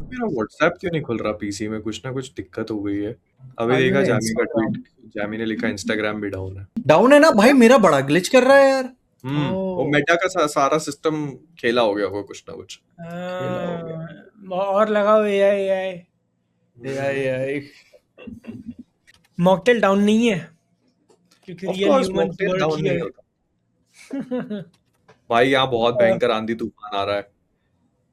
मेरा व्हाट्सएप क्यों नहीं खुल रहा पीसी में? कुछ ना कुछ दिक्कत हो गई है। अभी अभी देखा मैं जामी का ट्वीट, इंस्टाग्राम जामी ने लिखा इंस्टाग्राम भी डाउन है। डाउन है ना भाई, मेरा बड़ा ग्लिच कर रहा है यार। वो ओ, मेटा का सारा सिस्टम खेला हो गया होगा कुछ ना कुछ। खेला हो गया। और लगाओ AI AI. AI AI mocktail down नहीं है क्योंकि of real course humans mocktail merge down नहीं हियर। होता भाई, यहाँ बहुत भयंकर आंधी तूफान आ रहा है।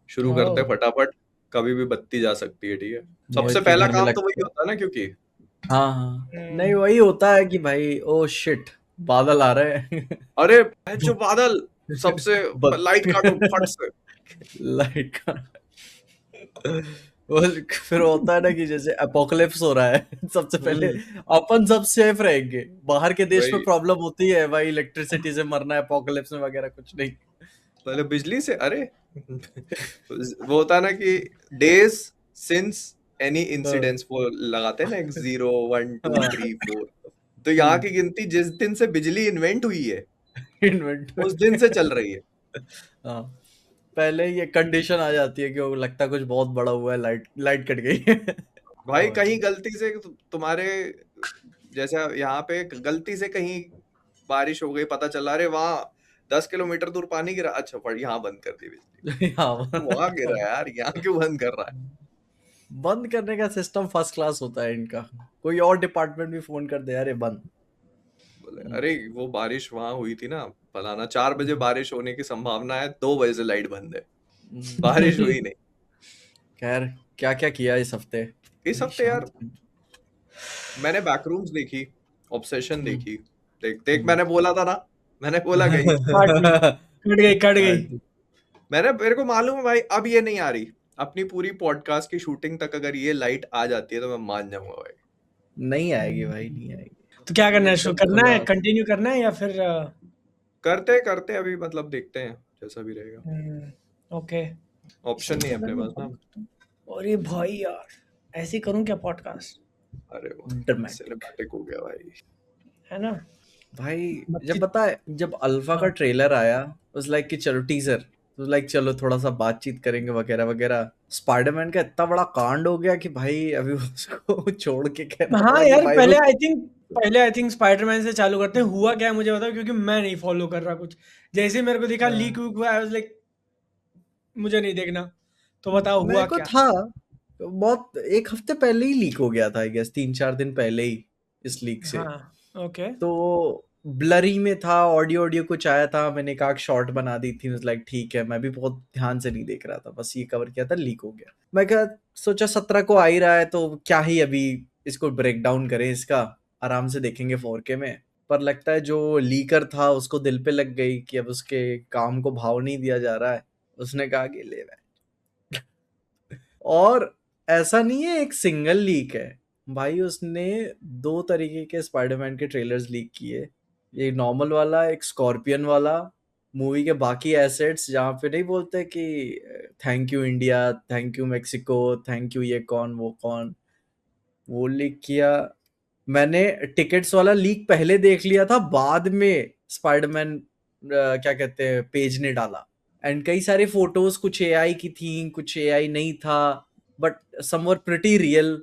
शुरू करते हैं फटाफट, कभी भी बत्ती जा सकती है, ठीक है। सबसे नीरज के पहला घर में काम तो वही लगता है। होता है ना, क्योंकि हाँ हाँ, नहीं वही होता है कि भाई ओ शिट, बादल आ रहे हैं। अरे जो बादल, सबसे बस लाइट काटो फट से। लाइट का वो फिर होता है ना कि जैसे अपोकलिप्स हो रहा है सबसे पहले हम्म, अपन सब सेफ रहेंगे। बाहर के देश में वही। प्रॉब्लम होती है भाई, इलेक्ट्रिसिटी से मरना है, अपोकलिप्स में वगैरह कुछ नहीं। पहले बिजली से, अरे वो होता है ना कि डेज सिंस एनी हाँ इंसिडेंट्स, वो लगाते हैं ना, 0 1 2 3 4। तो यहाँ हाँ की गिनती जिस दिन से बिजली इन्वेंट हुई है उस दिन से इन्वेंट चल रही है। हाँ, पहले ये कंडीशन आ जाती है कि वो लगता है कुछ बहुत बड़ा हुआ है, लाइट लाइट कट गई है। भाई और कहीं गलती से तुम्हारे जैसे यहाँ पे गलती से कहीं बारिश हो गई, पता चला, अरे वहां 10 किलोमीटर दूर पानी गिरा, अच्छा पर यहाँ बंद कर दी बिजली। वहां गिरा हाँ, यार, यहाँ क्यों बंद कर रहा है? बंद करने का सिस्टम फर्स्ट क्लास होता है इनका। कोई और डिपार्टमेंट भी फोन कर दे, अरे बंद। बोले अरे वो बारिश वहां हुई थी ना, फलाना 4 बजे बारिश होने की संभावना है, 2 बजे से लाइट बंद है। बारिश हुई नहीं। खैर, क्या क्या किया इस हफ्ते? इस बड़ी हफ्ते यार शांत थी। मैंने बैकरूम्स देखी, ऑब्सेशन हम्म, देखी। देख देख, हम्म। मैंने बोला था ना, मैंने बोला गई। काट दी, कट गई कट हाँ गई। जी। मेरे को मालूम है भाई, अब ये नहीं आ रही। अपनी पूरी पॉडकास्ट की शूटिंग तक अगर ये लाइट आ जाती है तो मैं मान जाऊंगा भाई। नहीं आएगी भाई, नहीं आएगी। तो क्या करना है, ये शो सब करना है, थोड़ा कंटिन्यू करना है या फिर करते करते अभी मतलब देखते हैं जैसा भी रहेगा। ओके। ऑप्शन नहीं है अपने पास ना। अरे भाई यार, ऐसे ही करूं क्या पॉडकास्ट? अरे वो ड्रामेटिक सिनेमैटिक हो गया भाई। है ना? भाई। जब बातचीत। पता है, जब अल्फा का हाँ। ट्रेलर आया, उस लाइक कि चलो टीजर, तो लाइक चलो थोड़ा सा बातचीत करेंगे वगैरह वगैरह। स्पाइडरमैन का इतना बड़ा कांड हो गया कि भाई अभी उसको छोड़ के कहना हाँ पड़ा कि यार, भाई पहले रुक। आई थिंक स्पाइडरमैन से चालू करते हैं। हुआ क्या है मुझे बताओ, क्योंकि मैं नहीं फॉलो कर रहा कुछ। जैसे ही मेरे को दिखा लीक हाँ, हुआ, आई वाज लाइक मुझे नहीं देखना। तो बताओ मेरे हुआ को क्या? था बहुत, एक हफ्ते पहले ही लीक हो गया था आई गेस, 3 4 दिन पहले ही इस लीक से। हाँ। ओके। तो ब्लरी में था, ऑडियो ऑडियो कुछ आया था, मैंने कहा शॉर्ट बना दी थी, लाइक ठीक है, मैं भी बहुत ध्यान से नहीं देख रहा था, बस ये कवर किया था, लीक हो गया। मैं कहा, सोचा 17 को आ ही रहा है तो क्या ही अभी इसको ब्रेक डाउन करें, इसका आराम से देखेंगे 4K में। पर लगता है जो लीकर था उसको दिल पे लग गई कि अब उसके काम को भाव नहीं दिया जा रहा है। उसने कहा कि ले रहा है। और ऐसा नहीं है एक सिंगल लीक है भाई, उसने 2 तरीके के स्पाइडरमैन के ट्रेलर्स लीक किए। ये नॉर्मल वाला, एक स्कॉर्पियन वाला, मूवी के बाकी एसेट्स जहाँ पे नहीं बोलते कि thank you India, thank you Mexico, thank you ये कौन वो कौन, वो लीक किया। मैंने टिकट्स वाला लीक पहले देख लिया था, बाद में स्पाइडरमैन क्या कहते हैं पेज ने डाला। एंड कई सारी फोटोज कुछ एआई की थी, कुछ एआई नहीं था, but some were pretty real.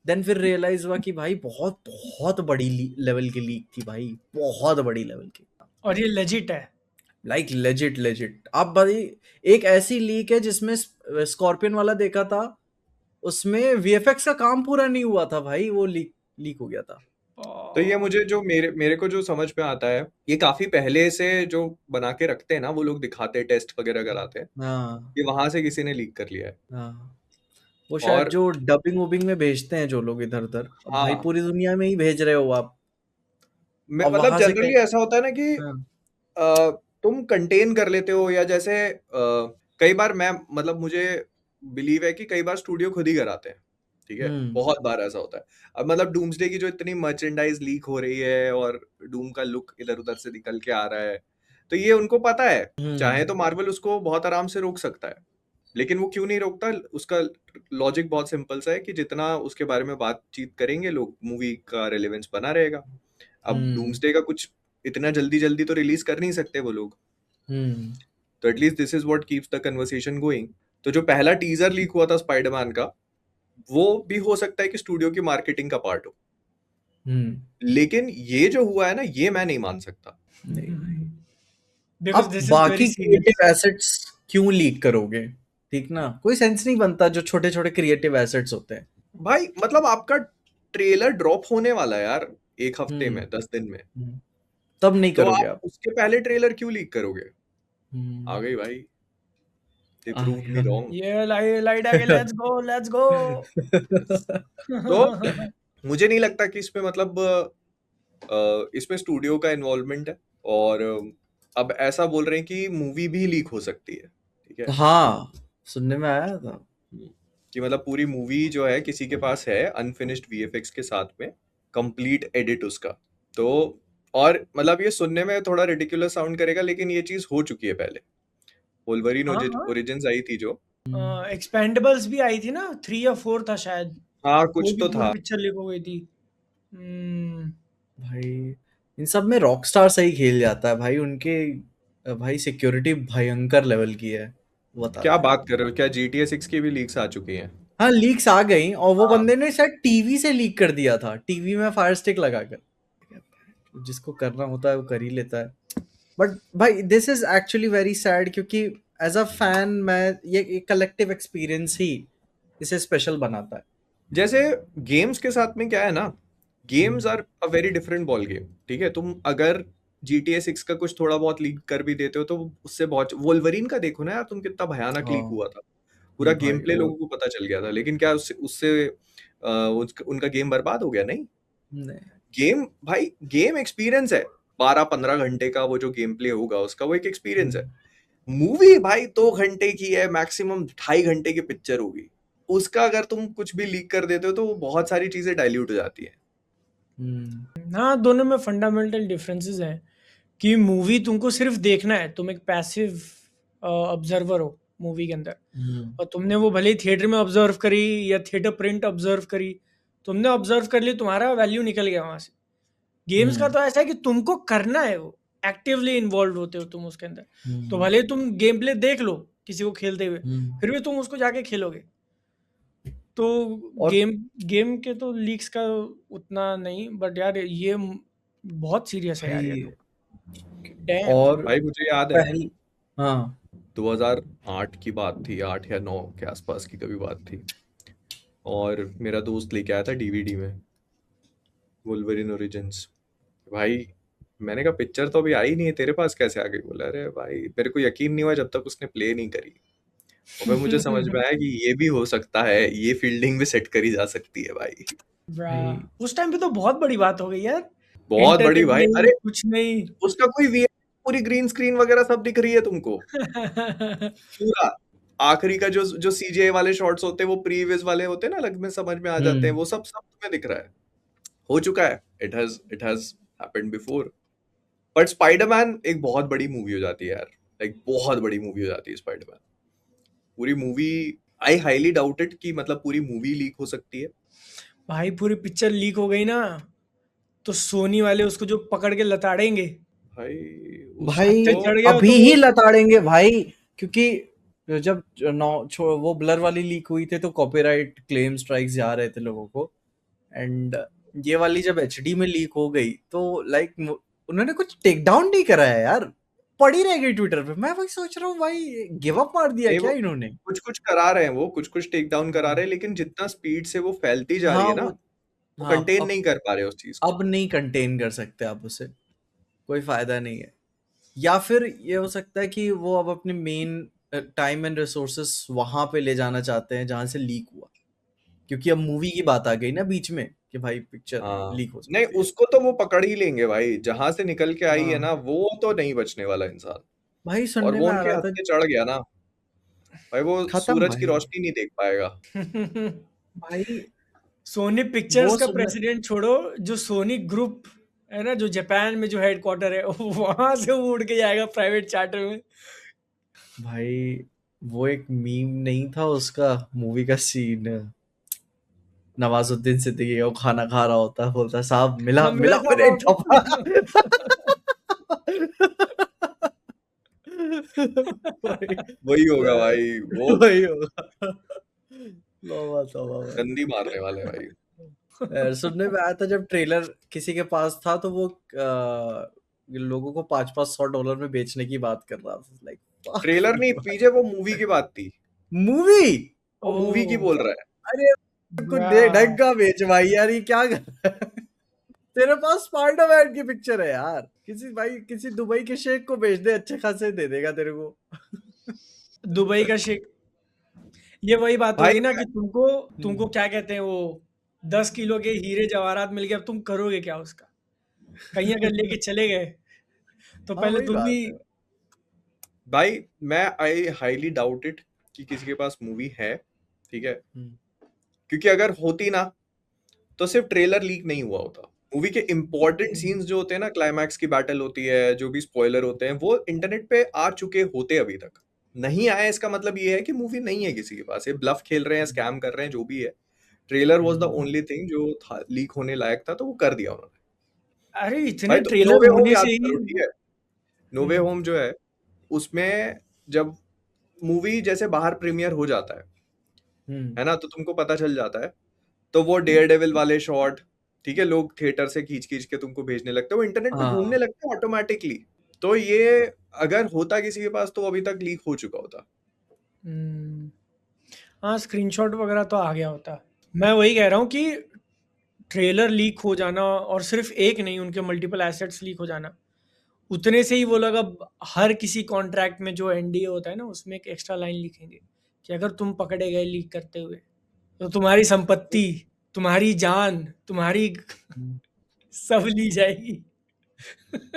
Then फिर रियलाइज हुआ कि भाई बहुत बहुत बड़ी लेवल की लीक थी भाई, बहुत बड़ी लेवल की। और ये लेजिट है? Like legit legit. अब भाई एक ऐसी लीक है जिसमें स्कॉर्पियन वाला देखा था, उसमें वीएफएक्स का काम पूरा नहीं हुआ था भाई, वो लीक लीक हो गया था। तो ये मुझे जो मेरे मेरे को जो समझ में आता है, ये काफी पहले से जो बना के रखते हैं ना, वो लोग दिखाते हैं, टेस्ट वगैरह कराते हैं, हाँ ये वहां से किसी ने लीक कर लिया है। हाँ, वो शायद और जो डबिंग वबिंग में भेजते हैं जो लोग इधर उधर, अब भाई हाँ, पूरी दुनिया में ही भेज रहे हो आप, और मतलब वहां से जनरली कहीं। ऐसा होता है ना कि हाँ तुम कंटेन कर लेते हो, या जैसे कई बार मैं मतलब मुझे बिलीव है कि कई बार स्टूडियो खुद ही कराते हैं, ठीक है, हम्म बहुत बार ऐसा होता है। अब मतलब डूम्सडे की जो इतनी मर्चेंडाइज लीक हो रही है और डूम का लुक इधर उधर से निकल के आ रहा है, तो ये उनको पता है, चाहे तो हम्म मार्वल उसको बहुत आराम से रोक सकता है। लेकिन वो क्यों नहीं रोकता? उसका लॉजिक बहुत सिंपल सा है कि जितना उसके बारे में बातचीत करेंगे लोग, मूवी का रेलेवेंस बना रहेगा। अब हम्म डूम्सडे का कुछ इतना जल्दी जल्दी तो रिलीज कर नहीं सकते वो लोग, हम्म तो at least this is what keeps the conversation going. तो जो पहला टीजर लीक हुआ था स्पाइडरमैन का, वो भी हो सकता है कि स्टूडियो की मार्केटिंग का पार्ट हो, लेकिन ये जो हुआ है ना, ये मैं नहीं मान सकता। बिकॉज अब दिस इज बाकी वेरी क्रिएटिव सीरियस। एसेट्स क्यों लीक करोगे? ठीक ना, कोई सेंस नहीं बनता जो छोटे छोटे क्रिएटिव एसेट्स होते हैं। भाई मतलब आपका ट्रेलर ड्रॉप होने वाला है यार 1 हफ्ते में, 10 दिन में, तब नहीं तो करोगे आप आप। उसके पहले ट्रेलर क्यों लीक करोगे? आ गई भाई, they आ proved me गया। wrong। ये लाइट आगे, लेट्स गो लेट्स गो। तो मुझे नहीं लगता कि इसमें मतलब इसमें स्टूडियो का इन्वॉल्वमेंट है, और अब ऐसा बोल रहे हैं कि मूवी भी लीक हो सकती है, ठीक है, हाँ, सुनने में आया था। कि मतलब पूरी मूवी जो है किसी के पास है अनफिनिश्ड वीएफएक्स के साथ में, कंप्लीट एडिट उसका। तो और मतलब ये सुनने में थोड़ा रिडिकुलस साउंड करेगा, लेकिन ये चीज हो चुकी है पहले। वोल्वरिन हाँ हाँ, ओरिजिन्स आई थी जो, एक्सपेंडेबल्स भी आई थी ना, 3 या 4 था शायद, हाँ वो कुछ भी तो पूरी था। पिक्चर लीक हो गई थी। हम्म, भाई इन सब में रॉकस्टार सही खेल जाता है भाई, उनके भाई सिक्योरिटी भयंकर लेवल की है, क्या बताते हैं। बात कर रहे हो, क्या GTA 6 की भी लीक्स आ चुकी हैं? हाँ, लीक्स आ गई, और वो हाँ बंदे ने शायद टीवी से लीक कर दिया था, टीवी में फायर स्टिक लगाकर। जिसको करना होता है वो कर ही लेता है। बट भाई this is actually very sad, क्योंकि एज अ फैन मैं ये कलेक्टिव एक्सपीरियंस ही इसे स्पेशल बनाता है। जैसे गेम्स के साथ में क्या है ना, games are a very different ball game, ठीक है। तुम अगर GTA 6 का कुछ थोड़ा बहुत लीक कर भी देते हो तो उससे बहुत, वोल्वरिन का देखो ना यार तुम, कितना भयानक लीक हाँ हुआ था, पूरा गेम भाई प्ले वो लोगों को पता चल गया था, लेकिन क्या उससे उससे उनका गेम बर्बाद हो गया? नहीं, नहीं। गेम भाई गेम एक्सपीरियंस है, 12-15 घंटे का वो जो गेम प्ले होगा उसका, वो एक एक्सपीरियंस है। मूवी भाई 2 घंटे की है, मैक्सिमम 2.5 घंटे की पिक्चर होगी, उसका अगर तुम कुछ भी लीक कर देते हो तो वो बहुत सारी चीजें डाइल्यूट हो जाती है। हाँ, दोनों में फंडामेंटल डिफरेंसेस हैं कि मूवी तुमको सिर्फ देखना है, तुम एक पैसिव ऑब्जर्वर हो मूवी के अंदर, और तुमने वो भले ही थिएटर में ऑब्जर्व करी या थिएटर प्रिंट ऑब्जर्व करी, तुमने ऑब्जर्व कर ली, तुम्हारा वैल्यू निकल गया वहां से। गेम्स का तो ऐसा है कि तुमको करना है, वो एक्टिवली इन्वॉल्व होते हो तुम उसके अंदर, तो भले ही तुम गेम प्ले देख लो किसी को खेलते हुए, फिर भी तुम उसको जाके खेलोगे। तो और गेम गेम के तो लीक्स का उतना नहीं, बट यार ये बहुत सीरियस है यार, ये भाई तो डैम। और भाई मुझे याद है पहली, हाँ 2008 की बात थी, 8 या 9 के आसपास की कभी बात थी, और मेरा दोस्त लेके आया था डीवीडी में वुल्वरिन ओरिजिन्स। भाई मैंने कहा पिक्चर तो अभी आई नहीं है, तेरे पास कैसे आ गई? बोला अरे भाई मेरे को यकीन नहीं हुआ जब तक उसने प्ले नहीं करी, और फिर मुझे समझ में आया कि ये भी हो सकता है, ये फील्डिंग भी सेट करी जा सकती है भाई। भाई उस टाइम पे तो बहुत बड़ी बात हो गई यार, बहुत बड़ी इंटरनेट भाई, नहीं, अरे कुछ नहीं। उसका कोई पूरी ग्रीन स्क्रीन वगैरह सब दिख रही है तुमको, पूरा आखिरी का जो जो सीजीआई वाले शॉट्स होते हैं, वो प्रीवियस वाले होते हैं ना, अलग में समझ में आ जाते हैं, वो सब सब तुम्हें दिख रहा है, हो चुका है, it has happened before. But Spiderman एक बहुत बड़ी मूवी हो जाती है यार, लाइक बहुत बड़ी मूवी हो जाती है स्पाइडरमैन, पूरी मूवी। आई हाईली डाउटेड कि मतलब पूरी मूवी लीक हो सकती है। भाई पूरी पिक्चर लीक हो गई ना, तो सोनी वाले उसको जो पकड़ के लताड़ेंगे, भाई छत भाई पे उसको चढ़ गया अभी तो ही वो लताड़ेंगे भाई, क्योंकि जब वो ब्लर वाली लीक हुई थी तो कॉपीराइट क्लेम स्ट्राइक्स जा रहे थे लोगों को, एंड ये वाली जब एचडी में लीक हो गई तो लाइक उन्होंने कुछ टेक डाउन नहीं करा है यार, पड़ी रह गई ट्विटर पे। मैं वही सोच रहा हूँ भाई, गिव अप मार दिया नहीं, क्या वो इन्होंने? कुछ कुछ करा रहे हैं, वो कुछ कुछ टेक डाउन करा रहे हैं, लेकिन जितना स्पीड से वो फैलती जा रही हाँ है ना, वो, वो हाँ कंटेन नहीं कर पा रहे उस चीज को। अब नहीं कंटेन कर सकते आप उसे, कोई फायदा नहीं है। या फिर ये हो सकता है कि वो अब अपने मेन टाइम एंड रिसोर्सेस वहां पे ले जाना चाहते हैं जहां से लीक हुआ, क्योंकि अब मूवी की बात आ गई ना बीच में कि भाई पिक्चर हाँ, लीक हो नहीं सकती है। उसको तो वो पकड़ ही लेंगे भाई, जहां से निकल के आई है हाँ ना, वो तो नहीं बचने वाला इंसान। भाई, और सुनने वो में आ उनके रहा था हत्थे चढ़ गया ना भाई, वो खत्म सूरज की भाई। रोशनी नहीं देख पाएगा। भाई सोनी पिक्चर्स वो का सुनने, प्रेसिडेंट छोड़ो, जो सोनी ग्रुप है ना, जो जापान में जो हेडक्वार्टर है, वहां से वो उड़ के जाएगा प्राइवेट चार्टर में। भाई वो एक मीम नहीं था उसका, मूवी का सीन, नवाजुद्दीन सिद्दीकी का वो खाना खा रहा होता है, बोलता है साहब मिला हाँ, मिला मिला मेरे एक था थप्पड़। वही होगा भाई, वो वही होगा। तौबा भाई। गंदी मारने वाले भाई। यार सुनने में आया था जब ट्रेलर किसी के पास था तो वो लोगों को $500 में बेचने की बात कर रहा था। लाइक ट्रेलर नहीं पीछे, वो मूवी की बात थी, मूवी। वो मूवी की बोल रहा है। अरे कुछ ढंग का बेच भाई यार, ये क्या कर रहा है? तेरे पास स्पाइडरमैन की पिक्चर है यार, किसी दुबई के शेख को बेच दे, अच्छे खासे दे देगा तेरे को। दुबई का शेख, ये वही बात भाई होगी ना कि तुमको क्या कहते हैं, वो 10 किलो के हीरे जवाहरात मिल गए, अब तुम करोगे क्या उसका? कहीं अगर लेके चले गए तो हाँ पहले वही तुम बात ही। है। भाई मैं आई हाईली डाउट इट कि किसी के पास मूवी है, ठीक है, क्योंकि अगर होती ना तो सिर्फ ट्रेलर लीक नहीं हुआ होता। मूवी के इंपॉर्टेंट सीन्स जो होते हैं ना, क्लाइमैक्स की बैटल होती है, जो भी स्पॉइलर होते हैं, वो इंटरनेट पे आ चुके होते अभी तक। नहीं आए इसका मतलब ये है कि मूवी नहीं है किसी के पास, ये ब्लफ खेल रहे हैं, स्कैम कर रहे हैं, जो भी है। Trailer was the only thing जो था लीक होने लायक था, तो वो कर दिया उन्होंने। अरे इतने भाई तो नो ट्रेलर वे होम होने याद से ही। करो, ठीक है, नो वे होम जो है, उसमें जब मूवी जैसे बाहर प्रीमियर हो जाता है ना, तो तुमको पता चल जाता है, तो वो डेयर डेविल वाले शॉट, ठीक है, लोग थिएटर से खींच खींच के तुमको भेजने लगते हैं, वो इंटरनेट पे घूमने लगते हैं ऑटोमेटिकली। तो ये अगर होता किसी के पास तो अभी तक लीक हो चुका होता। हाँ, स्क्रीनशॉट वगैरह तो आ गया होता। मैं वही कह रहा हूँ कि ट्रेलर लीक हो जाना, और सिर्फ एक नहीं, उनके मल्टीपल एसेट्स लीक हो जाना, उतने से ही वो लोग अब हर किसी कॉन्ट्रैक्ट में जो एनडीए होता है ना, उसमें एक एक्स्ट्रा लाइन लिखेंगे कि अगर तुम पकड़े गए लीक करते हुए तो तुम्हारी संपत्ति, तुम्हारी जान, तुम्हारी सब ली जाएगी।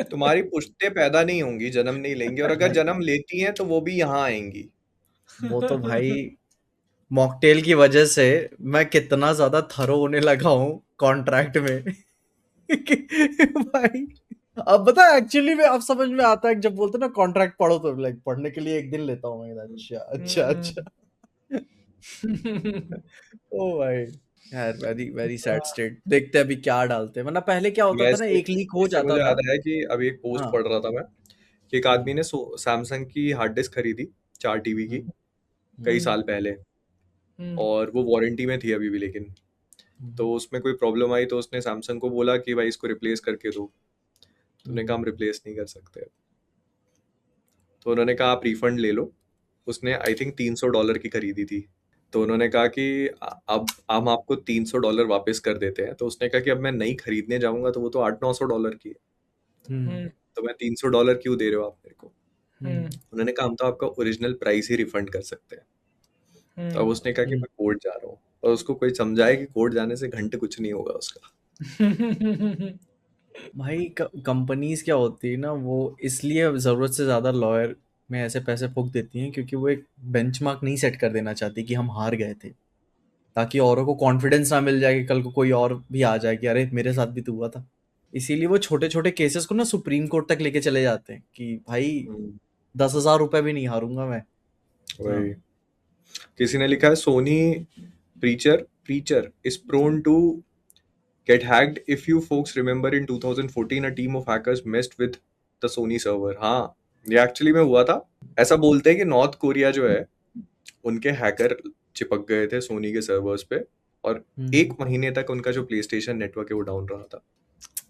तुम्हारी पुश्तें पैदा नहीं होंगी, जन्म नहीं लेंगी, और अगर जन्म लेती हैं तो वो भी यहाँ आएंगी। वो तो भाई मॉकटेल की वजह से मैं कितना ज्यादा थरो होने लगा हूँ कॉन्ट्रैक्ट में कि भाई अब बता, एक्चुअली में अब समझ में आता है जब बोलते ना कॉन्ट्रैक्ट पढ़ो, तो लाइक पढ़ने के लिए एक दिन लेता हूँ मैं। अच्छा अच्छा अच्छा। ओ भाई यार, वेरी वेरी सैड स्टेट। देखते हैं अभी क्या डालते हैं, वरना पहले क्या होता मैं था ना, इससे एक लीक हो इससे जाता मुझे था। याद आया कि अभी एक पोस्ट हाँ। पढ़ रहा था मैं, कि एक आदमी ने सैमसंग की हार्ड डिस्क खरीदी 4 टीबी की कई साल पहले, और वो वारंटी में थी अभी भी, लेकिन तो उसमें कोई प्रॉब्लम आई तो उसने सैमसंग को बोला कि भाई इसको रिप्लेस करके दो, तो उन्होंने कहा हम रिप्लेस नहीं कर सकते। तो उन्होंने कहा आप रिफंड ले लो। उसने आई थिंक $300 की खरीदी थी, तो उन्होंने कहा कि अब हम आपको $300 वापस कर देते हैं। तो उसने कहा कि अब मैं नई खरीदने जाऊंगा तो वो तो $800-900 की है, तो मैं $300 क्यों दे रहे हो आप मेरे को? उन्होंने कहा हम तो आपका ओरिजिनल प्राइस ही रिफंड कर सकते हैं। तो अब उसने कहा कि मैं कोर्ट जा रहा हूँ, और उसको कोई समझाए कि कोर्ट जाने से घंटे कुछ नहीं होगा उसका। भाई कंपनीज क्या होती है ना, वो इसलिए जरूरत से ज्यादा लॉयर में ऐसे पैसे फूंक देती हैं क्योंकि वो एक बेंचमार्क नहीं सेट कर देना चाहती कि हम हार गए थे, ताकि औरों को कॉन्फिडेंस ना मिल जाए कि कल को कोई और भी आ जाए कि अरे मेरे साथ भी तो हुआ था। इसीलिए वो छोटे छोटे केसेस को ना सुप्रीम कोर्ट तक लेके चले जाते हैं कि भाई 10,000 रुपए भी नहीं हारूंगा मैं। वही किसी ने लिखा है, Soni preacher is prone to get hacked. If you folks remember in 2014 a team of hackers messed with the Sony server. हाँ, ये एक्चुअली में हुआ था। ऐसा बोलते हैं कि नॉर्थ कोरिया जो है, उनके हैकर चिपक गए थे सोनी के सर्वर्स पे, और 1 महीने तक उनका जो प्लेस्टेशन नेटवर्क है वो डाउन रहा था।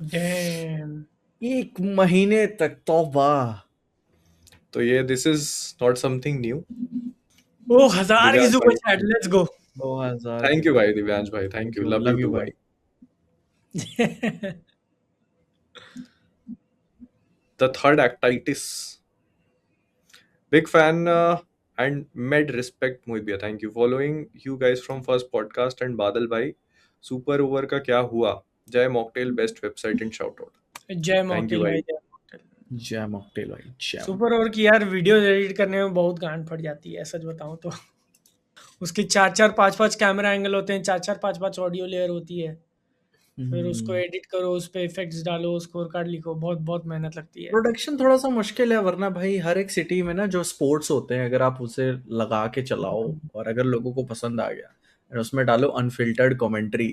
Damn. 1 महीने तक? तौबा। तो ये this is not something new. Oh, 1000 की दिव्यांश सुपर भाई, chat, let's go. 2000 thank you भाई, दिव्यांश भाई, thank you, love you too भाई। The third actitis. Big fan and med respect Mohit bhaiya. Thank you. Following you guys from first podcast and Badal bhai. Super over का क्या हुआ? जय mocktail best website and shout out. जय thank you mocktail भाई। भाई, जय mocktail. जय mocktail भाई, जय। सुपर ओवर की यार वीडियो एडिट करने में बहुत गांड फट जाती है, सच बताऊं तो। उसकी 4-4 5-5 कैमरा एंगल होते हैं, 4-4 5-5 ऑडियो लेयर होती है, फिर उसको एडिट करो, उस पे इफेक्ट्स डालो, स्कोर कार्ड लिखो, बहुत बहुत मेहनत लगती है। प्रोडक्शन थोड़ा सा मुश्किल है, वरना भाई हर एक सिटी में ना जो स्पोर्ट्स होते हैं, अगर आप उसे लगा के चलाओ और अगर लोगों को पसंद आ गया और उसमें डालो अनफिल्टर्ड कमेंट्री,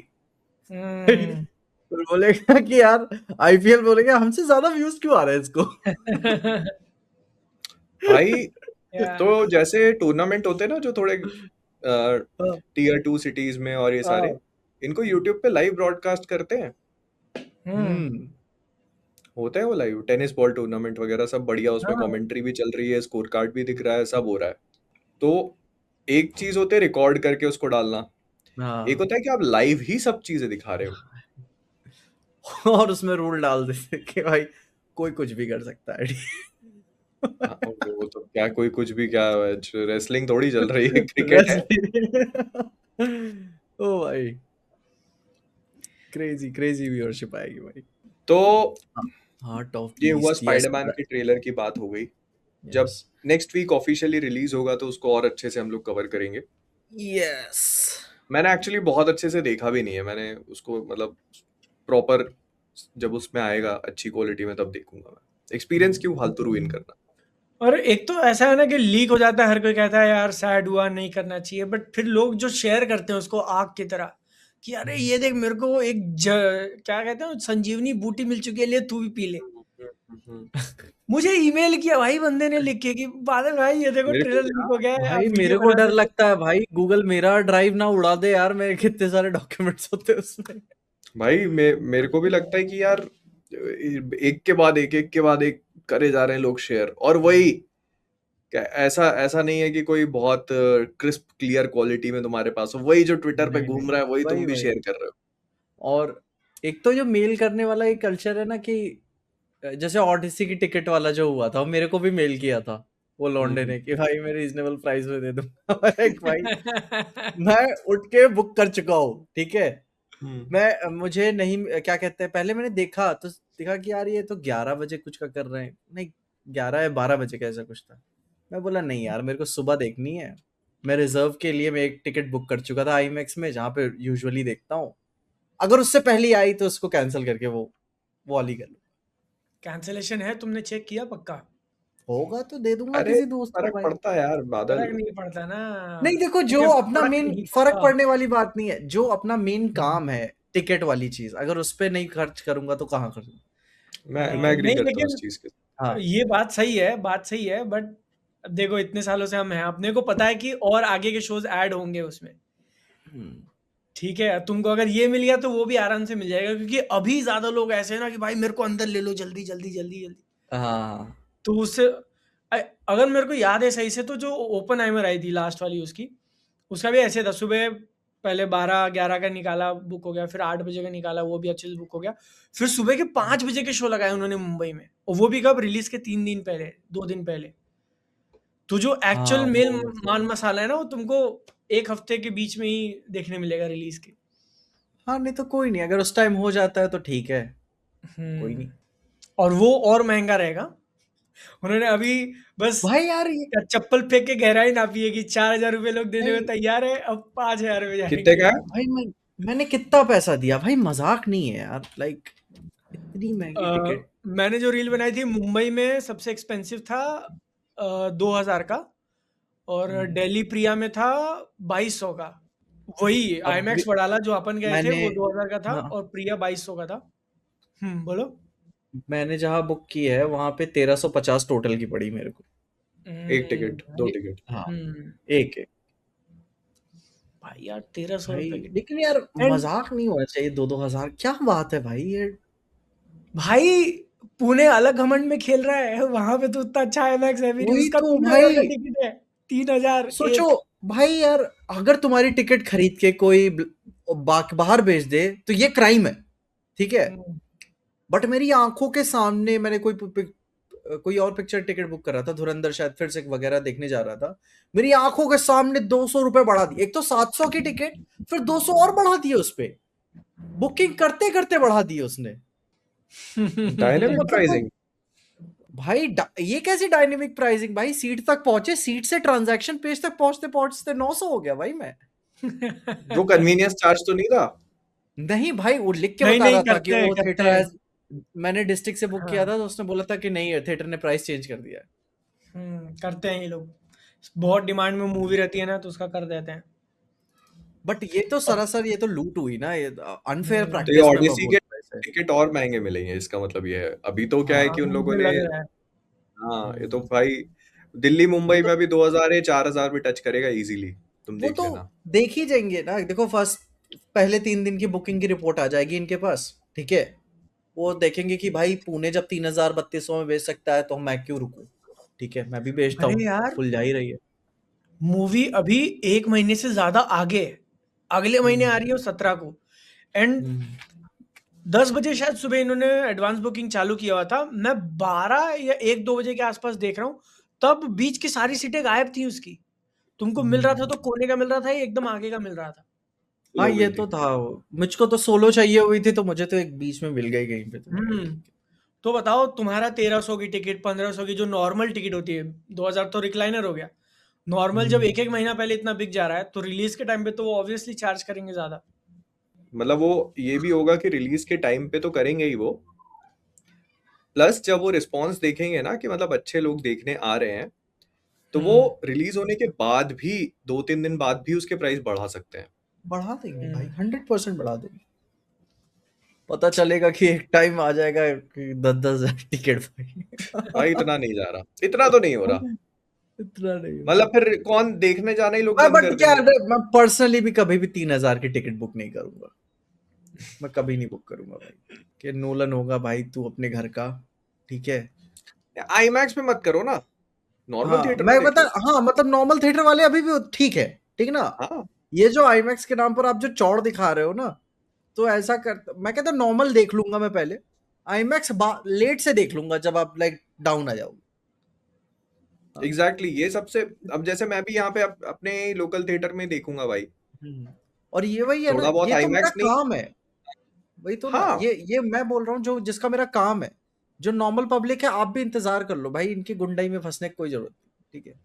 फिर बोलेगा कि यार आईपीएल बोलेगा हमसे ज्यादा व्यूज क्यों आ रहे हैं इसको। भाई या तो जैसे टूर्नामेंट होते हैं ना जो थोड़े हाँ, टीयर 2 सिटीज में और ये सारे, हाँ, इनको यूट्यूब पे लाइव ब्रॉडकास्ट करते हैं। हम्म होता है वो लाइव टेनिस बॉल टूर्नामेंट वगैरह सब बढ़िया, उसमें हाँ कमेंट्री भी चल रही है, स्कोर कार्ड भी दिख रहा है, सब हो रहा है। तो एक चीज होते है रिकॉर्ड करके उसको डालना, एक हाँ। होता है कि आप लाइव ही सब चीजें दिखा रहे हो। और उसमें रूल डाल देते कि भाई कोई कुछ भी कर सकता है। हाँ, वो तो क्या कोई कुछ भी, क्या रेसलिंग थोड़ी चल रही है, क्रिकेट है। Wrestling। ओ भाई, क्रेजी क्रेजी व्यूअरशिप आएगी भाई। तो हाँ, हार्ट ऑफ ये हुआ बीस्ट, यस स्पाइडरमैन के ट्रेलर की बात हो गई। यस जब नेक्स्ट वीक ऑफिशियली रिलीज होगा तो उसको और अच्छे से हम लोग कवर करेंगे। यस। मैंने एक्चुअली बहुत अच्छे से देखा भी नहीं है, मैंने उसको मतलब प्रॉपर, जब उसमें आएगा अच्छी क्वालिटी में तब देखूंगा मैं। एक्सपीरियंस क्यों फालतू रुइन करना। और एक तो ऐसा है ना कि लीक हो जाता है, हर कोई कहता है यार सैड हुआ, नहीं करना चाहिए, बट फिर लोग जो शेयर करते हैं उसको आग की तरह कि अरे ये देख मेरे को एक क्या कहते हैं संजीवनी बूटी मिल चुकी है, ले तू भी पी ले। मुझे ईमेल किया भाई बंदे ने लिख के कि बादल भाई ये देखो मेरे को ट्रेलर लीक हो गया है, आप भाई वीडियो मेरे को बना डर सकते लगता है भाई, गूगल मेरा ड्राइव ना उड़ा दे यार, मेरे कितने सारे डॉक्यूमेंट्स होते हैं उसमें। भाई मेरे को भी लगता है कि यार एक के बाद एक के बाद एक करे जा रहे हैं लोग शेयर, और वही ऐसा ऐसा नहीं है कि कोई बहुत क्रिस्प क्लियर क्वालिटी में तुम्हारे पास हो, वही जो ट्विटर पे नहीं नहीं, घूम रहा है वही वही तुम भी वही। शेयर कर रहे हो। और एक तो जो मेल करने वाला एक कल्चर है ना कि जैसे ऑडिसी की टिकट वाला जो हुआ था, वो मेरे को भी मेल किया था वो लौंडे हम्म ने कि भाई मैं रीजनेबल प्राइस में दे दूंगा। एक भाई हैं। मैं उठ के बुक कर चुका हूँ, ठीक है। हम्म मैं मुझे नहीं, क्या कहते हैं, पहले मैंने देखा तो देखा कि यार ये तो 11 बजे कुछ का कर रहे हैं, नहीं 11 या 12 बजे का ऐसा कुछ था। मैं बोला नहीं यार मेरे को सुबह देखनी है। मैं रिजर्व के लिए मैं एक टिकट बुक कर चुका था आईमैक्स में, जहाँ पे यूजुअली देखता हूँ। अगर उससे पहले आई तो उसको कैंसिल करके वो वाली कर लूँ। कैंसलेशन है, तुमने चेक किया पक्का? होगा तो दे दूंगा अरे किसी दोस्त को फर्क भाई। पड़ता है यार बादल। फर्क नहीं पड़ता ना, नहीं देखो, जो मुझे अपना फर्क मेन नहीं फर्क पड़ता। पड़ने वाली बात नहीं है, जो अपना मेन काम है टिकट वाली चीज, अगर उस पे नहीं खर्च करूंगा तो कहाँ करूंगा। मैं एग्री नहीं करता हूँ इस लेकिन चीज के। हाँ। ये बात सही है, बात सही है, बट देखो इतने सालों से हम हैं, अपने को पता है कि और आगे के शोज ऐड होंगे उसमें। हम्म, ठीक है, तुमको अगर ये मिल गया तो वो भी आराम से मिल जाएगा, क्योंकि अभी ज्यादा लोग ऐसे हैं ना कि भाई मेरे को अंदर ले लो जल्दी जल्दी जल्दी जल्दी। हाँ तो उससे अगर मेरे को याद है सही से, तो जो ओपन आइमर आई थी लास्ट वाली उसकी, उसका भी ऐसे था, सुबह पहले 12-11 का निकाला, बुक हो गया, फिर 8 बजे का निकाला, वो भी अच्छे से बुक हो गया, फिर सुबह के 5 बजे के शो लगाए उन्होंने मुंबई में, और वो भी कब, रिलीज के 3 दिन पहले, 2 दिन पहले। तो जो हाँ एक्चुअल मेल वो मान मसाला है ना, वो तुमको 1 हफ्ते के बीच में ही देखने मिलेगा रिलीज के। हाँ, नहीं तो कोई नहीं, अगर उस टाइम हो जाता है तो ठीक है, कोई नहीं। और वो और महंगा रहेगा। उन्होंने अभी बस भाई यार ये चप्पल फेंक के गहराई नापी है कि 4,000 रुपये लोग देने में नहीं, तैयार है, अब 5,000 रुपये कितने जाएंगे। का है? भाई मैंने कितना पैसा दिया भाई, मजाक नहीं है यार, लाइक इतनी महंगी टिकट। मैंने जो रील बनाई थी, मुंबई में सबसे एक्सपेंसिव था 2,000 का, और दिल्ली प्रिया में था 2,200 का। वही अब आईमैक्स वडाला जो अपन गए थे मैंने वो 2,000 का था, हाँ, और प्रिया 2,200 का था। बोलो। मैंने जहाँ बुक की है वहां पे 1350 टोटल की पड़ी मेरे को। एक टिकट, दो ए- टिकट? हाँ, हम्म एक एक। भाई यार 1,300 भाई रुपए की। लेकिन यार एंड मजाक नहीं होना चाहिए, 2-2 हजार क्या बात है भाई ये। भाई पुणे अलग घमंड में खेल रहा है, वहां पे तो उतना अच्छा आईमैक्स है भी नहीं, वही उसका तो 3,000 का भाई, टिकट है। 3,000 सोचो एक। भाई यार, अगर तुम्हारी टिकट खरीद के कोई बाहर भेज दे तो ये क्राइम है, ठीक है। हम्म, बट मेरी आंखों के सामने मैंने कोई और पिक्चर टिकट बुक कर रहा था, धुरंधर शायद, फिर से वगैरह देखने जा रहा था। मेरी आंखों के सामने 200 रुपए बढ़ा दिए, एक तो 700 की टिकट, फिर 200 और बढ़ा दिए उस पे, बुकिंग करते करते बढ़ा दिए उसने। तो डायनेमिक मतलब प्राइसिंग। भाई ये कैसी डायनेमिक प्राइसिंग भाई, सीट तक पहुंचे, सीट से ट्रांजैक्शन पेज तक पहुंचते पहुंचते 900 हो गया भाई मैं। वो कन्वीनियंस चार्ज तो नहीं था? नहीं भाई, वो लिख के नहीं बता नहीं, रहा था कि वो करते थिएटर हैं। है। मैंने डिस्ट्रिक्ट से बुक किया हाँ, था तो उसने बोला था कि नहीं, थिएटर ने प्राइस चेंज कर दिया है। करते हैं ये लोग, बहुत डिमांड में मूवी रहती है ना, तो उसका कर देते हैं। बट ये तो और सरासर, ये तो लूट हुई ना, ये अनफेयर तो ये प्रैक्टिस मैं ऑडिसी के बोलूंगा इसे। टिकट और महंगे मिलेंगे, इसका मतलब ये है। अभी तो क्या है हाँ कि उन लोगों मुझे ने, लग रहा है। हाँ ये तो भाई दिल्ली मुंबई में भी 2000 या 4000 भी टच करेगा इजीली, तुम वो देख तो लेना। देख ही जाएंगे ना। देखो फर्स्ट पहले 3 दिन की बुकिंग की रिपोर्ट आ जाएगी इनके पास, ठीक है। वो देखेंगे कि भाई पुणे जब 3000-3200 में बेच सकता है तो मैं क्यों रुकूं, ठीक है, मैं भी बेचता अरे हूँ, यार, फुल जा ही रही है। मूवी अभी 1 महीने से ज़्यादा आगे है। अगले महीने आ हम्म, रही है 17 को, एंड हम्म, 10 बजे शायद सुबह इन्होंने एडवांस बुकिंग चालू किया हुआ था। मैं 12 या 1-2 बजे के आसपास देख रहा हूँ, तब बीच की सारी सीटें गायब थी उसकी। तुमको मिल रहा था तो कोने का मिल रहा था या एकदम आगे का मिल रहा था। फुल हाँ हो ये गई तो थी। था। मुझको तो सोलो चाहिए हुई थी, तो मुझे तो एक बीच में मिल गई कहीं पे, तो मैं कहा हम्म ठीक तो बताओ, तुम्हारा 1300 की टिकट, 1500 की जो नॉर्मल टिकट होती है, 2000 तो रिक्लाइनर हो गया। है। नॉर्मल जब एक एक महीना पहले इतना बिक जा रहा है, तो रिलीज के टाइम पे तो वो ऑब्वियसली चार्ज करेंगे ज्यादा। मतलब वो ये भी होगा कि रिलीज के टाइम पे तो करेंगे ही वो, प्लस जब वो रिस्पॉन्स देखेंगे ना कि मतलब अच्छे लोग देखने आ रहे हैं, तो वो हम्म रिलीज होने के बाद भी 2-3 दिन बाद भी उसके प्राइस बढ़ा सकते हैं। बढ़ा देंगे भाई, हम्म 100% बढ़ा देंगे। पता चलेगा कि एक टाइम आ जाएगा कि 10-10 हजार टिकट भाई भाई। इतना नहीं जा रहा, इतना तो नहीं हो रहा। इतना नहीं मतलब होगा। फिर कौन देखने जाना ही लोग मैं बंद बट कर क्या देंगे। है, मैं पर्सनली भी कभी भी 3000 की टिकट बुक नहीं करूंगा। मैं कभी नहीं बुक करूंगा भाई, कि नोलन होगा भाई तू अपने घर का, ठीक है। आईमैक्स में मत करो ना, नॉर्मल हाँ थिएटर में मैं देख बता, लो। हाँ मतलब नॉर्मल थिएटर वाले अभी भी ठीक है, ठीक ना। हाँ, ये जो आईमैक्स के नाम पर आप जो चौड़ दिखा रहे हो ना, तो ऐसा कर, मैं कहता नॉर्मल देख लूंगा मैं पहले, आईमैक्स लेट से देख लूंगा जब आप लाइक डाउन आ जाओगे। हाँ। एग्जैक्टली ये सबसे। अब जैसे मैं भी यहाँ पे अपने लोकल थिएटर में देखूंगा भाई, और ये वही है ना, थोड़ा बहुत ये तो मेरा आईमैक्स नहीं। काम है। वही तो ना, हाँ, ये मैं बोल रहा हूँ जो जिसका मेरा काम है। जो नॉर्मल पब्लिक है, आप भी इंतजार कर लो भाई, इनकी गुंडाई में फंसने की कोई जरूरत नहीं, ठीक है।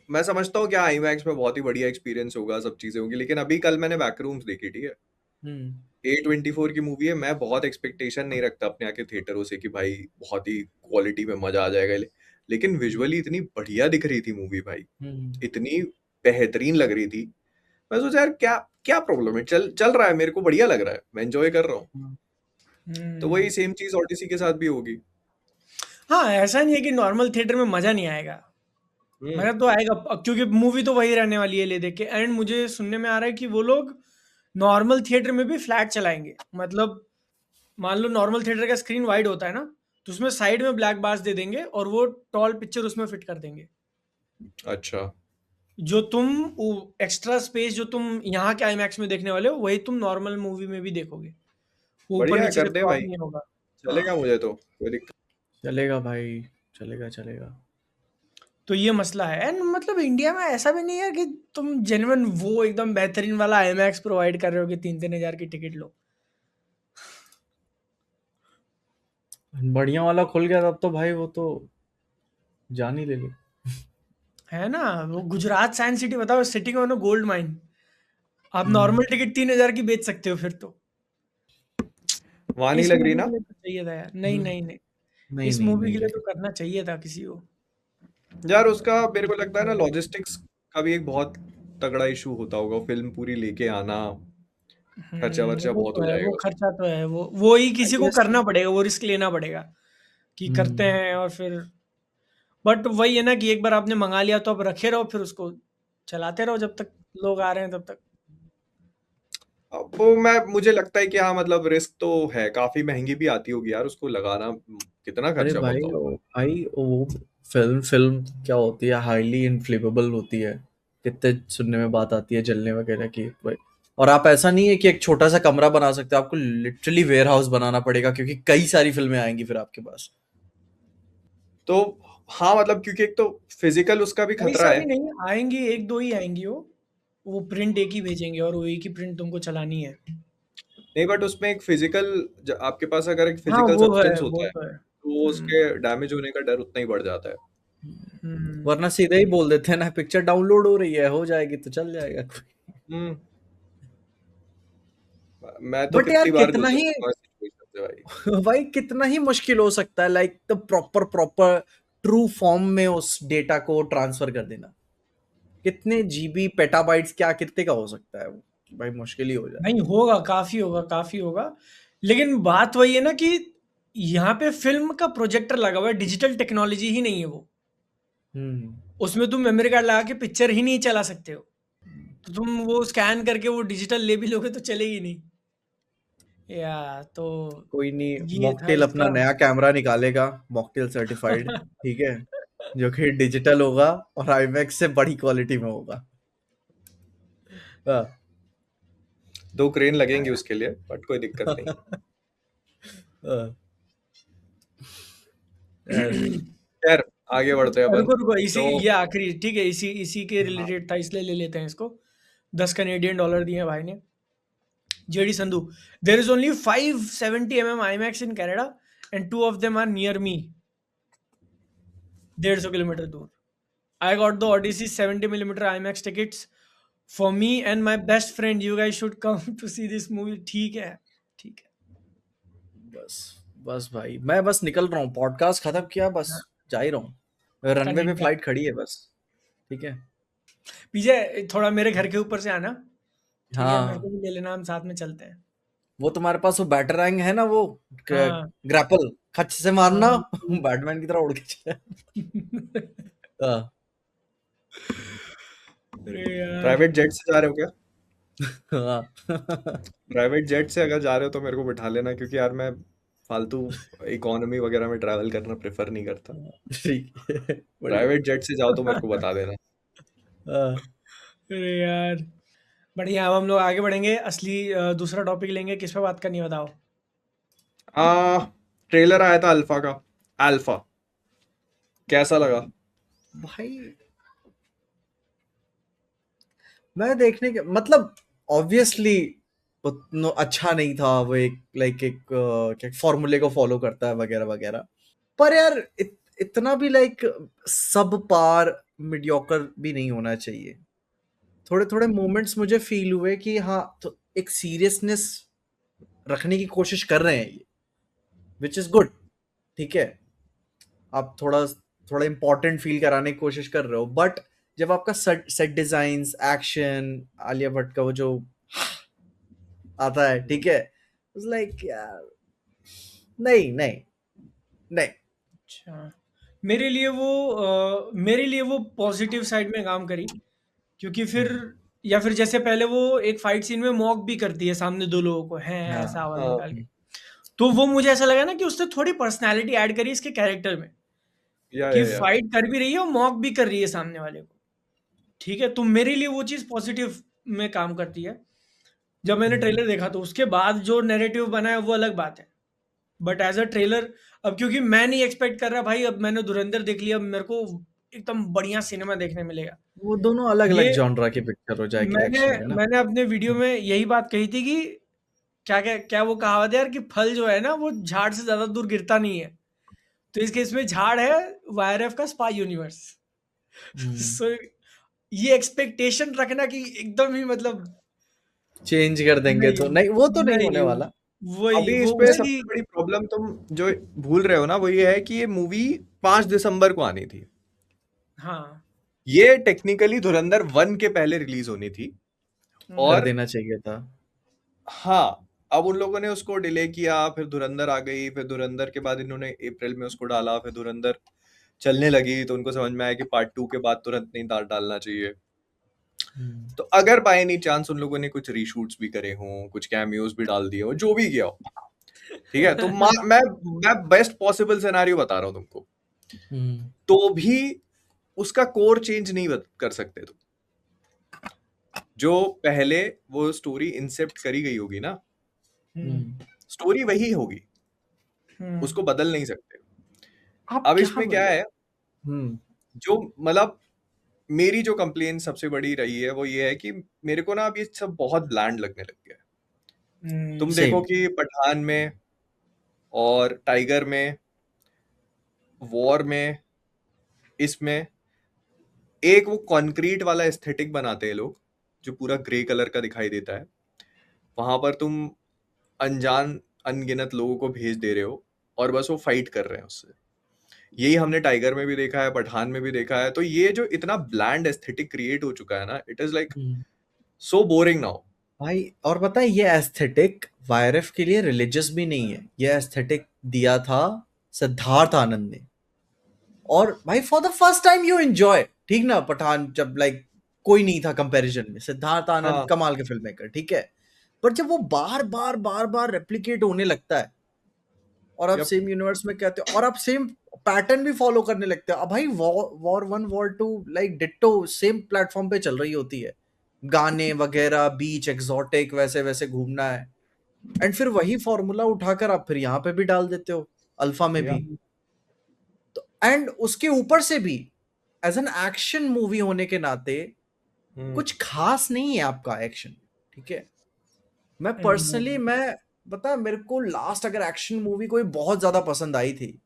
मैं समझता हूँ क्या आईमैक्स में बहुत ही बढ़िया एक्सपीरियंस होगा, सब चीजें होंगी, लेकिन अभी कल मैंने बैकरूम्स देखी, ठीक है। हम्म A24 की मूवी है, मैं बहुत एक्सपेक्टेशन नहीं रखता अपने आके थिएटरों से कि भाई बहुत ही क्वालिटी में मजा आ जाएगा, लेकिन विजुअली इतनी बढ़िया दिख रही थी मूवी भाई, हम्म इतनी बेहतरीन लग रही थी। मैं सोचा यार क्या क्या प्रॉब्लम है, चल चल रहा है, मेरे को बढ़िया लग रहा है, मैं एंजॉय कर रहा हूँ। हम्म तो हम्म। वही सेम चीज ओडिसी के साथ भी होगी। हाँ, ऐसा नहीं है कि नॉर्मल थिएटर में मजा नहीं आएगा। हम्म। मजा तो आएगा, क्योंकि मूवी तो वही रहने वाली है ले देख के। एंड मुझे सुनने में आ रहा है कि वो लोग नॉर्मल थिएटर में भी फ्लैट चलाएंगे। मतलब मान लो नॉर्मल थिएटर का स्क्रीन वाइड होता है ना, तो उसमें साइड में ब्लैक बार्स दे देंगे और वो टॉल पिक्चर उसमें फिट कर देंगे। अच्छा। जो तुम एक्स्ट्रा स्पेस जो तुम यहाँ के आईमैक्स में देखने वाले हो, वही तुम नॉर्मल मूवी में भी देखोगे। वो ऊपर बढ़िया है, नीचे का कर दे क्रॉप भाई, नहीं होगा। हाँ, चलेगा मुझे तो, कोई दिक्कत। चलेगा भाई, चलेगा चलेगा। तो ये मसला है। एंड मतलब इंडिया में ऐसा भी नहीं है कि तुम जेन्युइन वो एकदम बेहतरीन वाला आईमैक्स प्रोवाइड कर रहे हो कि 3-3 हजार की टिकट लो। बढ़िया वाला खुल गया तब तो भाई वो तो जान ही ले ली। है ना, वो गुजरात साइंस सिटी, बताओ, sitting on a gold mine. आप हम्म नॉर्मल टिकट 3 हजार की बेच सकते हो फिर तो। वहां नहीं इस लग रही मूवी ना। के लिए तो चाहिए था यार, नहीं नहीं नहीं, नहीं इस नहीं मूवी नहीं के लिए तो लगे। करना चाहिए था किसी को। यार उसका मेरे को लगता है ना, लॉजिस्टिक्स का भी एक बहुत तगड़ा इशू होता होगा, फिल्म पूरी लेके आना, खर्चा वर्चा वो बहुत तो हो है, वो जाएगा उसमें। खर्चा तो है, वो ही आई किसी को गेस। करना पड़ेगा, वो रिस्क लेना पड़ेगा कि करते हम्म हैं। और फिर बट वही है ना कि एक बार आपने मंगा लिया तो आप रखे रहो, फिर उसको चलाते रहो जब तक लोग आ रहे हैं तब तक। अब वो मैं मुझे लगता है कि हाँ मतलब रिस्क तो है, काफी महंगी भी आती होगी यार उसको लगाना, कितना अरे खर्चा भाई पड़ता होगा। भाई वो फिल्म फिल्म क्या होती है, हाईली इनफ्लेमेबल होती है। कितने सुनने में बात आती है जलने वगैरह की भाई। और आप ऐसा नहीं है कि एक छोटा सा कमरा बना सकते हो, आपको लिटरली वेयर हाउस बनाना पड़ेगा, क्योंकि कई सारी फिल्में आएंगी फिर आपके पास। तो हाँ मतलब क्योंकि एक तो फिजिकल उसका भी कई खतरा है। सारी नहीं आएंगी, 1-2 ही आएंगी। वो प्रिंट एक ही भेजेंगे और वो एक ही प्रिंट तुमको चलानी है। नहीं बट उसमें एक फिजिकल, आपके पास अगर एक हाँ, फिजिकल वो है, सब्सटेंस वो होता है, तो है। तो वो उसके डैमेज होने का डर उतना ही बढ़ जाता है। वरना सीधे ही बोल देते हैं ना, पिक्चर डाउनलोड हो रही है, हो जाएगी तो चल जाएगा। हम्म। मैं तो बट यार कितनी बार कितना गुजरा ही हूँ ऐसी सिचुएशन से भाई। भाई कितना ही मुश्किल हो सकता है like the proper proper true form में उस डेटा को ट्रांसफर कर देना। कितने जीबी पेटाबाइट्स क्या कितने का हो सकता है वो, भाई मुश्किल ही हो जाए। नहीं होगा, काफी होगा, काफी होगा। लेकिन बात वही है ना कि यहाँ पे फिल्म का प्रोजेक्टर लगा हुआ है, डिजिटल टेक्नोलॉजी ही नहीं है वो। हम्म उसमें तुम मेमोरी कार्ड लगा के पिक्चर ही नहीं चला सकते हो, तो तुम वो स्कैन करके वो डिजिटल ले भी लोगे तो चलेगी नहीं। या तो कोई नहीं, ये था मॉकटेल अपना इसका। नया कैमरा निकालेगा, मॉकटेल सर्टिफाइड, ठीक है, जो कि डिजिटल होगा और आईमैक्स से बड़ी क्वालिटी में होगा। हाँ। 2 क्रेन लगेंगे उसके लिए, बट कोई दिक्कत नहीं। हाँ। ऐसे। खैर आगे बढ़ते हैं अपन। रुको रुको, इसी तो ये आखिरी, ठीक है, इसी इसी के हाँ, रिलेटेड था इसलिए ले लेते हैं इसको। 10 कनेडियन डॉलर दिए हैं भाई ने। JD Sandhu, there is only 570 mm IMAX in Canada and 2 of them are near me, 150 kilometres दूर। I got the Odyssey 70 mm IMAX tickets for me and my best friend. You guys should come to see this movie. ठीक है, ठीक है। बस बस भाई, मैं बस निकल रहा हूँ, पॉडकास्ट खत्म किया, बस हाँ, जा ही रहा हूँ, रनवे पे कनेक्ट फ्लाइट खड़ी है बस, ठीक है। पीछे थोड़ा मेरे घर के ऊपर से आना, ठीक है, मेरे को हाँ, भी ले लेना, हम साथ में चलते हैं। वो तुम्हारे पास वो बैटरैंग है ना, वो हाँ ग्रैपल, खच से मारना, हाँ। बैटमैन की तरह उड़ के चले। हाँ। अरे यार, प्राइवेट जेट से जा रहे हो क्या? हाँ। प्राइवेट जेट से अगर जा रहे हो तो मेरे को बिठा लेना, क्योंकि यार मैं फालतू इकोनॉमी वगैरह में ट्रैवल करना प्रेफर नहीं करता। ठीक है, बढ़िया। प्राइवेट जेट से जाओ तो मेरे को बता देना। हाँ, अरे यार, बढ़िया। अब हम लोग आगे बढ़ेंगे, असली दूसरा टॉपिक लेंगे। किस पे बात करनी है बताओ? ट्रेलर आया था अल्फा का, अल्फा कैसा लगा? भाई मैं देखने के मतलब ऑब्वियसली उतना अच्छा नहीं था, वो एक लाइक एक क्या फॉर्मूले को फॉलो करता है वगैरह वगैरह, पर यार इतना भी लाइक सब पार मीडियोकर भी नहीं होना चाहिए। थोड़े थोड़े मोमेंट्स मुझे फील हुए कि हाँ, तो एक सीरियसनेस रखने की कोशिश कर रहे हैं ये, विच इज गुड, ठीक है। आप थोड़ा थोड़ा इम्पोर्टेंट फील कराने की कोशिश कर रहे हो, बट जब आपका set designs, action, Alia Bhatt का वो जो आता है, ठीक है, लाइक यार नहीं नहीं नहीं। अच्छा, मेरे लिए वो पॉजिटिव साइड में काम करी, क्योंकि फिर या फिर जैसे पहले वो एक फाइट सीन में मॉक भी करती है सामने दो लोगों को, है ऐसा हाँ। आवाज हाँ निकाल के, तो वो मुझे ऐसा लगा ना कि उसने थोड़ी पर्सनालिटी ऐड करी इसके कैरेक्टर में, कि या फाइट कर भी रही है और मॉक भी कर रही है सामने वाले को, ठीक है। तो मेरे लिए वो चीज़ पॉजिटिव में काम करती है। जब मैंने ट्रेलर देखा तो उसके बाद जो नैरेटिव बना है वो अलग बात है, बट एज अ ट्रेलर, अब क्योंकि मैं नहीं एक्सपेक्ट कर रहा भाई, अब मैंने धुरंधर देख लिया, अब मेरे को एकदम बढ़िया सिनेमा देखने मिलेगा। वो दोनों अलग अलग ये जॉनरा की पिक्चर हो जाएगी मैंने एक्शन में ना। मैंने अपने वीडियो में यही बात कही थी कि क्या क्या क्या वो कहावत है यार, कि फल जो है ना वो झाड़ से ज्यादा दूर गिरता नहीं है। तो इस केस में झाड़ है वायरएफ का स्पाई यूनिवर्स। सो ये एक्सपेक्टेशन रखना कि एकदम ही मतलब, चेंज कर देंगे नहीं तो नहीं, वो तो नहीं होने नहीं, वाला। वही अभी वो इस पे उसी, सबसे बड़ी प्रॉब्लम तुम जो भूल रहे हो ना, वो ये है कि ये मूवी 5 दिसंबर को आनी थी। हाँ ये टेक्निकली धुरंधर 1 के पहले रिलीज होनी थी, कर और देना चाहिए था। हाँ, अब उन लोगों ने उसको डिले किया, फिर धुरंधर आ गई, फिर धुरंधर के बाद इन्होंने अप्रैल में उसको डाला, फिर धुरंधर चलने लगी तो उनको समझ में आया कि पार्ट 2 के बाद तुरंत नहीं डालना चाहिए। तो अगर बाय एनी चांस उन लोगों ने कुछ रीशूट्स भी करे हों, कुछ कैमियोज भी डाल दिए हो, जो भी किया हो, ठीक है, तो मैं बेस्ट पॉसिबल सिनेरियो बता रहा हूँ तुमको, तो भी उसका कोर चेंज नहीं कर सकते तुम। जो पहले वो स्टोरी इंसेप्ट करी गई होगी ना, स्टोरी वही होगी, उसको बदल नहीं सकते। अब इसमें क्या है, जो मतलब मेरी जो कंप्लेन सबसे बड़ी रही है वो ये है कि मेरे को ना अब ये सब बहुत ब्लैंड लगने लग गया है। तुम देखो कि पठान में और टाइगर में, वॉर में, इसमें एक वो कॉन्क्रीट वाला एस्थेटिक बनाते हैं लोग, जो पूरा ग्रे कलर का दिखाई देता है। वहां पर तुम अनजान अनगिनत लोगों को भेज दे रहे हो और बस वो फाइट कर रहे हैं उससे। यही हमने टाइगर में भी देखा है, पठान में भी देखा है। तो ये जो इतना ब्लैंड एस्थेटिक क्रिएट हो चुका है ना, it is like so boring now भाई। और पता है, ये एस्थेटिक वायरफ के लिए रिलीजियस भी नहीं है, ये एस्थेटिक दिया था सिद्धार्थ आनंद ने, और भाई for the first time you enjoy, ठीक ना, पठान जब लाइक कोई नहीं था कंपैरिजन में, सिद्धार्थ आनंद हाँ कमाल के फिल्म मेकर, ठीक है, पर जब वो बार बार रेप्लिकेट होने लगता है और आप यप सेम यूनिवर्स में कहते हो और आप सेम पैटर्न भी फॉलो करने लगते हो, अब भाई war 1 war 2 like ditto same platform पे चल रही होती है, गाने वगैरह, बीच एक्सोटिक, वैसे वैसे घूमना है, एंड फिर वही फॉर्मूला उठाकर आप फिर यहाँ पे भी डाल देते हो, अल्फा में या भी। तो एंड उसके ऊपर से भी एज एन एक्शन मूवी होने के नाते कुछ खास नहीं है आपका एक्शन, ठीक है। मैं पर्सनली मैं बता, मेरे को लास्ट अगर एक्शन मूवी कोई बहुत ज्यादा पसंद आई थी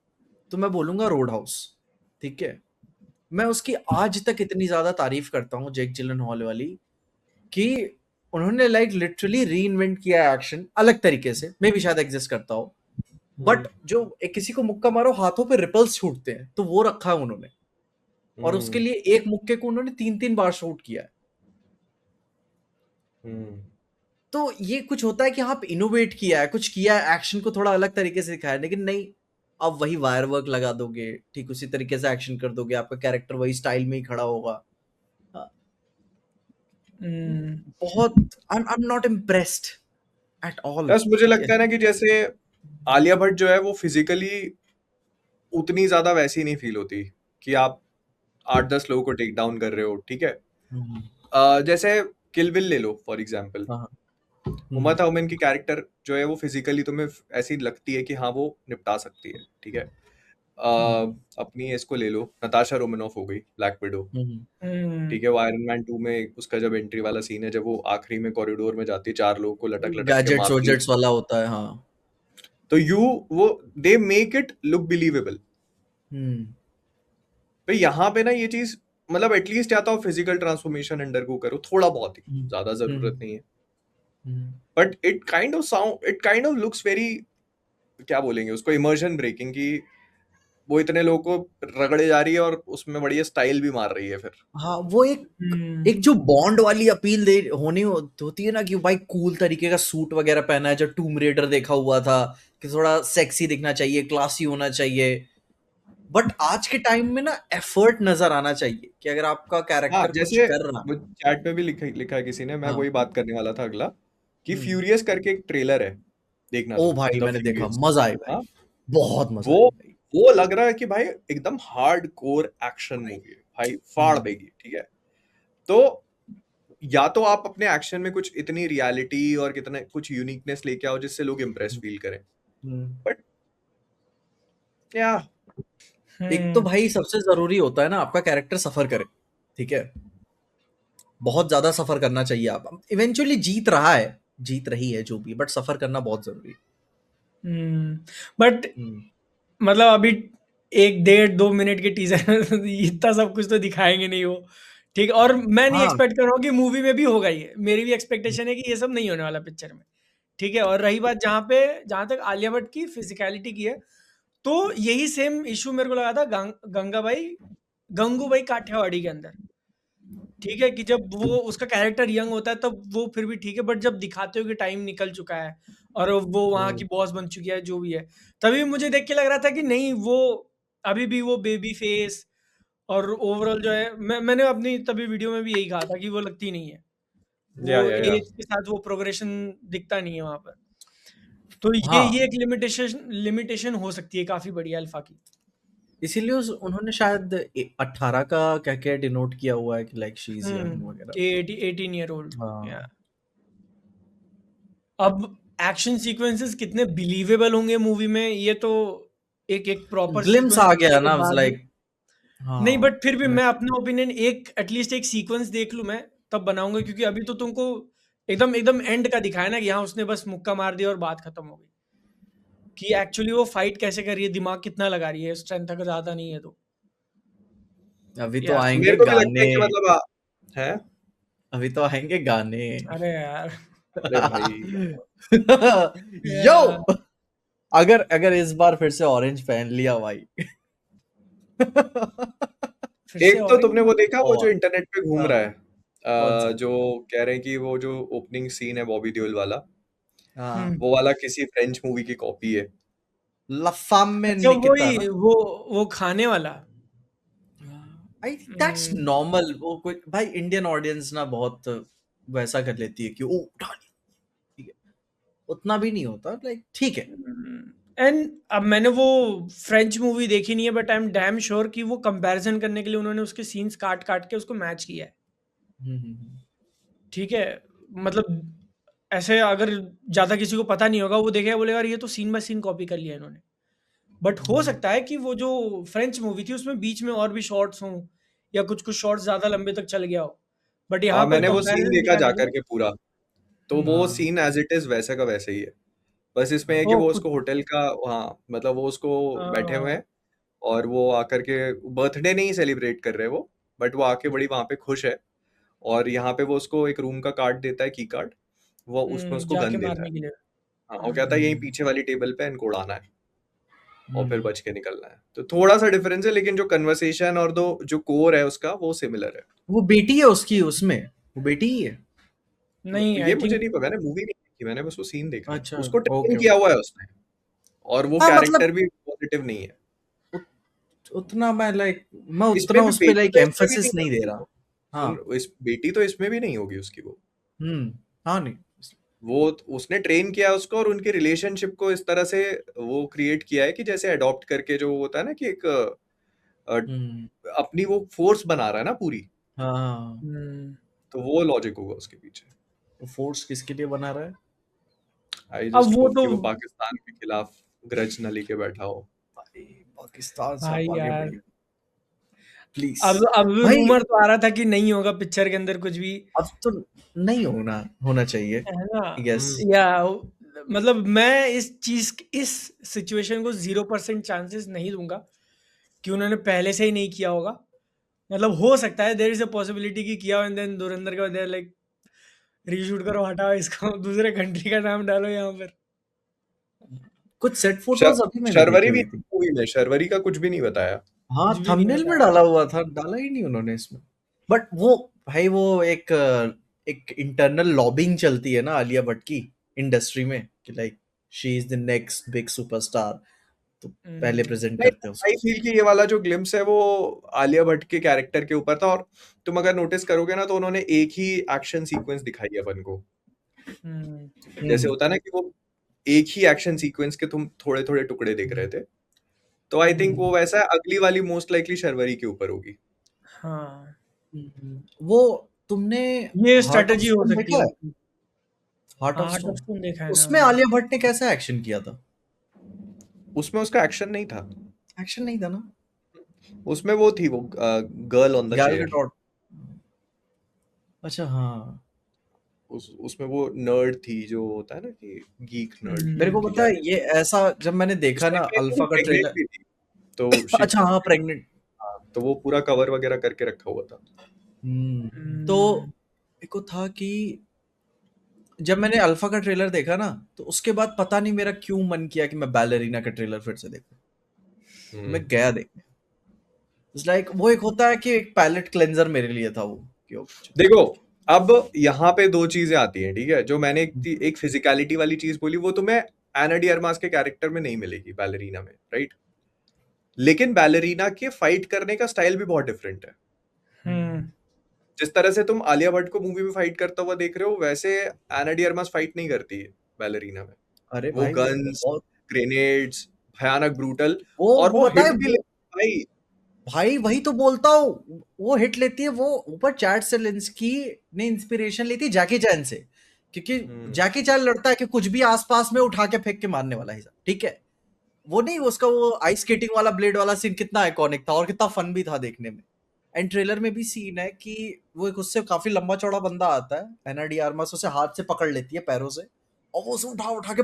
तो मैं बोलूंगा रोड हाउस, ठीक है। मैं उसकी आज तक इतनी ज्यादा तारीफ करता हूँ जेक जिलेनहॉल वाली, कि उन्होंने लाइक लिटरली री इन्वेंट किया है एक्शन अलग तरीके से, मे भी शायद एग्जिस्ट करता हो, बट जो एक किसी को मुक्का मारो हाथों पे रिपल्स छूटते हैं तो वो रखा है उन्होंने, और उसके लिए एक मुक्के को उन्होंने 3-3 बार शूट किया है। तो ये कुछ होता है कि आप इनोवेट किया है, कुछ किया है, एक्शन को थोड़ा अलग तरीके से दिखाया, लेकिन नहीं, अब वही वायर वर्क लगा दोगे, ठीक उसी तरीके से एक्शन कर दोगे, आपका कैरेक्टर वही स्टाइल में ही खड़ा होगा। बहुत I am not impressed at all. बस मुझे लगता है ना कि जैसे आलिया भट्ट जो है वो फिजिकली उतनी ज्यादा वैसी नहीं फील होती कि आप 8-10 लोगों को टेक डाउन कर रहे हो, ठीक है। जैसे किल बिल ले लो फॉर एग्जांपल, उमा थर्मन की कैरेक्टर जो है वो फिजिकली तुम्हें ऐसी लगती है कि हाँ वो निपटा सकती है, ठीक है। अपनी इसको ले लो, नताशा रोमानोफ हो गई, ब्लैक विडो, ठीक है। वो आयरन मैन 2 में उसका जब एंट्री वाला सीन है, जब वो आखिरी में कॉरिडोर में जाती है, 4 लोगों को लटक लटक के गैजेट्स मारती है, वोजेट्स वाला होता है, हाँ। तो वो they make it look believable. भाई यहाँ पे ना ये चीज मतलब एटलीस्ट या तो फिजिकल ट्रांसफॉर्मेशन अंडरगो करो थोड़ा बहुत ही, ज्यादा जरूरत नहीं है, but it kind of looks very, क्या बोलेंगे उसको, इमर्जन ब्रेकिंग, की वो इतने लोगों को रगड़े जा रही है और उसमें बढ़िया स्टाइल भी मार रही है फिर। हाँ, वो एक जो बॉन्ड वाली अपील होती है ना, कि भाई कूल तरीके का सूट वगैरह पहना है, जो टूम रेडर देखा हुआ था कि थोड़ा सेक्सी दिखना चाहिए, क्लासी होना चाहिए, बट आज के टाइम में ना एफर्ट नजर आना चाहिए कि अगर आपका हाँ कैरेक्टर कुछ जैसे कर रहा। वो चैट में भी लिखा है किसी ने, मैं हाँ। वही बात करने वाला था अगला, कि फ्यूरियस करके एक ट्रेलर है, देखना ओ तुम, भाई द मैंने देखा, फ्यूरियस। मजा आई भाई, हाँ बहुत मजा आई वो भाई। वो लग रहा है कि भाई एकदम हार्ड कोर एक्शन मूवी है भाई, फाड़ देगी, ठीक है। तो या तो आप अपने एक्शन में कुछ इतनी रियलिटी और कितना कुछ यूनिकनेस लेके आओ जिससे लोग इम्प्रेस फील करें, बट या एक तो भाई सबसे जरूरी होता है ना, आपका कैरेक्टर सफर करे, ठीक है, बहुत ज्यादा सफर करना चाहिए। आप इवेंचुअली जीत रही है जो भी, बट सफर करना बहुत जरूरी है। बट मतलब अभी 1-1.5-2 मिनट के टीजर में इतना सब कुछ तो दिखाएंगे नहीं वो, ठीक है। और मैं नहीं हाँ। एक्सपेक्ट कर रहा हूँ कि मूवी में भी होगा ये, मेरी भी एक्सपेक्टेशन है कि ये सब नहीं होने वाला पिक्चर में, ठीक है। और रही बात जहाँ तक आलिया भट्ट की फिजिकलिटी की है, तो यही सेम इशू मेरे को लगा था गंगूबाई काठियावाड़ी के अंदर, ठीक है, कि जब वो उसका कैरेक्टर यंग होता है तब वो फिर भी ठीक है, बट जब दिखाते हो कि टाइम निकल चुका है और वो वहाँ की बॉस बन चुकी है जो भी है, तभी मुझे देख के लग रहा था कि नहीं, वो अभी भी वो बेबी फेस और ओवरऑल जो है, मैंने अपनी तभी वीडियो में भी यही कहा था कि वो लगती नहीं है, वो या एज के साथ वो प्रोग्रेशन दिखता नहीं है वहाँ पर। तो हाँ, ये एक लिमिटेशन हो सकती है काफी बड़ी अल्फा की। इसीलिए उन्होंने शायद 18 का क्या क्या डिनोट किया हुआ है कि लाइक शी इज यंग वगैरह। 18 ईयर ओल्ड। हाँ। अब एक्शन सीक्वेंसेस कितने बिलीवेबल होंगे मूवी में, ये तो एक प्रॉपर ग्लिम्स सीक्वेंस आ देखने गया के ना, बाद लाइक नहीं, हाँ। बट फिर भी मैं अपना ओपिनियन एटलीस्ट एक सीक्वेंस देख लूं मैं, तब बनाऊंगा, क्योंकि अभी तो तुमको एकदम एकदम एंड का दिखाया ना कि यहाँ उसने बस मुक्का मार दिया और बात खत्म हो गई, कि एक्चुअली वो फाइट कैसे कर रही है, दिमाग कितना लगा रही है, स्ट्रेंथ अगर ज्यादा नहीं है तो। अभी तो या आएंगे मेरे को भी लगता गाने, है कि मतलब है, अभी तो आएंगे गाने। अरे यार अरे भाई यो, यार, अगर अगर इस बार फिर से ऑरेंज पहन लिया भाई। फिर से एक तो तुमने वो ऑरेंज। देखा वो जो और इंटरनेट पे घूम रहा है, कौन सा? जो कह रहे हैं कि वो जो ओपनिंग सीन है बॉबी देओल वाला, हाँ, वो वाला किसी फ्रेंच मूवी की कॉपी है। लफाम में अच्छा निकिता वही ना। वो खाने वाला। I think that's hmm, normal. वो कोई भाई इंडियन ऑडियंस ना बहुत वैसा कर लेती है कि ओ उठा लिया, ठीक है, उतना भी नहीं होता, लाइक ठीक है। एंड अब मैंने वो फ्रेंच मूवी देखी नहीं है, but I am damn sure कि वो कंपैरिजन करने के लिए उन्होंने उसके सीन्स काट काट के उसको मैच किया है। हम्म। ठीक है, मतलब ऐसे अगर ज्यादा किसी को पता नहीं होगा, वो देखेगा बोलेगा यार ये तो सीन बाय सीन कॉपी कर लिया इन्होंने। बट हो सकता है कि वो जो फ्रेंच मूवी थी उसमें बीच में और भी शॉर्ट्स हों, या कुछ कुछ शॉर्ट्स ज्यादा लंबे तक चल गया हो, बट यहाँ हाँ, पर मैंने वो सीन कंपैरिजन देखा जा दिखाने के लिए। करके पूरा, तो वो हाँ सीन एज इट इज वैसे का वैसे ही है। बस इसमें है कि ओ वो कुछ उसको होटल का, हाँ मतलब वो उसको बैठे हुए हाँ, हैं और वो आकर के बर्थडे नहीं सेलिब्रेट कर रहे वो, बट वो आके बड़ी वहां पे खुश है। और यहाँ पे वो उसको एक रूम का कार्ड देता है, की कार्ड, वो उसमें उसको जाके गन देता है। मारने के लिए। हाँ, वो कहता है यहीं हम्म, पीछे वाली टेबल पे इनको उड़ाना है और फिर हम्म। बच के निकलना है। तो थोड़ा सा डिफरेंस है, लेकिन जो कन्वर्सेशन और दो जो कोर है उसका वो सिमिलर है। वो बेटी है उसकी उसमें, वो बेटी ही है। नहीं ये आई मुझे थिंक। नहीं पता, मैंने मूवी नहीं देखी, मैंने बस वो सीन देखा है, अच्छा, उसको ट्रेन ओके किया ओके। हुआ है उसने, और वो हाँ मतलब कैरेक्टर भी पॉजिटिव नहीं है। उतना मैं उतना इसमें भी उस पे बेटी लाइक तो इसमें भी नहीं एम्फेसिस नहीं दे करती रहा। वो, हाँ। इस बेटी तो इसमें भी नहीं होगी उसकी वो। हाँ नहीं। वो उसने ट्रेन किया है उसको, और उनके रिलेशनशिप को इस तरह से वो क्रिएट किया है कि जैसे अडॉप्ट करके, जो होता है ना कि एक हम्म। अपनी वो फोर्स बना रहा है ना पूरी, हाँ, तो वो लॉजिक होगा उसके पीछे। वो फोर्स किसके लिए बना रहा है? आई अब जस्ट वो होप तो कि वो पाकिस्तान के खिलाफ ग्रज न लेके बैठा हो। भाई पाकिस्तान से भाई आप आगे यार, बढ़िए प्लीज। अब भाई रूमर तो आ रहा था कि नहीं होगा पिक्चर के अंदर कुछ भी, अब तो नहीं होना चाहिए, है ना। I guess. हम्म। या मतलब मैं इस सिचुएशन को 0% चांसेस नहीं दूंगा कि उन्होंने पहले से ही नहीं किया होगा। मतलब हो सकता है, देयर इज अ पॉसिबिलिटी कि किया हो, एंड देन धुरंधर का देयर लाइक रीशूट करो, हटाओ इसको, दूसरे कंट्री का नाम डालो यहाँ पर। कुछ सेट श- फोटोज अभी मैंने देखी शर्वरी भी हुई थी। मूवी में, शर्वरी का कुछ भी नहीं बताया। हाँ कुछ भी नहीं थंबनेल में बताया। डाला हुआ था, डाला ही नहीं उन्होंने इसमें। बट वो भाई वो एक इंटरनल लॉबिंग चलती है ना आलिया भट्ट की इंडस्ट्री में कि like she is the next big superstar, तो पहले हम्म, प्रेजेंट नहीं, करते हैं आई उसको। फील कि ये वाला जो ग्लिम्स है वो आलिया भट्ट के कैरेक्टर के ऊपर था। और तुम अगर नोटिस करोगे ना, तो उन्होंने एक ही एक्शन सीक्वेंस दिखाई है अपन को। हम्म, जैसे होता है ना कि वो एक ही एक्शन सीक्वेंस के तुम थोड़े थोड़े टुकड़े देख रहे थे, तो आई थिंक वो वैसा है। अगली वाली मोस्ट लाइकली शर्वरी के ऊपर होगी। हाँ, वो तुमने ये हार्ट ऑफ स्ट्रेटजी हो स्टोन सकती है देखा है? उनकी। हार्ट हाँ, of heart of stone, stone देखा है ना उसमें मैंने। आलिया भट्ट ने कैसा एक्शन किया था? उसमें उसका एक्शन नहीं था, एक्शन नहीं था ना? उसमें वो थी, वो गर्ल ऑन द गैल चेयर। गडोट। अच्छा हाँ। उसमें वो नर्ड थी, जो होता है ना कि गीक नर्ड मेरे को की पता क्या है कहते ये ऐसा, जब मैंने हैं। देखा उस ना टाइम पे अल्फा वो का प्रेग्नेंट ट्रेलर। भी थी, तो अच्छा हाँ प्रेग्नेंट। तो वो पूरा कवर वगैरह करके रखा हुआ था। तो मेरे को था कि जब मैंने अल्फा का ट्रेलर देखा ना, तो उसके बाद पता नहीं मेरा क्यों मन किया कि मैं बैलरीना का ट्रेलर फिर से देखूं। तो मैं गया देखने। इट्स लाइक वो एक होता है कि एक पैलेट क्लेंजर मेरे लिए था वो, कि ओके चलो। देखो, अब यहाँ पे दो चीजें आती हैं, ठीक है। जो मैंने एक फिजिकलिटी वाली चीज बोली, वो तुम्हें एना डी अरमास के कैरेक्टर में नहीं मिलेगी बैलरीना में, राइट। लेकिन बैलरीना के फाइट करने का स्टाइल भी बहुत डिफरेंट है। हम्म, जिस तरह से तुम आलिया भट्ट को मूवी में फाइट करता हुआ देख रहे हो, वैसे एना डी अरमास फाइट नहीं करती है बैलरीना में। अरे वो भाई वो गन्स, बहुत, ग्रेनेड्स, भयानक ब्रूटल, और वो वो बताए हिट भी वो, लेती है भाई। भाई वही तो बोलता हूँ, वो हिट लेती है वो। ऊपर चैट सेलेंस्की ने इंस्पिरेशन ली थी जैकी चैन से, क्योंकि हम्म, जैकी चैन लड़ता है कि कुछ भी आसपास में उठा के फेंक के मारने वाला ही, ठीक है। वो नहीं, उसका वो आइस स्केटिंग वाला ब्लेड वाला सीन कितना आइकॉनिक था और कितना फन भी था देखने में। एंड ट्रेलर में भी सीन है कि वो एक उससे काफी लंबा चौड़ा बंदा आता है, एना डी आर्मास उसे हाथ से पकड़ लेती है पैरों से, और वो उसे उठा उठा के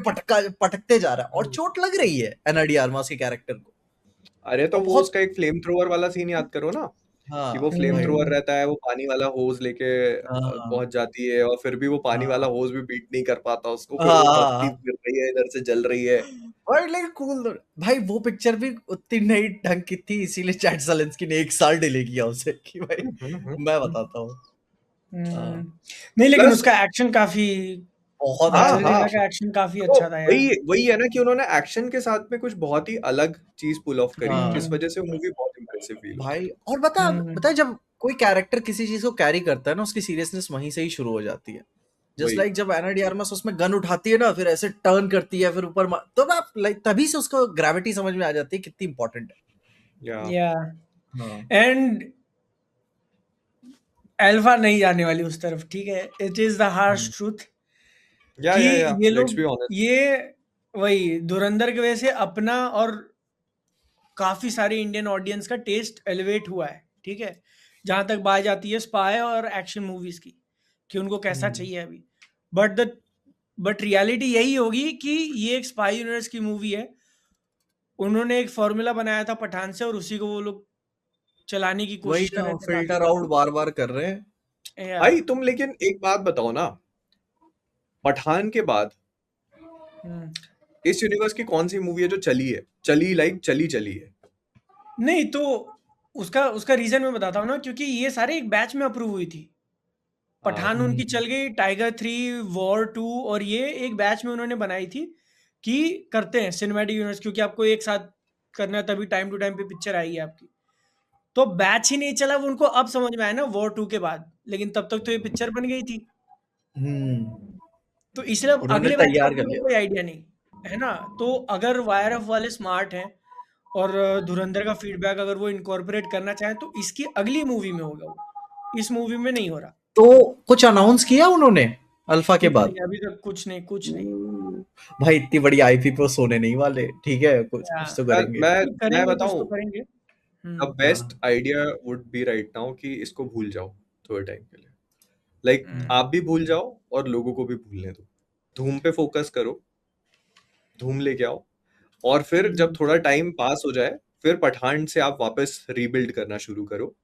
पटकते जा रहा है, और चोट लग रही है एना डी आर्मास के कैरेक्टर को। अरे तो और वो बहुत, उसका एक फ्लेम थ्रोवर वाला सीन याद करो ना, कि वो हाँ फ्लेम भाई, थ्रोवर हम्म, रहता है, वो पानी वाला होज लेके हाँ पहुंच जाती है, और फिर भी वो पानी वाला हाँ होज भी बीट नहीं कर पाता उसको, फिर हाँ वो हाँ भगती हाँ। फिर रही है, इधर से जल रही है। और लेकिन कूल भाई, वो पिक्चर भी उतनी नहीं ढंग की थी, इसीलिए चैट सेलेंस्की ने 1 साल डिले किया उसे कि भाई मैं बताता हूँ। नहीं लेकिन प्लस उसका एक्शन काफी बहुत हाँ अच्छा अजय था। देवगन हाँ का एक्शन काफी तो अच्छा था यार। वही वही है ना कि उन्होंने एक्शन के साथ में कुछ बहुत ही अलग चीज पुल ऑफ करी, जिस हाँ वजह से वो मूवी बहुत इम्प्रेसिव फील होती भाई, है। और बता हम्म बता जब कोई कैरेक्टर किसी चीज को कैरी करता है ना, उसकी सीरियसनेस वहीं से ही शुरू हो जाती है। जस्ट वही लाइक जब एना डी आर्मस उसमें गन उठाती है ना, फिर ऐसे टर्न करती है, फिर ऊपर तो ना लाइक तभी से उसको ग्रेविटी समझ में आ जाती है कितनी इंपॉर्टेंट या या है। हाँ एंड एल्फा नहीं जाने वाली उस तरफ, ठीक है, it is the harsh truth कि या ये लेट्स लोग बी ऑनेस्ट। ये वही धुरंधर की वजह से अपना और काफी सारे इंडियन ऑडियंस का टेस्ट एलिवेट हुआ है, ठीक है, जहां तक बात जाती है स्पाई और एक्शन मूवीज की कि उनको कैसा चाहिए अभी। बट बट रियलिटी यही होगी कि ये एक स्पाई यूनिवर्स की मूवी है, उन्होंने एक फॉर्मूला बनाया था पठान से और उसी को वो लोग चलाने की वही कोशिश कर ना, रहे थे काफी फिल्टर बार। आउट बार बार कर रहे हैं। या भाई तुम लेकिन एक बात बताओ ना, पठान के बाद हम्म। इस यूनिवर्स की कौन सी मूवी है जो चली है, चली लाइक चली है? नहीं तो उसका उसका रीजन मैं बताता हूँ ना, क्योंकि ये सारे एक बैच में अप्रूव हुई थी। पठान उनकी चल गई, टाइगर 3, वॉर 2 और ये एक बैच में उन्होंने बनाई थी कि करते हैं सिनेमैटिक यूनिवर्स, क्योंकि आपको एक साथ करना है तभी टाइम टू टाइम पे पिक्चर आएगी आपकी। तो बैच ही नहीं चला, वो उनको अब समझ में आया ना वॉर 2 के बाद, लेकिन तब तक तो ये पिक्चर बन गई थी। तो इसलिए अब उन्होंने अगले बैच का तैयार कर उनको लिया। कोई आइडिया नहीं है ना। तो अगर वायर ऑफ वाले स्मार्ट हैं और धुरंधर का फीडबैक अगर वो इनकॉर्पोरेट करना चाहें तो इसकी अगली मूवी में होगा वो, इस मूवी में नहीं हो रहा। तो कुछ अनाउंस किया उन्होंने अल्फा के कुछ बाद? नहीं, अभी तक कुछ नहीं, कुछ नहीं। भाई इतनी बड़ी आईपी पे वो सोने नहीं वाले, ठीक है, कुछ या कुछ तो यार करेंगे। मैं करेंगे, कुछ बताऊं, तो करेंगे। द बेस्ट हाँ idea would be right now कि इसको भूल जाओ थोड़े टाइम के लिए। लाइक आप भी भूल जाओ और लोगों को भी भूलने दो। धूम पे फोकस करो, धूम लेके आओ, और फिर जब थोड़ा टाइम पास हो जाए फिर पठान से आप वापस रीबिल्ड करना शुरू करो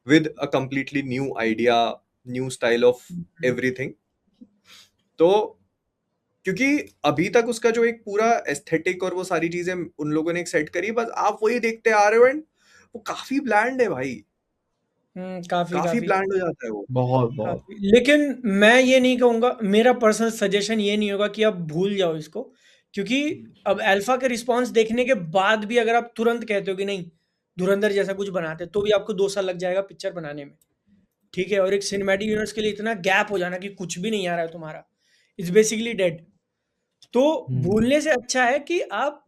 with a completely new idea, new style of everything. तो क्योंकि अभी तक उसका जो एक पूरा एस्थेटिक और वो सारी चीजें उन लोगों ने एक सेट करी, बस आप वही देखते आ रहे हो एंड वो काफी ब्लैंड है भाई, काफी काफी काफी ब्लैंड हो जाता है वो। बहुत बहुत। काफी। लेकिन मैं ये नहीं कहूंगा, मेरा पर्सनल सजेशन ये नहीं होगा कि आप भूल जाओ इसको, क्योंकि अब अल्फा के रिस्पांस देखने के बाद भी अगर आप तुरंत कहते हो कि नहीं धुरंधर जैसा कुछ बनाते, तो भी आपको 2 साल लग जाएगा पिक्चर बनाने में, ठीक है। और एक सिनेमैटिक यूनिवर्स के लिए इतना गैप हो जाना कि कुछ भी नहीं आ रहा है तुम्हारा, इट्स बेसिकली डेड। तो भूलने से अच्छा है कि आप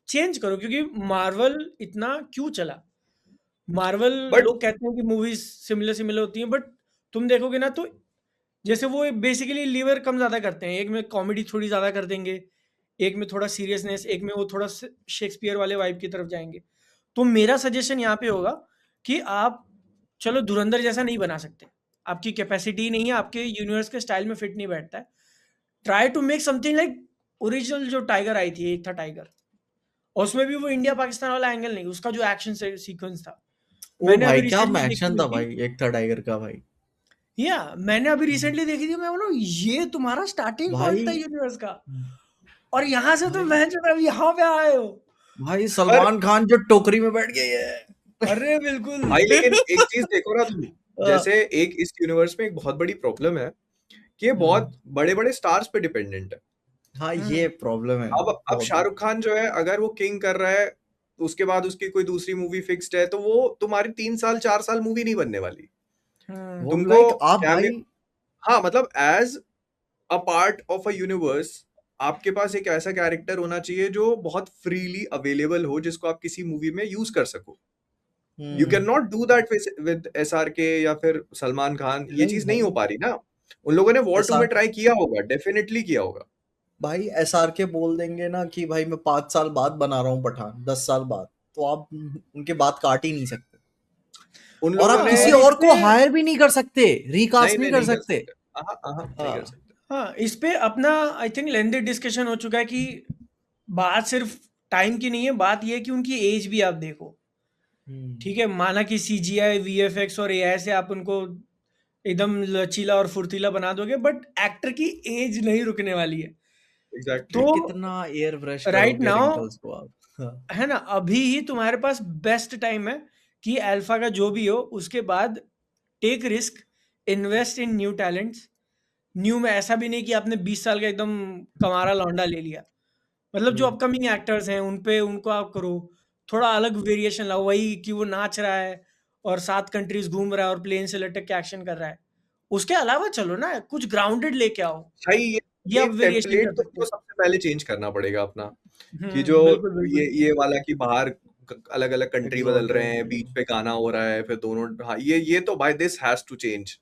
चेंज करो, क्योंकि मार्वल इतना क्यों चला। मार्वल, बट लोग कहते हैं कि मूवीज सिमिलर सिमिलर होती हैं, बट तुम देखोगे ना तो जैसे वो बेसिकली लीवर कम ज़्यादा करते हैं, एक में कॉमेडी थोड़ी ज़्यादा कर देंगे, एक में थोड़ा सीरियसनेस, एक में वो थोड़ा शेक्सपियर वाले वाइब की तरफ जाएंगे। तो मेरा सजेशन यहाँ पे होगा कि आप चलो धुरंधर जैसा नहीं बना सकते, आपकी कैपेसिटी नहीं है, आपके यूनिवर्स के स्टाइल में फिट नहीं बैठता है। Try to make something like original. जो टाइगर आई थी, एक था टाइगर, और उसमें भी वो इंडिया पाकिस्तान वाला एंगल नहीं, उसका जो एक्शन सीक्वेंस था, ओ मैंने भाई अभी क्या रिसेंटली देखी एक्शन हुई था थी। भाई, एक था टाइगर का भाई। या मैंने अभी रिसेंटली देखी थी, मैं बोला ये तुम्हारा स्टार्टिंग पॉइंट था भाई यूनिवर्स का, और यहाँ से तुम भाई मैं जो यहाँ पे आए हो। भाई पर सलमान खान जो टोकरी में बैठ गई है। अरे बिल्कुल। भाई लेकिन एक चीज देखो ना तुम, हाँ, जैसे एक इस यूनिवर्स में एक बहुत बड़ी प्रॉब्लम है कि ये बहुत बड़े बड़े स्टार्स पे डिपेंडेंट है। हाँ ये प्रॉब्लम है अब बहुत बड़ी। शाहरुख खान जो है, अगर वो किंग कर रहा है तो उसके बाद उसकी कोई दूसरी मूवी फिक्स्ड है, तो वो तुम्हारी 3 साल 4 साल मूवी नहीं बनने वाली। वो तुमको लाइक आप क्या भाई, हाँ मतलब as a part of a universe आपके पास एक ऐसा कैरेक्टर होना चाहिए जो बहुत फ्रीली अवेलेबल हो, जिसको आप किसी मूवी में यूज कर सको। You can not do that with SRK या फिर सलमान खान, ये नहीं चीज नहीं हो भाई, पा रही ना। उन लोगों ने वॉर 2 एसआर में ट्राई किया होगा, डेफिनेटली किया होगा। भाई SRK बोल देंगे ना कि भाई मैं 5 साल बाद बना रहा हूँ पठान, 10 साल बाद, तो आप उनके बात काट ही नहीं सकते। उन और लोगों आप ने किसी और इस और को पे हायर भी नहीं कर सकते, नहीं रिकास्ट नहीं नहीं कर नहीं कर सकते। सकते, नहीं कर हाँ सकते। हाँ, इस पे अपना आई थिंक लेंदी डिस्कशन हो चुका है कि बात सिर्फ टाइम की नहीं है, बात ये है कि उनकी एज भी आप देखो, ठीक है। माना कि CGI VFX और AI से आप उनको एकदम लचीला और फुर्तीला बना दोगे, बट एक्टर की एज नहीं रुकने वाली है। एग्जैक्टली भाई तो कितना एयर ब्रश राइट करोगे नाउ रिंकल्स को आप। हाँ। है ना, अभी ही तुम्हारे पास बेस्ट टाइम है कि अल्फा का जो भी हो उसके बाद take risk, invest in new talents, new में ऐसा भी नहीं कि आपने 20 साल का एकदम कमारा लौंडा ले लिया। मतलब जो अपकमिंग एक्टर्स हैं उनको आप करो, थोड़ा अलग वेरिएशन लाओ, वही कि वो नाच रहा है और 7 कंट्रीज घूम रहा है और प्लेन से लटक के एक्शन कर रहा है। उसके अलावा चलो ना, कुछ ग्राउंडेड लेके आओ। भाई ये ये आप वेरिएशन टेम्पलेट कर तो सकते हो। सबसे पहले चेंज करना पड़ेगा अपना, कि जो बिल्कुल बिल्कुल। ये वाला कि बाहर अलग अलग कंट्री बदल रहे हैं, बीच पे गाना हो रहा है, फिर दोनों, हाँ ये तो भाई this has to change.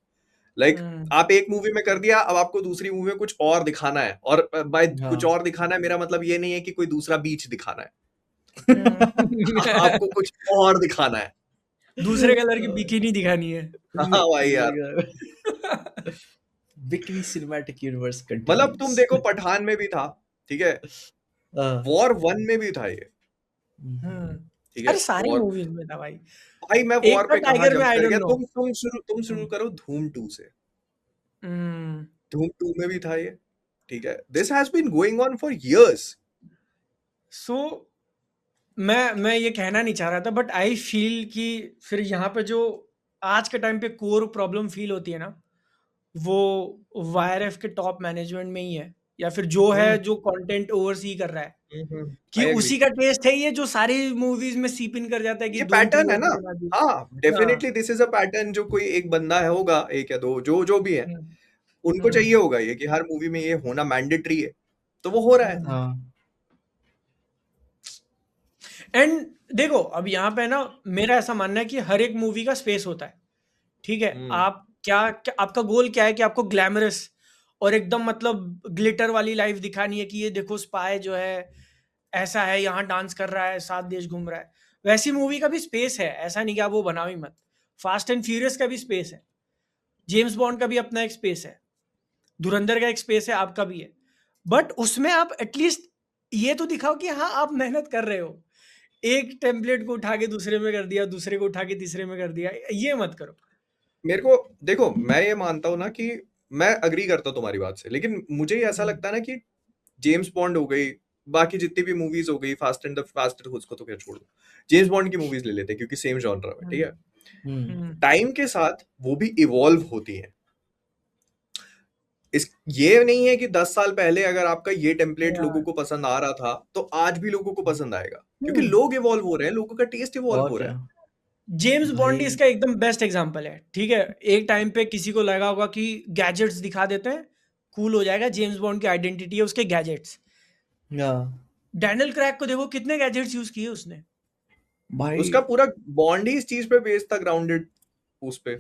Like आप एक मूवी में कर दिया, अब आपको दूसरी मूवी में कुछ और दिखाना है, और बाय कुछ और दिखाना है मेरा मतलब ये नहीं है कि कोई दूसरा बीच दिखाना है। आपको कुछ और दिखाना है, दूसरे कलर की बिकिनी दिखानी है। हाँ भाई यार। बिकिनी सिनेमैटिक यूनिवर्स मतलब तुम देखो पठान में भी था, ठीक है, वॉर 1 में भी था ये, ठीक है, अरे सारी मूवीज में था भाई। भाई मैं एक वॉर था पे कहाँ टाइगर में, जंप आई कर डोंट गया। नो। तुम शुरू करो धूम 2 से। धूम 2 में भी था ये, ठीक है। This has been going on for years. So मैं ये कहना नहीं चाह रहा था, बट आई फील कि फिर यहाँ पे जो आज के टाइम पे कोर प्रॉब्लम फील होती है ना, वो वाईआरएफ के टॉप मैनेजमेंट में ही है, या फिर जो है जो कंटेंट ओवरसी कर रहा है, कि उसी का टेस्ट है ये, जो सारी मूवीज में सीप इन कर जाता है कि ये धूम पैटर्न है 3 ना, बना दी। हाँ definitely this is a pattern. जो कोई एक बंदा है होगा, एक या दो, जो भी है, उनको चाहिए होगा ये कि हर मूवी में ये होना मैंडेटरी है, तो वो हो रहा है। एंड देखो अब यहाँ पे ना, मेरा ऐसा मानना है कि हर एक मूवी का स्पेस होता है, ठीक है। आप क्या आपका गोल क्या है कि आपको ग्लैमरस और एकदम मतलब ग्लिटर वाली लाइफ दिखानी है, कि ये देखो स्पाई जो है ऐसा है, यहाँ डांस कर रहा है, 7 देश घूम रहा है। वैसी मूवी का भी स्पेस है, ऐसा नहीं कि आप वो बनाओ ही मत। फास्ट एंड फ्यूरियस का भी स्पेस है, जेम्स बॉन्ड का भी अपना एक स्पेस है, धुरंधर का एक स्पेस है, आपका भी है। बट उसमें आप एटलीस्ट ये तो दिखाओ कि हाँ आप मेहनत कर रहे हो। एक टेम्पलेट को उठा के दूसरे में कर दिया, दूसरे को उठा के तीसरे में कर दिया, ये मत करो। मेरे को देखो, मैं ये मानता हूँ ना कि मैं अग्री करता हूँ तुम्हारी बात से, लेकिन मुझे ये ऐसा लगता है ना कि जेम्स बॉन्ड हो गई, बाकी जितनी भी मूवीज हो गई, फास्ट एंड द फास्ट, उसको तो क्या छोड़ दो, जेम्स बॉन्ड की मूवीज ले लेते हैं क्योंकि सेम जॉनर है, ठीक है। टाइम के साथ वो भी इवॉल्व होती हैं। ये नहीं है कि 10 साल पहले अगर आपका ये टेम्पलेट लोगों को पसंद आ रहा था तो आज भी लोगों को पसंद आएगा, क्योंकि लोग इवॉल्व हो रहे हैं, लोगों का टेस्ट इवॉल्व हो रहा है। जेम्स बॉन्ड इसका एकदम बेस्ट एग्जांपल है, ठीक है। एक टाइम पे किसी को लगा होगा कि गैजेट्स दिखा देते हैं, कूल हो जाएगा। जेम्स बॉन्ड की आइडेंटिटी है उसके गैजेट्स। डैनियल क्रेग को देखो कितने गैजेट्स यूज किए उसने भाई। उसका पूरा बॉन्ड ही इस चीज पे बेस्ड था, ग्राउंडेड उस पे।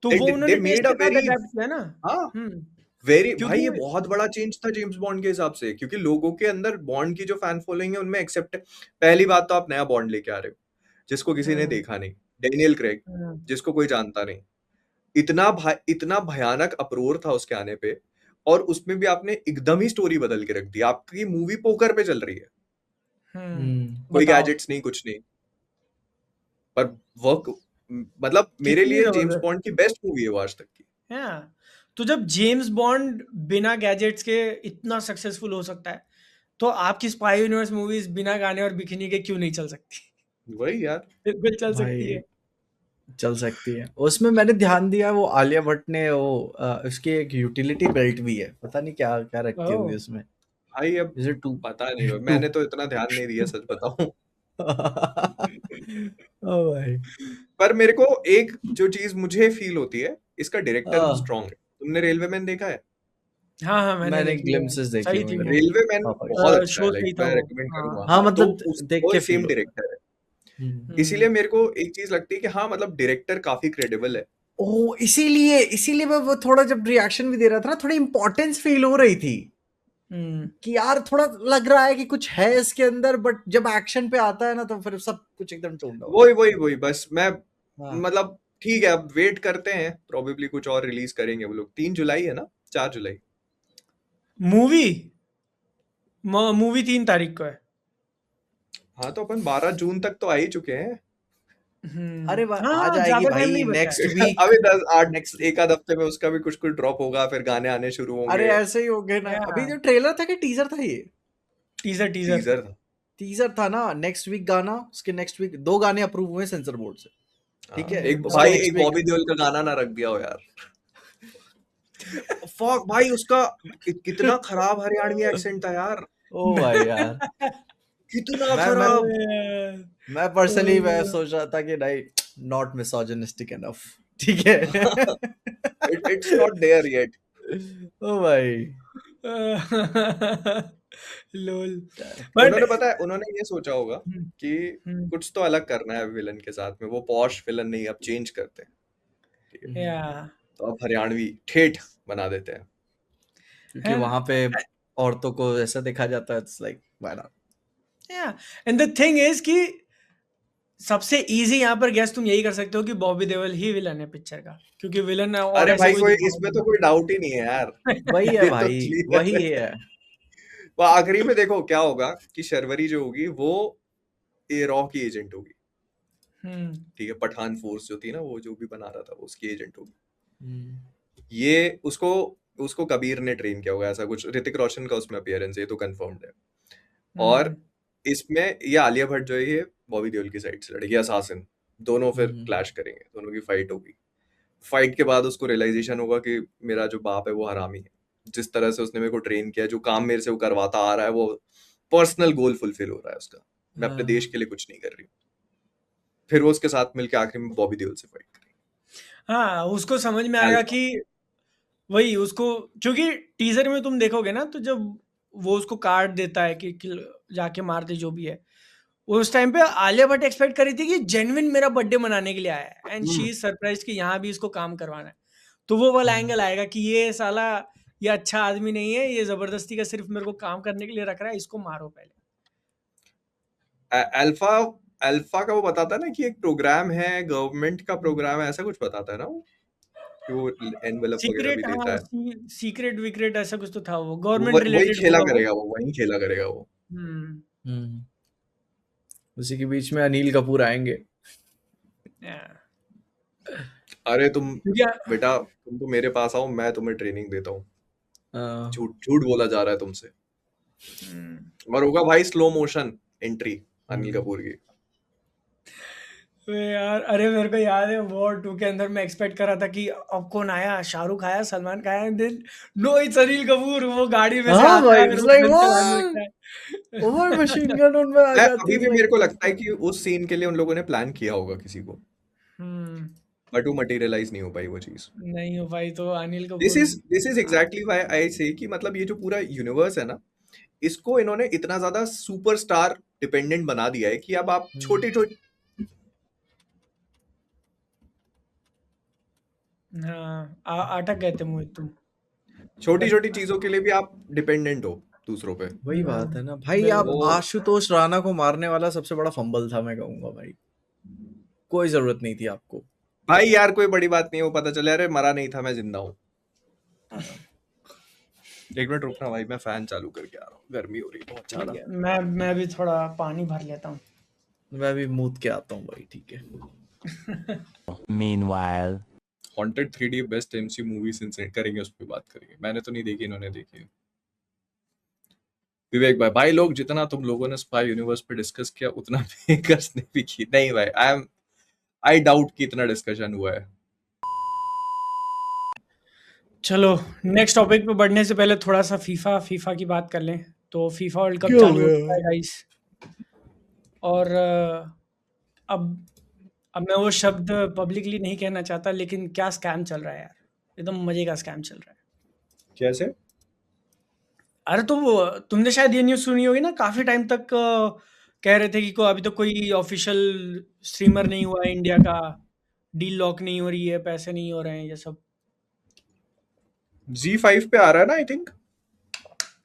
तो वो उन्होंने टेस्ट के साथ अडैप्ट किया ना। हाँ वेरी भाई, ये बहुत बड़ा चेंज था जेम्स बॉन्ड के हिसाब से, क्योंकि लोगों के अंदर बॉन्ड की जो फैन फॉलोइंग है उनमें एक्सेप्ट है। पहली बात तो आप नया बॉन्ड लेके आ रहे हो जिसको किसी ने देखा नहीं, डेनियल क्रेग जिसको कोई जानता नहीं, इतना भयानक अप्रोर था उसके आने पे, और उसमें भी आपने एकदम ही स्टोरी बदल के रख दी। आपकी मूवी पोकर पे चल रही है, कोई गैजेट्स नहीं, कुछ नहीं, पर वर्क, मतलब मेरे लिए जेम्स बॉन्ड की बेस्ट मूवी है वो आज तक की। तो जब जेम्स बॉन्ड बिना गैजेट्स के इतना सक्सेसफुल हो सकता है, तो आपकी स्पाई यूनिवर्स मूवीज बिना गाने और बिकिनी के क्यों नहीं चल सकती? वही यार, बिल्कुल चल सकती है, चल सकती है। उसमें मैंने ध्यान दिया, वो आलिया भट्ट ने वो उसकी एक यूटिलिटी बेल्ट भी है, पता नहीं क्या क्या रखती होगी उसमें। भाई अब पता नहीं, मैंने तो इतना ध्यान नहीं दिया, सच बताऊं। भाई पर मेरे को एक जो चीज मुझे फील होती है, इसका डायरेक्टर स्ट्रांग है। तुमने रेलवे मैन देखा है? हाँ मैंने ग्लिम्पसेस देखी हुई है। रेलवे मैन बहुत अच्छा है, लाइक मैं रेकमेंड करूंगा। हाँ मतलब देख के सेम डायरेक्टर है, इसीलिए मेरे को एक चीज लगती है कि हाँ मतलब डायरेक्टर काफी क्रेडिबल है। ओह, इसीलिए मैं वो थोड़ा जब रिएक्शन भी दे रहा था ना, थोड़ी इंपॉर्टेंस फील हो रही थी कि यार थोड़ा लग रहा है कि कुछ है इसके अंदर, बट जब एक्शन पे आता है ना तो फिर सब कुछ एकदम टोन डाउन। वही बस मैं मतलब ठीक है, अब वेट करते हैं, प्रोबेबली कुछ और रिलीज करेंगे वो लोग। 3 जुलाई है ना, 4 जुलाई मूवी 3 तारीख को है। हाँ तो अपन 12 जून तक तो आ ही चुके हैं। अरे आ जाएगी भाई नेक्स्ट वीक। अभी 10-8 नेक्स्ट एक आध हफ्ते में उसका भी कुछ ड्रॉप होगा, फिर गाने आने शुरू होंगे। अरे ऐसे ही हो गए ना। अभी जो ट्रेलर था कि टीजर था, ये टीजर था ना। नेक्स्ट वीक गाना, उसके नेक्स्ट वीक 2 गाने अप्रूव हुए सेंसर बोर्ड से, ठीक है। एक बॉबी देओल का गाना ना रख दिया हो यार। फक भाई, उसका कितना खराब हरियाणवी एक्सेंट था यार, ओ भाई यार, कितना मैं खराब। मैं पर्सनली मैं सोच रहा था कि नहीं, नॉट मिसोजिनिस्टिक एनफ, ठीक है। It's not there yet. ओ भाई, लोल। बट उन्होंने पता है, उन्होंने ये सोचा होगा कि कुछ तो अलग करना है विलन के साथ में, वो पॉश विलन नहीं, अब चेंज करते हैं, ठीक है, या तो अब हरियाणवी ठेठ बना देते हैं। क्योंकि वहां पे औरतों को ऐसा देखा जाता है, इट्स लाइक व्हाई नॉट। या एंड द थिंग इज कि सबसे इजी यहाँ पर गेस तुम यही कर सकते हो कि बॉबी देओल ही विलन है पिक्चर का, क्योंकि विलन और अरे ऐसे भाई, कोई कोई दिखाया इसमें तो कोई डाउट ही नहीं है यार, वही है ये तो भाई, क्लियर वही है। है। वो आखिरी में देखो क्या होगा कि शर्वरी जो होगी वो ए रॉ की एजेंट होगी, ठीक है, पठान फोर्स जो थी ना, वो जो भी बना रहा था वो उसकी एजेंट होगी। ये उसको उसको कबीर ने ट्रेन किया होगा, ऐसा कुछ। ऋतिक रोशन का उसमें अपीयरेंस है, ये तो कंफर्म्ड है। और इसमें ये आलिया भट्ट जो है, ये बॉबी देओल की साइड से लड़ेगी, असासिन। दोनों फिर क्लैश करेंगे, दोनों की फाइट होगी। फाइट के बाद उसको रियलाइजेशन होगा कि मेरा जो बाप है वो हरामी है, जिस तरह से उसने मेरे को ट्रेन किया, जो काम मेरे से वो करवाता आ रहा है, वो पर्सनल गोल फुलफिल हो रहा है उसका, मैं अपने देश के लिए कुछ नहीं कर रही हूँ। फिर वो उसके साथ मिलकर आखिर में बॉबी देओल से फाइट करेगी। हाँ, उसको समझ में आएगा कि वही उसको, क्योंकि टीजर में तुम देखोगे ना, तो जब वो उसको कार्ड देता है कि जाके मार दे जो भी है, उस टाइम पे आलिया भट्ट एक्सपेक्ट करी थी कि जेन्युइन मेरा बर्थडे मनाने के लिए आया है, एंड शी इज सरप्राइज कि यहाँ भी इसको काम करवाना है। तो वो वाला एंगल आएगा कि ये साला, ये अच्छा आदमी नहीं है, ये जबरदस्ती का सिर्फ मेरे को काम करने के लिए रख रहा है, इसको मारो पहले। अल्फा अल्फा का वो बताता है ना कि एक प्रोग्राम है, गवर्नमेंट का प्रोग्राम है, ऐसा कुछ बताता है ना वो, कि वो एनवेलप वगैरह भी सीक्रेट, देता हाँ, है। सीक्रेट विक्रेट ऐसा कुछ तो था, वो गवर्नमेंट वही रिलेटेड खेला होगा वो। करेगा वो, वही खेला करेगा वो। उसी के बीच में अनिल कपूर आएंगे। अरे तुम बेटा, तुम तो मेरे पास आओ, मैं तुम्हें ट्रेनिंग देता हूँ। झूठ झूठ बोला जा रहा है तुमसे। और होगा भाई slow motion entry Anil Kapoor की। यार, अरे मेरे को याद है वॉर 2 के अंदर मैं एक्सपेक्ट कर रहा था कि अब कौन आया, शाहरुख आया, सलमान का आया, then no, it's Anil Kapoor, वो गाड़ी में से आता है, इट्स वो लाइक गन चलाने लगता है। ओवर मशीन गन उनमें आ जाती अभी है, भी मेरे को लगता है कि उस सीन के लिए उन लोगों ने प्लान किया होगा किसी को, बट वो मटेरियलाइज नहीं हो पाई वो चीज। नहीं हो पाई, तो Anil this Kapoor. Is this is exactly why I से कि मतलब ये जो पूरा यूनिवर्स है ना, इसको इन्होंने इतना ज्यादा सुपरस्टार डिपेंडेंट बना दिया है कि अब आप छोटे छोटे, हाँ, अटक गए थे मोहित तुम। छोटी छोटी चीजों के लिए भी आप डिपेंडेंट हो दूसरों पे। वही बात है ना भाई। आप आशुतोष राणा को मारने वाला सबसे बड़ा फंबल था, मैं कहूंगा भाई, कोई जरूरत नहीं थी आपको। भाई यार कोई बड़ी बात नहीं है, वो पता चले अरे मरा नहीं था, मैं जिंदा हूँ। एक मिनट रुकना भाई, मैं फैन चालू करके आ रहा हूँ, गर्मी हो रही है बहुत ज्यादा। मैं भी थोड़ा पानी भर लेता हूँ। मैं भी मूत के आता हूँ भाई, ठीक है। Meanwhile, haunted 3D best MC movie since करेंगे, उस पर बात करेंगे। मैंने तो नहीं देखी, इन्होंने देखी है। विवेक भाई लोग जितना तुम लोगों ने स्पाई यूनिवर्स पे डिस्कस किया, उतना मेकर्स ने भी की नहीं भाई। आई डाउट कि इतना डिस्कशन हुआ है। चलो नेक्स्ट टॉपिक पे बढ़ने से पहले थोड़ा सा फीफा की बात कर लें। तो फीफा वर्ल्ड कप चालू हो चुका है गाइस, और अब मैं वो शब्द पब्लिकली नहीं कहना चाहता, लेकिन क्या स्कैम चल रहा है यार, एकदम मजे का स्कैम चल रहा है। कैसे? अरे तो वो तुमने शायद ये न्यूज़ सुनी होगी ना, काफ़ी टाइम तक कह रहे थे कि अभी तक कोई ऑफिशियल स्ट्रीमर नहीं हुआ है इंडिया का, डील लॉक नहीं हो रही है, पैसे नहीं हो रहे हैं, ये सब। Z5 पे आ रहा है ना, आई थिंक।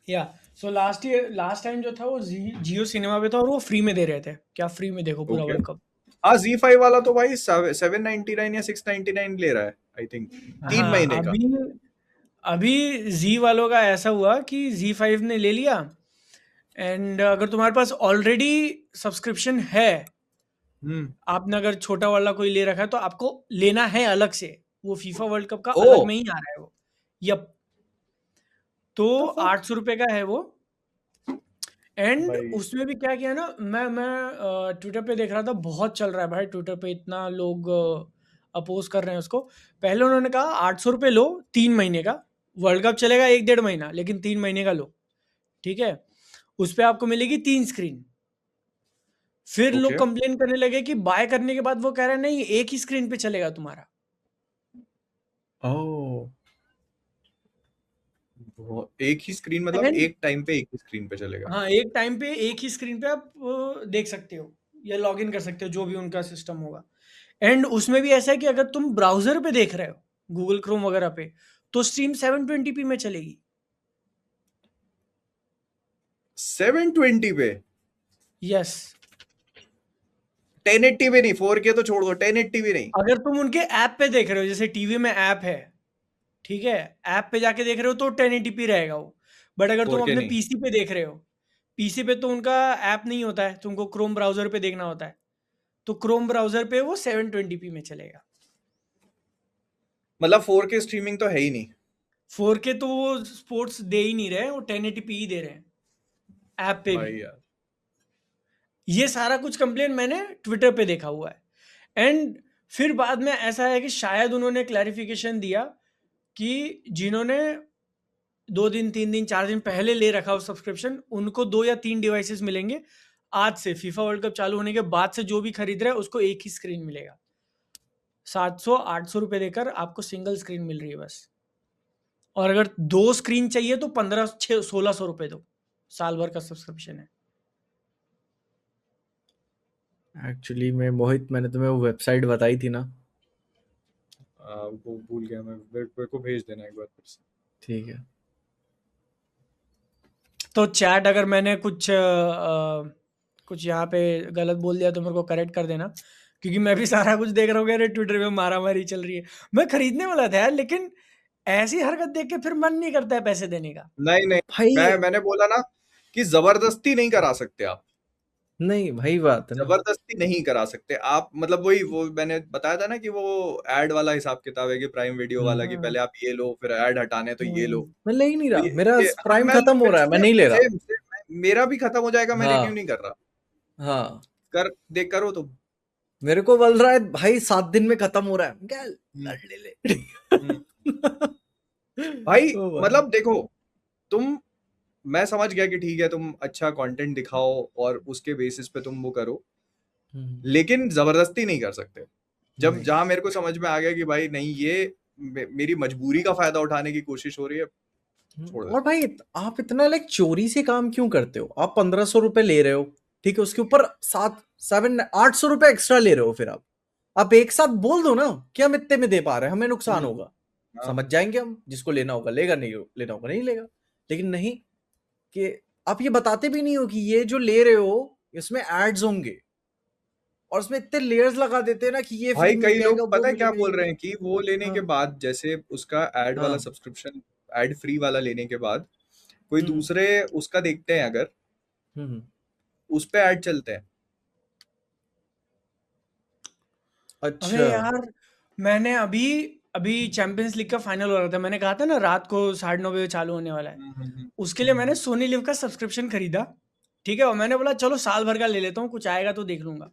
या सो लास्ट टाइम जो था वो जियो सिनेमा पे था, और वो फ्री में दे रहे थे, क्या फ्री में देखो पूरा वर्ल्ड कप। हाँ, Z5 वाला तो भाई 799 या 699 ले रहा है, आई थिंक 3 महीने का। अभी जी वालों का ऐसा हुआ कि Z5 ने ले लिया, एंड अगर तुम्हारे पास ऑलरेडी सब्सक्रिप्शन है, आपने अगर छोटा वाला कोई ले रखा है, तो आपको लेना है अलग से, वो फीफा वर्ल्ड कप का अलग में ही आ रहा है वो। यप, तो 800 रुपए का है वो। एंड उसमें भी क्या किया ना, मैं ट्विटर पे देख रहा था, बहुत चल रहा है भाई ट्विटर पे, इतना लोग अपोज कर रहे हैं उसको। पहले उन्होंने कहा 800 रुपये लो 3 महीने का, वर्ल्ड कप चलेगा 1-1.5 महीना, लेकिन 3 महीने का लो, ठीक है? उस पे आपको मिलेगी 3 स्क्रीन। फिर लोग ओके। कंप्लेन करने लगे कि बाय करने के बाद वो कह रहा है नहीं, एक ही स्क्रीन पे चलेगा तुम्हारा। ओह एक ही स्क्रीन मतलब एंड एक टाइम पे एक ही स्क्रीन पे चलेगा। हाँ, एक टाइम पे एक ही स्क्रीन पे आप देख सकते हो या लॉग इन कर सकते हो, जो भी उनका सिस्टम होगा। एंड उसमें भी ऐसा है कि अगर तुम ब्राउजर पे देख रहे हो, गूगल क्रोम वगैरह पे, तो स्ट्रीम 720p में चलेगी। 720 पे? यस। 1080 पे नहीं, 4K तो छोड़ दो, 1080 भी नहीं। अगर तुम उनके ऐप पे देख रहे हो, जैसे टीवी में ऐप है, ठीक है, ऐप पे जाके देख रहे हो तो 1080p रहेगा वो। बट अगर तुम 4K अपने नहीं। पीसी पे देख रहे हो, पीसी पे तो उनका ऐप नहीं होता है, तुमको क्रोम ब्राउजर पे देखना होता है, तो क्रोम ब्राउजर पे वो 720p में चलेगा। मतलब 4K स्ट्रीमिंग तो है ही नहीं। 4K तो वो स्पोर्ट्स दे ही नहीं रहे, वो 1080p ही दे रहे हैं ऐप पे भी। भाई यार। ये सारा कुछ कंप्लेन मैंने ट्विटर पे देखा हुआ है। एंड फिर बाद में ऐसा है कि शायद उन्होंने क्लैरिफिकेशन दिया कि जिन्होंने 2 दिन 3 दिन 4 दिन पहले ले रखा हो सब्सक्रिप्शन, उनको 2 या 3 डिवाइसेस मिलेंगे। आज से फीफा वर्ल्ड कप चालू होने के बाद से जो भी खरीद रहा है उसको एक ही स्क्रीन मिलेगा। 700-800 रुपए देकर आपको सिंगल स्क्रीन मिल रही है बस। और अगर 2 स्क्रीन चाहिए तो 1500-1600 रुपए दो, साल भर का सब्सक्रिप्शन है। एक्चुअली मैं मोहित, मैंने तुम्हें वो वेबसाइट बताई थी ना। वो भूल गया मैं, मेरे को भेज देना एक बार फिर से। ठीक है। तो चैट अगर मैंने कुछ यहाँ पे गलत बोल दिया तो मेरे को करेक्ट कर देना, क्योंकि मैं भी सारा कुछ देख रहा हूँ कि अरे ट्विटर पे मारामारी चल रही है। मैं खरीदने वाला था यार, लेकिन ऐसी हरकत देख के फिर मन नहीं करता है पैसे देने का। नहीं नहीं, भाई मैंने बोला ना कि जबरदस्ती नहीं करा सकते आप। नहीं भाई, बात है ना। जबरदस्ती नहीं करा सकते आप, मतलब वही वो मैंने बताया था ना कि वो ऐड वाला हिसाब किताब है कि प्राइम वीडियो वाला, कि हम्म, पहले आप ये लो, फिर ऐड हटाने तो ये लो। हम्म, मैं ले ही नहीं तो रहा, मेरा ये अब प्राइम मैं खत्म हो रहा है, मैं नहीं ले रहा। सेम सेम मेरा भी खत्म हो जाएगा, मैं रिन्यू हाँ नहीं कर रहा। हाँ, कर देख करो तुम। मेरे को बोल रहा है भाई 7 दिन में खत्म हो रहा है, क्या हम्म, लड़ ले हम्म। भाई ओ भाई। मतलब देखो, तुम मैं समझ गया कि ठीक है तुम अच्छा कंटेंट दिखाओ और उसके बेसिस पे तुम वो करो, लेकिन जबरदस्ती नहीं कर सकते। जब नहीं। जहां मेरे को समझ में आ गया कि भाई नहीं, ये मेरी मजबूरी का फायदा उठाने की कोशिश हो रही है, छोड़ और देता हूँ। भाई आप इतना लाइक चोरी से काम क्यों करते हो? आप 1500 रुपए ले रहे हो, ठीक है, उसके ऊपर 800 रुपए एक्स्ट्रा ले रहे हो, फिर आप एक साथ बोल दो ना कि हम इतने में दे पा रहे हैं, हमें नुकसान होगा, हाँ। समझ जाएंगे हम, जिसको लेना होगा लेगा, नहीं लेना होगा नहीं लेगा। लेकिन नहीं, कि आप ये बताते भी नहीं हो कि ये जो ले रहे हो इसमें एड्स होंगे, और उसमें इतने लेयर्स लगा देते हैं ना कि ये भाई फ्री मिल कई जाएगा, लोग वो पता है क्या मिलेगा, ये बोल रहे हैं मिलेगा। कि वो लेने के हाँ बाद, जैसे उसका एड वाला हाँ। सब्सक्रिप्शन, एड फ्री वाला लेने के बाद कोई हम्म दूसरे उसका देखते हैं अगर, हम्म। उस पे ऐड चलते हैं। अबे अच्छा। यार, मैंने अभी अभी चैंपियंस लीग का फाइनल हो रहा था, मैंने कहा था ना रात को 9:30 बजे चालू होने वाला है। उसके लिए मैंने सोनी लिव का सब्सक्रिप्शन खरीदा, ठीक है, और मैंने बोला चलो साल भर का ले लेता हूँ, कुछ आएगा तो देख लूंगा।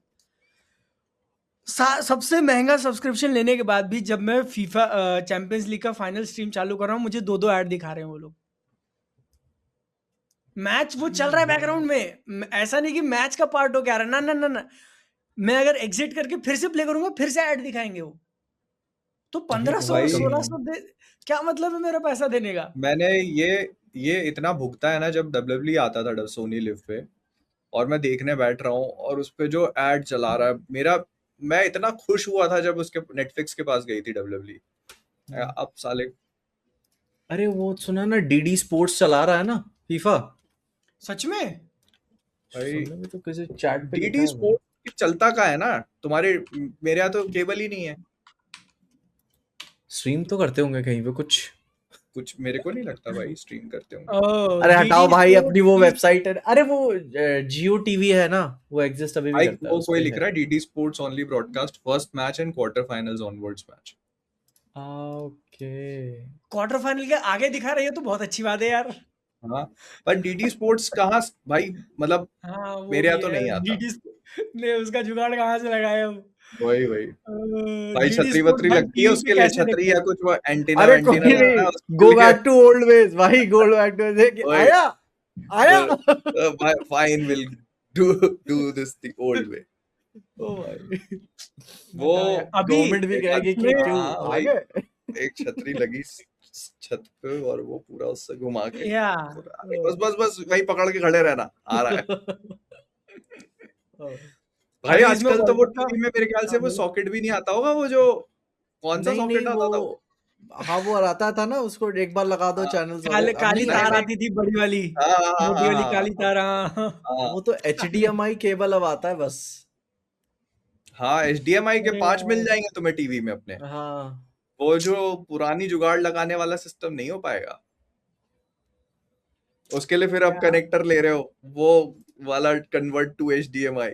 सबसे महंगा सब्सक्रिप्शन लेने के बाद भी जब मैं फीफा चैंपियंस लीग का फाइनल स्ट्रीम चालू कर रहा हूँ, मुझे 2-2 ऐड दिखा रहे हैं वो लोग। मैच वो चल रहा है बैकग्राउंड में, ऐसा नहीं कि मैच का पार्ट हो क्या रहा है, ना ना ना ना। मैं अगर एग्जिट करके फिर से प्ले करूंगा, फिर से ऐड दिखाएंगे वो। तो भाई बहुत भाई 1500-1600 दे, क्या मतलब है मेरा पैसा देने का? मैंने ये इतना भुगता है ना, जब डब्ल्यूडब्ल्यूई आता था सोनी लिव पे, और मैं देखने बैठ रहा हूँ और उस पे जो एड चला रहा है मेरा, मैं इतना खुश हुआ था जब उसके नेटफ्लिक्स के पास गई थी डब्ल्यूडब्ल्यूई। अब साले अरे वो सुना ना, डीडी स्पोर्ट्स चला रहा है ना फीफा। सच में? भाई सुनने में तो किसी चैट पे लिखा डीडी है मैंने। स्पोर्ट चलता का है ना तुम्हारे, मेरे यहाँ तो केबल ही नहीं है। स्ट्रीम तो करते होंगे कहीं पे कुछ। कुछ मेरे को नहीं लगता भाई स्ट्रीम करते होंगे। अरे हटाओ डीडी भाई, स्पोर्ट अपनी वो की। वेबसाइट है, अरे वो जियो टीवी है ना, वो एग्जिस्ट अभी भी भाई करता है, वो उस कोई पे लिख है। रहा है DD sports only broadcast first match and quarter finals onwards match. Okay. Quarter final के आगे दिखा रही है तो बहुत अच्छी बात है यार। हाँ, पर डीडी स्पोर्ट्स कहाँ भाई, मतलब हाँ वो मेरे भी यहाँ तो है। नहीं आता। ने उसका जुगाड़ कहाँ से लगाया वो? वही भाई, डीडी छतरी स्पोर्ट्स वतरी भाई लगती है टीवी पे उसके लिए, कैसे छतरी देखते या हैं? कुछ वो एंटीना अरे वेंटीना कोई लगाना नहीं, उसके गो लिए। बैक टू ओल्ड वेज भाई, गो बैक टू वेज। वही आया आया fine will do this the old way. ओ भाई, वो बताओ यार, अभी गवर्नमेंट भी एक कहेगी कि इसमें क्यों हाँ आ भाई, गए। एक छतरी लगी छत पे और वो पूरा उससे घुमा के या पूरा, अरे बस बस बस वही पकड़ के खड़े रहना, आ रहा है। भाई अभी इसमें आजकल तो वर्ल्ड वो कप का। टीवी में मेरे ख्याल से हाँ वो बोलो। सॉकेट भी नहीं आता होगा, वो जो कौन सा नहीं नहीं सॉकेट वो, आता था वो? हाँ वो आता था ना, उसको एक बार लगा दो हाँ चैनल्स काले वगैरह, अब काली नहीं नहीं आता। तार नहीं, आती थी बड़ी वाली, हाँ हाँ मोटी हाँ वाली हाँ काली हाँ तार, हाँ। हाँ वो तो HDMI केबल अब आता है बस। हाँ, HDMI के अरे 5 मिल यार, जाएंगे तुम्हें टीवी में अपने। हाँ वो जो पुरानी जुगाड़ लगाने वाला सिस्टम नहीं हो पाएगा, उसके लिए फिर अब क्या कनेक्टर ले रहे हो, वो वाला कन्वर्ट टू HDMI।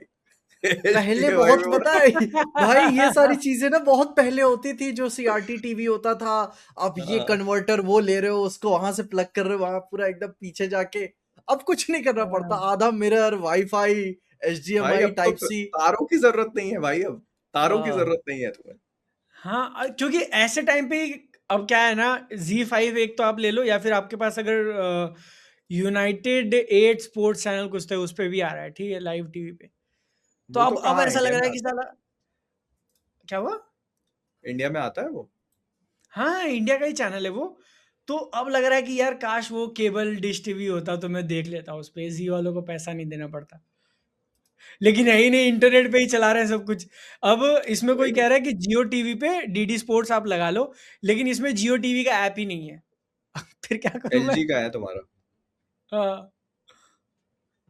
पहले HDMI बहुत में पता है भाई, ये सारी चीजें ना बहुत पहले होती थी, जो CRT टीवी होता था। अब ये हाँ कन्वर्टर वो ले रहे हो, उसको वहां से प्लग कर रहे हो, वहां पूरा एकदम पीछे जाके अब कुछ नहीं करना पड़ता, आधा मिरर, वाईफाई, भाई, HDMI, अब तो टाइप सी। तारों की जरूरत नहीं है भाई, अब तारों की हाँ जरूरत नहीं है तुम्हें। हाँ, क्योंकि ऐसे टाइम पे अब क्या है ना, Z5 एक तो आप ले लो, या फिर आपके पास अगर यूनाइटेड 8 स्पोर्ट्स चैनल कुछ थे, उस पे भी आ रहा है, ठीक है, लाइव टीवी पे। तो वो तो अब कहाँ है, ऐसा लग इंडिया रहा में है कि आता साला क्या हुआ। है? इंडिया में आता है वो? हाँ, इंडिया का ही चैनल है वो। तो अब लग रहा है कि यार काश वो केबल डिश टीवी होता तो मैं देख लेता उस पे, जी वालों को पैसा नहीं देना पड़ता। लेकिन है ही नहीं, इंटरनेट पे ही चला रहे हैं सब कुछ। अब इसमें कोई वही, कह रहा है कि जियो टीवी पे डीडी स्पोर्ट्स आप लगा लो, लेकिन इसमें जियो टीवी का ऐप ही नहीं है। फिर क्या करूं मैं? LG का है तुम्हारा? हाँ,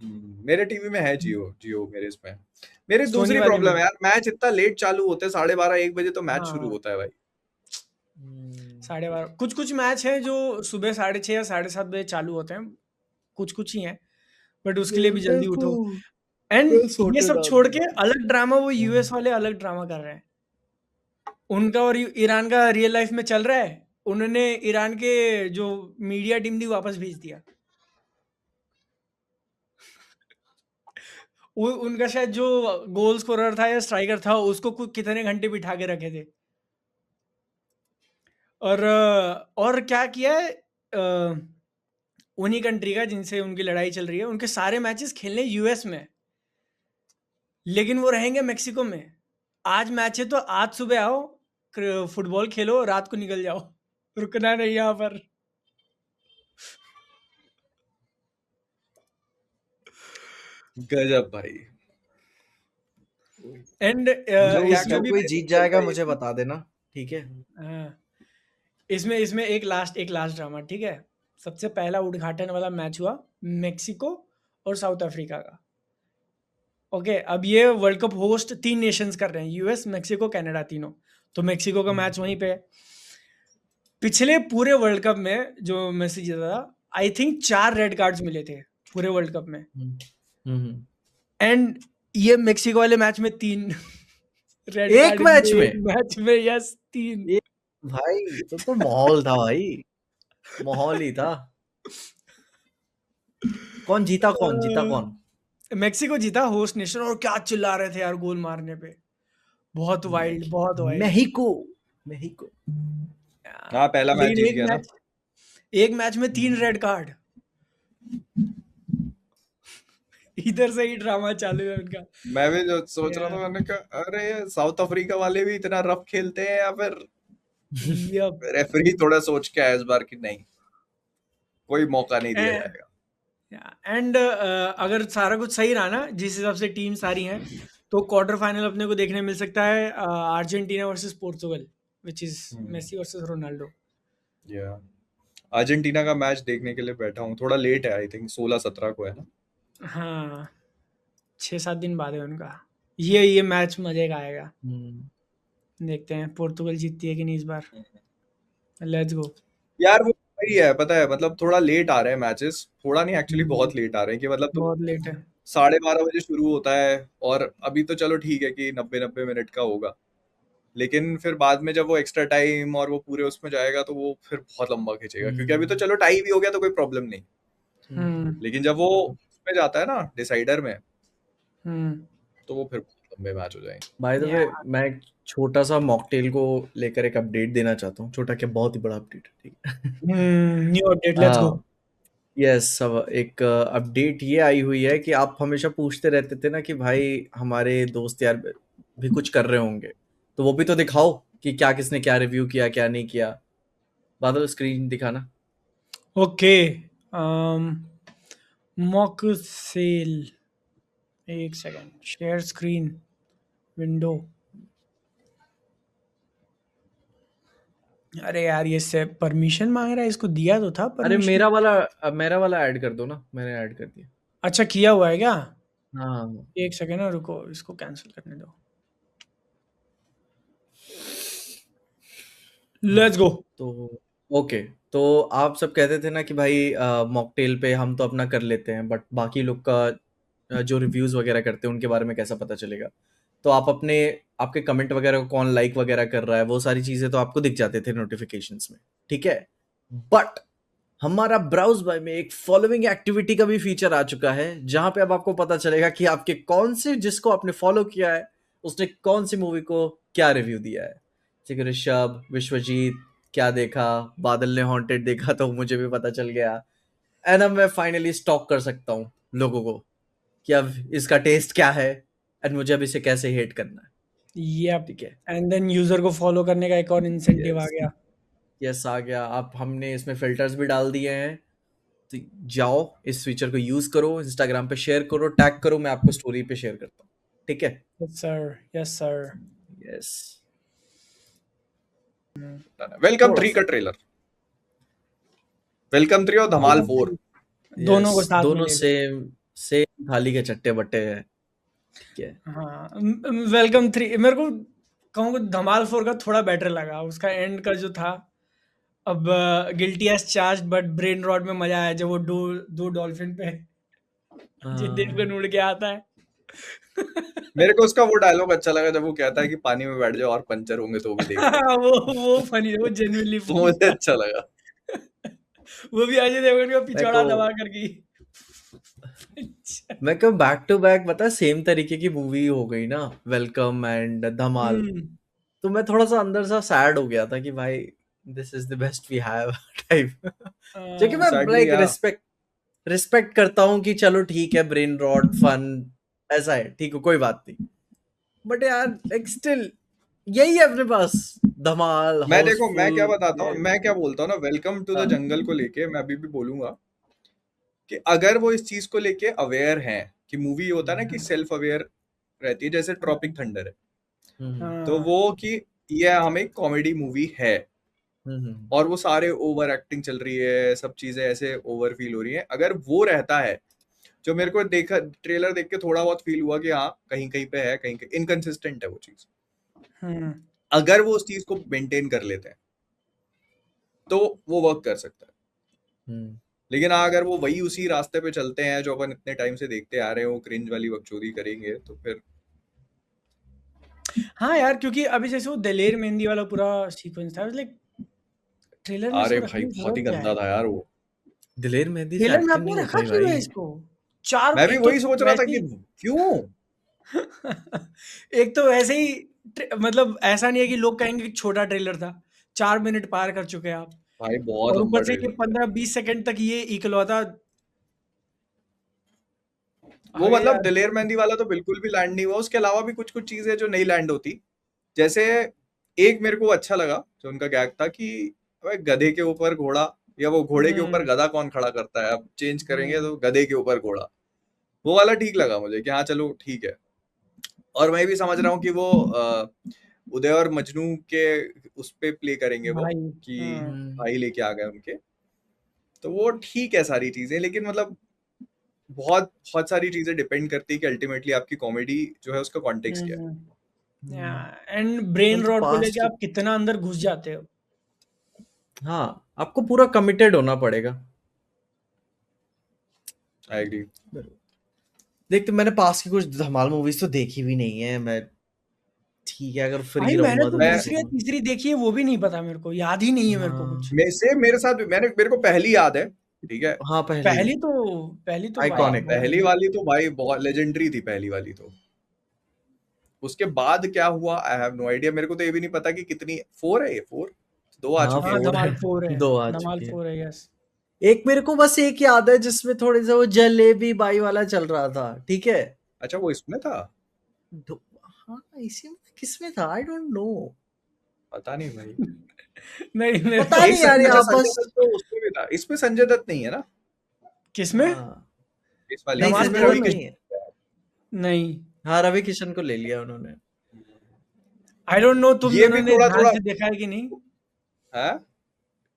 मेरे टीवी में है जियो, जियो मेरे इसमें। मेरी सोनी दूसरी वाले में। प्रॉब्लम है यार, मैच इतना लेट चालू होते हैं, 12:30 1 बजे तो मैच शुरू हाँ, होता है भाई। 12:30 कुछ कुछ मैच हैं जो सुबह 6:30 या 7:30 बजे चालू होते हैं, कुछ कुछ ही हैं, बट उसके लिए भी मेरे जल्दी को उठो। एंड मैं ये सोने सब डाल छोड़ के दूंगा। अलग ड्रामा, वो यूएस वाले अलग ड्रामा कर रहे हैं। उनका और ईरान का रियल लाइफ में चल रहा है। उन्होंने ईरान के जो मीडिया टीम थी वापस भेज दिया। उनका शायद जो गोल स्कोरर था या स्ट्राइकर था, उसको कितने घंटे बिठा के रखे थे। और क्या किया है, उन्हीं कंट्री का जिनसे उनकी लड़ाई चल रही है, उनके सारे मैचेस खेलने यूएस में, लेकिन वो रहेंगे मेक्सिको में। आज मैच है तो आज सुबह आओ, फुटबॉल खेलो, रात को निकल जाओ, रुकना नहीं यहाँ पर। गजब भाई। एंड जो इसमें इसमें भी कोई जीत जाएगा मुझे भाई, बता देना, ठीक है। हाँ, इसमें इसमें एक लास्ट ड्रामा, ठीक है। सबसे पहला उद्घाटन वाला मैच हुआ मेक्सिको और साउथ अफ्रीका का। ओके, अब ये वर्ल्ड कप होस्ट 3 नेशंस कर रहे हैं, यूएस, मेक्सिको, कनाडा, तीनों। तो मेक्सिको का मैच वहीं पे है। पिछले पूरे वर्ल्ड कप में जो मेसी जीता था, आई थिंक 4 रेड कार्ड्स मिले थे पूरे वर्ल्ड कप में। एंड ये मेक्सिको वाले मैच में 3 रेड एक कार्ड मैच एक में मैच में, यस 3। भाई, तो माहौल था भाई, माहौल ही था। कौन जीता, कौन जीता, कौन? मेक्सिको जीता होस्ट नेशन, और क्या चिल्ला रहे थे यार गोल मारने पे, बहुत वाइल्ड, बहुत वाइल्ड। मेहिको, मेहिको। हाँ, पहला मैच लेकिन जीत गया ना। एक मैच में 3 रेड कार्ड। इधर से ही ड्रामा चालू है उनका। मैं भी जो सोच रहा था, Yeah. मैंने कहा अरे साउथ अफ्रीका वाले भी इतना रफ खेलते हैं, या फिर Yup. रेफरी थोड़ा सोच के आया इस बार कि नहीं, कोई मौका नहीं दिया जाएगा। एंड अगर सारा कुछ सही रहा ना, जिस हिसाब से टीम सारी हैं, तो क्वार्टर फाइनल अपने को देखने मिल सकता है Argentina versus Portugal, which is Messi versus Ronaldo. या अर्जेंटीना का मैच देखने के लिए बैठा हूँ, थोड़ा लेट है, आई थिंक 16-17 को है ना। हाँ, 6-7 दिन बाद है उनका। ये मैच मजे का आएगा। देखते हैं पोर्तुगल जीतती है कि नहीं इस बार। Let's go. यार वो वही है, पता है, मतलब थोड़ा लेट आ रहे हैं मैचेस, थोड़ा नहीं एक्चुअली बहुत लेट आ रहे हैं, कि मतलब तुम बहुत लेट है। 12:30 बजे शुरू होता है, और अभी तो चलो ठीक है कि 90-90 मिनट का होगा, लेकिन फिर बाद में जब वो एक्स्ट्रा टाइम और वो पूरे उसमें जाएगा तो वो फिर बहुत लंबा खींचेगा, क्योंकि अभी तो चलो टाई भी हो गया तो कोई प्रॉब्लम नहीं, हम्म लेकिन जब वो उसमें जाता है ना डिसाइडर में, हम्म तो वो फिर लंबे मैच हो जाएंगे। बाय द वे मैं एक छोटा सा मॉकटेल को लेकर एक अपडेट देना चाहता हूँ, छोटा क्या बहुत ही बड़ा अपडेट है, ठीक है। New update, let's go. Yes, अब एक अपडेट ये आई हुई है कि आप हमेशा पूछते रहते थे ना कि भाई हमारे दोस्त यार भी कुछ कर रहे होंगे, तो वो भी तो दिखाओ कि क्या किसने क्या रिव्यू किया क्या नहीं किया। बादल स्क्रीन दिखाना। ओके, मॉक सेल, एक सेकंड, शेयर स्क्रीन विंडो। अरे यार ये से परमिशन मांग रहा है, इसको दिया तो था अरे परमिशन। मेरा वाला ऐड कर दो ना, मैंने ऐड कर दिया। अच्छा किया हुआ है क्या? हाँ एक सेकंड ना रुको, इसको कैंसिल करने दो। Let's go. तो ओके, तो आप सब कहते थे ना कि भाई मॉकटेल पे हम तो अपना कर लेते हैं, बट बाकी लोग का जो रिव्यूज वगैरह करते हैं उनके बारे में कैसा पता चलेगा। तो आप आपके कमेंट वगैरह को कौन लाइक वगैरह कर रहा है, वो सारी चीजें तो आपको दिख जाते थे नोटिफिकेशंस में, ठीक है। बट हमारा ब्राउज बाय में एक फॉलोइंग एक्टिविटी का भी फीचर आ चुका है, जहां पे अब आपको पता चलेगा कि आपके कौन से जिसको आपने फॉलो किया है उसने कौन सी मूवी को क्या रिव्यू दिया है। जैसे ऋषभ, विश्वजीत क्या देखा, बादल ने हॉन्टेड देखा तो मुझे भी पता चल गया। एंड अब मैं फाइनली स्टॉक कर सकता हूँ लोगों को कि अब इसका टेस्ट क्या है एंड मुझे अब इसे कैसे हेट करना है। यप, ठीक है, एंड देन यूजर को फॉलो करने का एक और इंसेंटिव आ गया। यस आ गया। आप हमने इसमें फिल्टर्स भी डाल दिए हैं, तो जाओ इस फीचर को यूज करो, इंस्टाग्राम पे शेयर करो, टैग करो, मैं आपको स्टोरी पे शेयर करता हूँ, ठीक है। Yes sir, yes sir. Yes, welcome थोड़ा 3 सा का ट्रेलर, वेलकम 3 और धमाल 4। दोनों को यस, साथ में दोनों ले लो। सेम थाली के चट्टे बट्टे हैं, ठीक है। हाँ, वेलकम 3 मेरे को कहूँ धमाल 4 का थोड़ा बेटर लगा, उसका एंड का जो था। अब guilty as charge but brain rot में मजा आया जब वो दो डॉल्फिन पे अजय देवगन उड़ के आता है। मेरे को उसका वो डायलॉग अच्छा लगा जब वो कहता है कि पानी में बैठ जाओ और पंचर होंगे तो भी देख लो। वो फनी, वो जेन्युइनली वो फनी मुझे था। अच्छा लगा। वो भी अजय देवगन का पिछवाड़ा को दबा करके। मैं कब बैक टू बैक पता सेम तरीके की मूवी हो गई ना, वेलकम एंड धमाल, तो मैं थोड़ा सा अंदर सा सैड हो गया था कि भाई this is the best we have type. जो कि मैं Sadly, लाइक yeah. रिस्पेक्ट करता हूँ कि चलो ठीक है, ब्रेन रॉट फन ऐसा है, ठीक है कोई बात नहीं, बट यार लाइक स्टिल यही है अपने पास, धमाल मैं देखो मैं क्या हाउसफुल बताता हूँ, मैं क्या बोलता हूँ ना, वेलकम टू द जंगल को लेके मैं अभी भी बोलूंगा कि अगर वो इस चीज को लेके अवेयर हैं कि मूवी होता है ना कि सेल्फ अवेयर रहती है, जैसे ट्रॉपिक थंडर है, तो वो कि ये हमें कॉमेडी मूवी है और वो सारे ओवर एक्टिंग चल रही है, सब चीजें ऐसे ओवर फील हो रही है, अगर वो रहता है, जो मेरे को देखा ट्रेलर देख के थोड़ा बहुत फील हुआ कि हाँ कहीं कहीं पे है, कहीं कहीं इनकंसिस्टेंट है वो चीज, अगर वो उस चीज को मेंटेन कर लेते हैं तो वो वर्क कर सकता है। लेकिन अगर वो वही उसी रास्ते पे चलते हैं जो अपन इतने टाइम से देखते आ रहे हैं, वो क्रिंज वाली बकचोदी करेंगे तो फिर हाँ यार, क्योंकि अभी जैसे वो दलेर मेहंदी वाला पूरा सीक्वेंस था, लाइक ट्रेलर में अरे इसको भाई रखने की बहुत ही जरूरत क्या गंदा है? था यार वो। दिलेर मेहंदी से ट्रेलर में एक्टिंग आपने नहीं रखा उठाई क्यों है भाई। इसको? चार, मैं भी एक तो वही सोच रहा था वैसे कि ही क्यों एक तो वैसे ही मतलब ऐसा नहीं है कि लोग कहेंगे कि छोटा ट्रेलर था, 4 मिनट पार कर चुके हैं आप, भाई बहुत और लंबा ऊपर से ये ट्रेलर है 15-20 सेकंड तक ये इकलौता। वो, अरे मतलब यार, दिलेर मेहंदी वाला तो बिल्कुल भी लैंड नहीं हुआ, उसके अलावा भी कुछ कुछ चीजें जो नहीं लैंड होती, जैसे एक मेरे को अच्छा लगा जो उनका गैग था कि भाई गधे के ऊपर घोड़ा या वो घोड़े के ऊपर गधा कौन खड़ा करता है, अब चेंज करेंगे तो गधे के ऊपर घोड़ा, वो वाला ठीक लगा मुझे कि हाँ चलो ठीक है। और मैं भी समझ रहा हूँ कि वो उदय और मजनू के उस पे प्ले करेंगे वो भाई, कि भाई लेके आ गए उनके, तो वो ठीक है सारी चीजें, लेकिन मतलब बहुत बहुत सारी चीजें डिपेंड करती है कि अल्टीमेटली आपकी कॉमेडी जो है उसका कॉन्टेक्स्ट क्या है। एंड ब्रेन तो रॉट को लेके पास्ट, आप कितना अंदर घुस जाते हो। हाँ आपको पूरा कमिटेड होना पड़ेगा। I agree. देखते मैंने पास की कुछ धमाल मूवीज तो देखी भी नहीं है मैं, ठीक है अगर फ्री भाई मैंने रहूंगा तो तो मैं दूसरी या देखूंगा। तीसरी देखी है, वो भी नहीं पता मेरे को, याद ही नहीं है मेरे को कुछ। मेरे साथ भी- मेरे को पहली याद है, ठीक है। हाँ पहली पहली तो भाई आइकॉनिक। बहुत पहली बढ़िया। वाली तो भाई बहुत लेजेंडरी थी, पहली वाली तो उसके बाद क्या हुआ आई हैव नो आइडिया। मेरे को तो ये भी नहीं पता कि कितनी 4 है, ये 4 2 आ हाँ चुकी हाँ है। 4 धमाल है 4 है, 2 आ धमाल चुकी है। 4 है, यस। एक मेरे को बस एक याद है जिसमें थोड़ी सा वो जलेबी बाई वाला चल रहा था, ठीक है। अच्छा वो इसमें था, हाँ इसी में किसमें था आई डोंट नो, पता नहीं भाई। नहीं मेरे पता को एक नहीं यार, अच्छा यहाँ संजय बस दत्त तो उसमें भी था, इसमें संजय दत्त नहीं है ना, किसमें? हाँ इस वाले नहीं धमाल इसमें संजय 4 रवि दत्त में नहीं है। किशन नहीं। हाँ रवि किशन को ले लिया उन्होंने। आई डोंट नो तुम ये दोनों भी ने थोड़ा ध्यान थोड़ा से देखा है कि नहीं, है।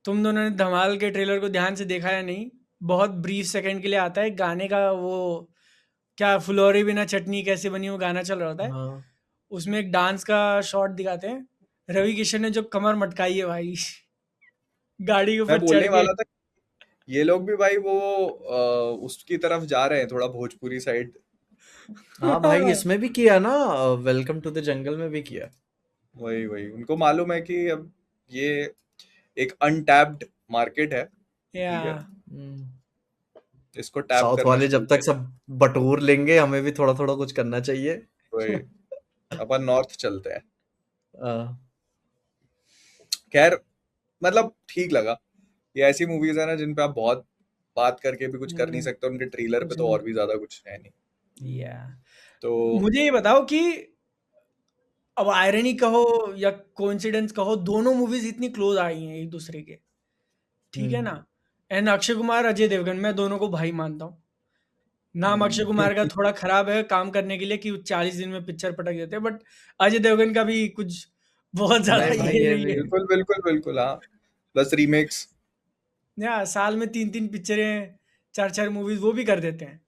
तुम दोनों ने धमाल के ट्रेलर को ध्यान से देखा या नहीं? बहुत ब्रीफ सेकंड के लिए आता है गाने का, वो क्या फुलौरी बिना चटनी कैसे बनी, वो गाना चल रहा होता है, हाँ उसमें एक डांस का शॉट दिखाते हैं, रवि किशन ने जो कमर मटकाई है भाई गाड़ी के मैं ऊपर चढ़ बोलने के। वाला था ये लोग भी भाई वो उसकी तरफ जा रहे हैं थोड़ा, भोजपुरी साइड। हाँ भाई इसमें भी किया ना, वेलकम टू द जंगल में भी किया। वही वही उनको मालूम है कि अब ये एक अनटैप्ड मार्केट है, या ठीक है, हम्म, इसको टैप साउथ करना वाले शुरू जब तक करें। सब बटोर लेंगे हमें भी थोड़ा थोड़ा कुछ करना चाहिए। वही अपन नॉर्थ चलते हैं। हाँ खैर मतलब ठीक लगा, ये ऐसी मूवीज है ना जिन पे आप बहुत बात करके भी कुछ कर नहीं सकते, उनके ट्रेलर पे कुछ तो नहीं। और भी ज्यादा कुछ है नहीं। या तो मुझे ये बताओ कि अब आयरनी कहो या कोइंसिडेंस कहो, दोनों मूवीज इतनी क्लोज आई हैं एक दूसरे के, ठीक है ना। एंड अक्षय कुमार अजय देवगन, मैं दोनों को भाई मानता हूँ। नाम अक्षय कुमार का थोड़ा खराब है काम करने के लिए कि 40 दिन में पिक्चर पटक देते हैं, बट अजय देवगन का भी कुछ बहुत ज्यादा नहीं भाई ये ये नहीं भी है। बिल्कुल बिल्कुल बिल्कुल हाँ, बस रीमेक्स। या साल में 3-3 पिक्चरें, 4-4 मूवीज वो भी कर देते हैं,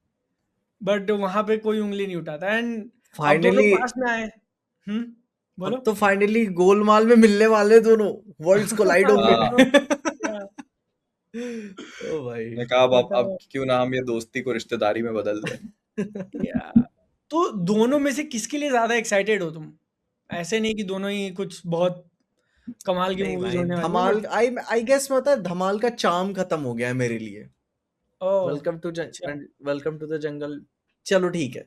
बट वहां पे कोई उंगली नहीं उठाता। एंड अब दोनों फाइनली, पास में आए। बोलो। अब तो फाइनली गोलमाल में मिलने वाले दोनों, वर्ल्ड्स कोलाइड होंगे। हाँ या, ओ भाई मैं कहा अब बताओ। क्यों ना हम ये दोस्ती को रिश्तेदारी में बदल दें। या तो दोनों में से किसके लिए ज्यादा एक्साइटेड हो तुम? ऐसे नहीं कि दोनों ही कुछ बहुत कमाल की नहीं मूवीज भाई होने वाली है, धमाल, बट आई आई गेस मतलब धमाल का चार्म खत्म हो गया है मेरे लिए। ओह वेलकम टू अच्छा। वेलकम टू द जंगल चलो ठीक है।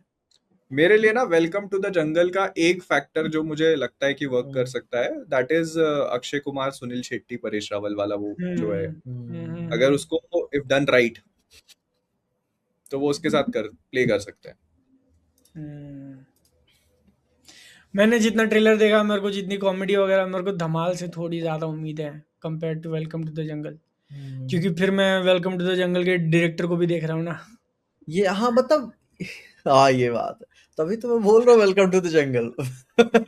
मेरे लिए ना वेलकम टू द जंगल का एक फैक्टर जो मुझे लगता है कि वर्क कर सकता है, दैट इज अक्षय कुमार, सुनील शेट्टी, परेश रावल वाला वो जो है, अगर उसको इफ डन राइट तो वो उसके साथ कर प्ले कर सकते हैं। मैंने जितना ट्रेलर देखा, मेरे को जितनी कॉमेडी वगैरह, मेरे को धमाल से थोड़ी ज्यादा उम्मीद है compare to welcome to the jungle, क्योंकि फिर मैं वेलकम टू द जंगल के डायरेक्टर को भी देख रहा हूँ ना। ये हाँ मतलब हाँ ये बात है, तभी तो मैं बोल रहा हूँ वेलकम टू द जंगल। मतलब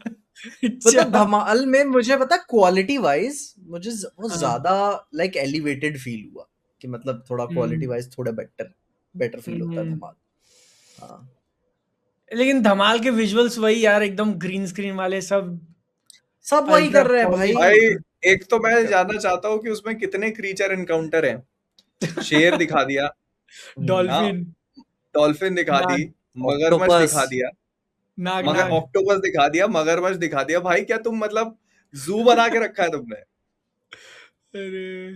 अच्छा। धमाल में मुझे पता क्वालिटी वाइज मुझे वो हाँ। ज्यादा लाइक एलिवेटेड फील हुआ कि मतलब थोड़ा क्वालिटी वाइज थोड़ा बेटर बेटर फील होता है धमाल। हाँ लेकिन धमाल के विजुअल्स वही यार, एकदम ग्रीन स्क्रीन वाले, सब सब वही अल्ट्रा कर रहे हैं भाई। भाई एक तो मैं जानना चाहता हूँ कि उसमें कितने क्रीचर एनकाउंटर हैं। शेर दिखा दिया, हाँ, डॉल्फिन, डॉल्फिन दिखा दी, नाग, मगरमच्छ ऑक्टोपस, दिखा दिया, नाग मगर नाग। ऑक्टोपस दिखा दिया, मगरमच्छ दिखा दिया। भाई क्या तुम मतलब जू बना के रखा है तुमने? अरे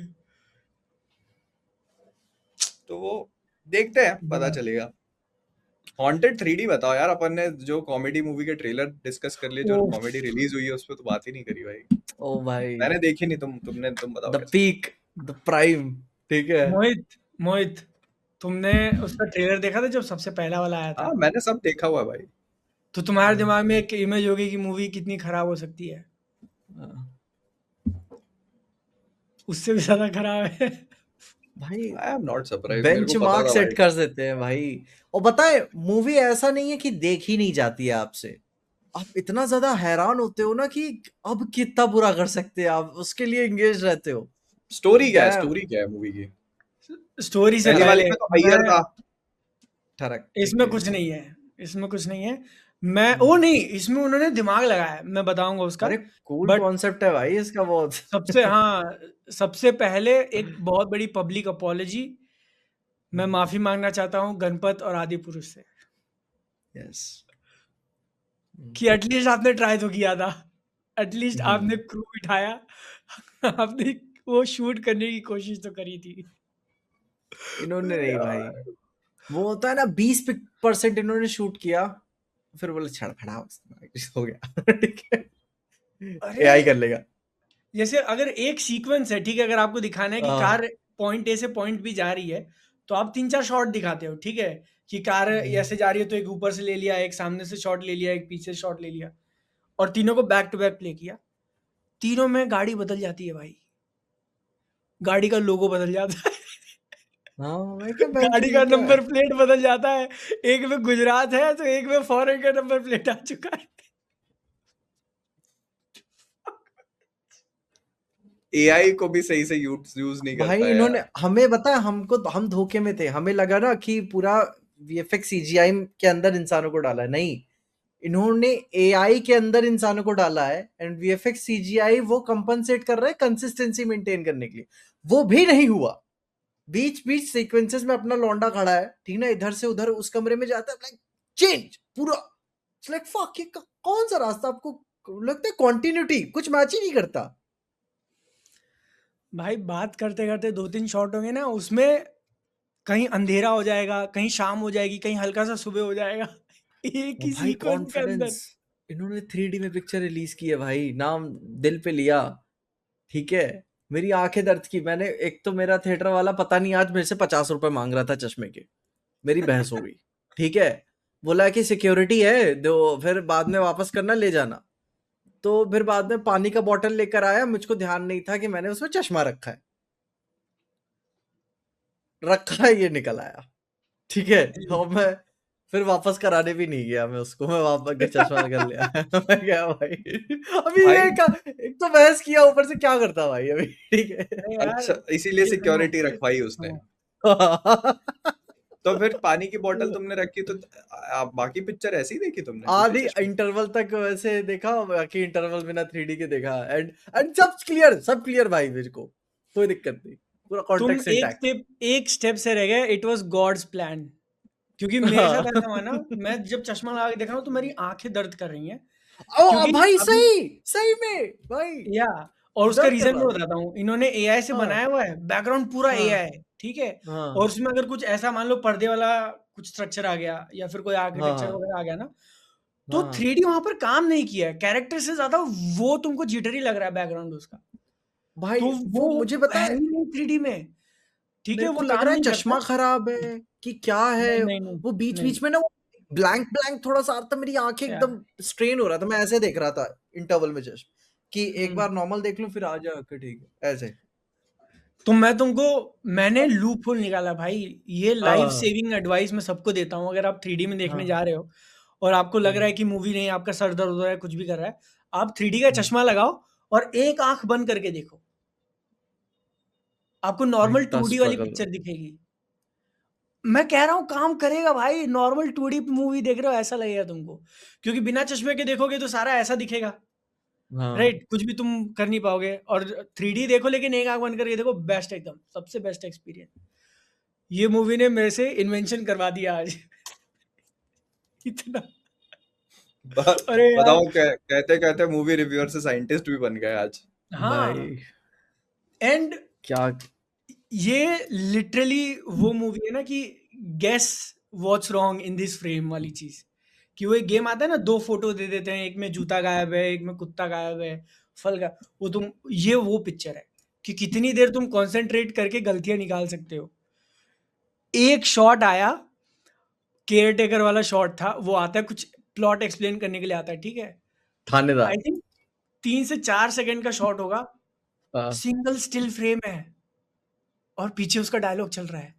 तो वो देखते हैं, पता चलेगा। हॉन्टेड 3D बताओ यार, अपन ने जो कॉमेडी मूवी के ट्रेलर डिस्कस कर लिए, जो ओह, कॉमेडी रिलीज हुई है उस पर तो बात ही नहीं करी भाई। ओ भाई मैंने देखी नहीं, तुम बताओ द कैसा। पीक, द प्राइम, ठीक है। मोहित मोहित, तुमने उसका ट्रेलर देखा था जब सबसे पहला वाला आया हाँ था? मैंने सब देखा हुआ है भाई। तो तुम्हारे दिमाग में एक इमेज होगी कि मूवी कितनी खराब हो सकती है, उससे भी ज्यादा खराब है। भाई आई एम नॉट सरप्राइज, मेरे को पता बेंचमार्क था सेट भाई। कर देते हैं भाई। और बताए मूवी ऐसा नहीं है कि देखी नहीं जाती है आपसे, आप इतना ज्यादा हैरान होते हो ना कि अब कितना बुरा कर सकते हैं आप, उसके लिए एंगेज रहते हो। स्टोरी क्या है, Damn, स्टोरी क्या है मूवी की? स्टोरी से पहली वाली पहले में तो अय्यर मैं, था। ठरक इसमें ठीक कुछ है। नहीं है, इसमें कुछ नहीं है। मैं ओ नहीं, इसमें उन्होंने दिमाग लगाया है, मैं बताऊंगा उसका। अरे कूल बट कॉन्सेप्ट है भाई इसका बहुत। सबसे पहले एक बहुत बड़ी पब्लिक अपॉलजी, मैं माफी मांगना चाहता हूँ गणपत और आदि पुरुष से, यस कि एटलीस्ट आपने ट्राई तो किया था, एटलीस्ट आपने क्रू बिठाया, आपने वो शूट करने की कोशिश तो करी थी। इन्होंने नहीं भाई, वो होता है ना 20% इन्होंने शूट किया फिर बोले छड़ फड़ा हो गया ठीक है, अरे एआई कर लेगा। जैसे अगर एक सीक्वेंस है, ठीक है, अगर आपको दिखाना है कि हाँ कार पॉइंट ए से पॉइंट बी जा रही है, तो आप 3-4 शॉट दिखाते हो, ठीक है, कि कार ऐसे जा रही है तो एक ऊपर से ले लिया, एक सामने से शॉट ले लिया, एक पीछे से शॉट ले लिया, और तीनों को बैक टू बैक प्ले किया। तीनों में गाड़ी बदल जाती है भाई, गाड़ी का लोगो बदल जाता है हाँ, मैं क्या गाड़ी ये का क्या नंबर प्लेट बदल जाता है, एक में गुजरात है तो एक में फॉरेन का नंबर प्लेट आ चुका है। एआई को भी सही से यूज नहीं भाई करता है इन्होंने यार। हमें बताया, हम धोखे में थे, हमें लगा ना कि पूरा वीएफएक्स सीजीआई के अंदर इंसानों को डाला है, नहीं, इन्होंने एआई के अंदर इंसानों को डाला है, एंड वीएफएक्स सीजीआई वो कंपनसेट कर रहा है कंसिस्टेंसी मेंटेन करने के लिए, वो भी नहीं हुआ। बीच बीच सीक्वेंसेस में अपना लौंडा खड़ा है, ठीक ना, इधर से उधर उस कमरे में जाता है, लाइक चेंज पूरा, इट्स लाइक फक, ये कौन सा रास्ता, आपको लगता है कॉन्टिन्यूटी कुछ मैच ही नहीं करता। भाई बात करते करते 2-3 शॉट होंगे ना, उसमें कहीं अंधेरा हो जाएगा, कहीं शाम हो जाएगी, कहीं हल्का सा सुबह हो जाएगा एक और ही भाई सीक्वेंस के अंदर। कॉन्फिडेंस, इन्होंने 3D में पिक्चर रिलीज की है भाई, नाम दिल पे लिया, ठीक है, मेरी आंखें दर्द की, मैंने एक तो मेरा थिएटर वाला पता नहीं आज मेरे से 50 रुपए मांग रहा था चश्मे के, मेरी बहस हो गई, ठीक है, बोला कि सिक्योरिटी है दो, फिर बाद में वापस करना ले जाना, तो फिर बाद में पानी का बोतल लेकर आया, मुझको ध्यान नहीं था कि मैंने उसमें चश्मा रखा है ये निकल आया, ठीक है, तो मैं फिर वापस कराने भी नहीं गया, मैं उसको, मैं वापस चश्मा कर लिया मैं क्या भाई, अभी भाई ये एक तो बहस किया, ऊपर से क्या करता भाई अभी, ठीक है अरे यार अच्छा, इसीलिए ये सुनो, सिक्योरिटी रखवाई उसने। सुनो, तो फिर पानी की बोतल तुमने रखी तो आप बाकी पिक्चर ऐसी देखी तुमने आधी उसी चश्मे? इंटरवल तक वैसे देखा, बाकी इंटरवल बिना 3D के देखा, एंड सब क्लियर भाई, मेरे को कोई दिक्कत नहीं, पूरा तुम कॉन्टेक्स्ट इंटैक्ट। एक स्टेप से रह गए, इट वाज गॉड्स प्लान। क्योंकि मेरे साथ ऐसा हुआ ना, मैं जब चश्मा लगा के देख रहा हूँ तो मेरी आंखें दर्द कर रही हैं, ओ क्योंकि भाई, अभी सही में भाई, या और उसका दर्द कर रीजन रहा मैं था। बताता हूँ, इन्होंने एआई से हाँ बनाया हुआ है, बैकग्राउंड पूरा एआई हाँ है, ठीक है, और हाँ उसमें अगर कुछ ऐसा मान लो पर्दे वाला कुछ स्ट्रक्चर आ गया या फिर कोई हाँ आर्किटेक्चर हाँ वगैरह आ गया ना, तो हाँ 3D वहां पर काम नहीं किया है, कैरेक्टर से ज्यादा वो तुमको जिटरी लग रहा है बैकग्राउंड उसका, भाई, तो वो वो मुझे पता है है, ही नहीं 3D में, ठीक है, मेरे वो को लग काम रहा है नहीं करता। चश्मा खराब है कि क्या है, नहीं नहीं नहीं वो बीच नहीं बीच में ना ब्लैंक ब्लैंक थोड़ा सा आ रहा था, मेरी आंखें या एकदम स्ट्रेन हो रहा था, मैं ऐसे देख रहा था इंटरवल में जस्ट, कि एक बार हम्म नॉर्मल देख लूं फिर आ जा के, ठीक है ऐसे। तो मैंने लूप होल निकाला भाई, ये लाइफ हाँ सेविंग एडवाइस मैं सबको देता हूँ, अगर आप 3D में देखने हाँ जा रहे हो और आपको लग रहा हम्म, है कि मूवी नहीं, आपका सर दर्द हो रहा है, कुछ भी कर रहा है, आप 3D का हम्म। चश्मा लगाओ और एक आंख बंद करके देखो, आपको भाई नॉर्मल इतना 2D वाली स्ट्रगल, पिक्चर दिखेगी। मैं कह रहा हूँ काम करेगा भाई, नॉर्मल 2D मूवी देख रहे हो ऐसा लगेगा तुमको, क्योंकि बिना चश्मे के देखोगे तो सारा ऐसा दिखेगा, हाँ राइट, कुछ भी तुम कर नहीं पाओगे, और 3D देखो लेकिन एक आंख बंद करके देखो, बेस्ट, एकदम सबसे बेस्ट एक्सपीरियंस। ये मूवी ने मेरे से इन्वेंशन करवा दिया आज इतना। अरे यार, बताओ, कहते कहते मूवी रिव्यूअर से साइंटिस्ट भी बन गए आज। हाँ, भाई एंड क्या, ये लिटरली वो मूवी है ना कि guess what's wrong in this frame वाली चीज, कि वो एक गेम आता है ना, 2 फोटो दे देते हैं, एक में जूता गायब है, एक में कुत्ता गायब है, फल का, वो तुम, ये वो पिक्चर है कि कितनी देर तुम कंसंट्रेट करके गलतियां निकाल सकते हो। एक शॉट आया, केयर टेकर वाला शॉट था, वो आता है कुछ प्लॉट एक्सप्लेन करने के लिए आता है, ठीक है, आई थानेदार, थिंक 3 से 4 सेकंड का शॉट होगा, हाँ सिंगल स्टिल फ्रेम है और पीछे उसका डायलॉग चल रहा है,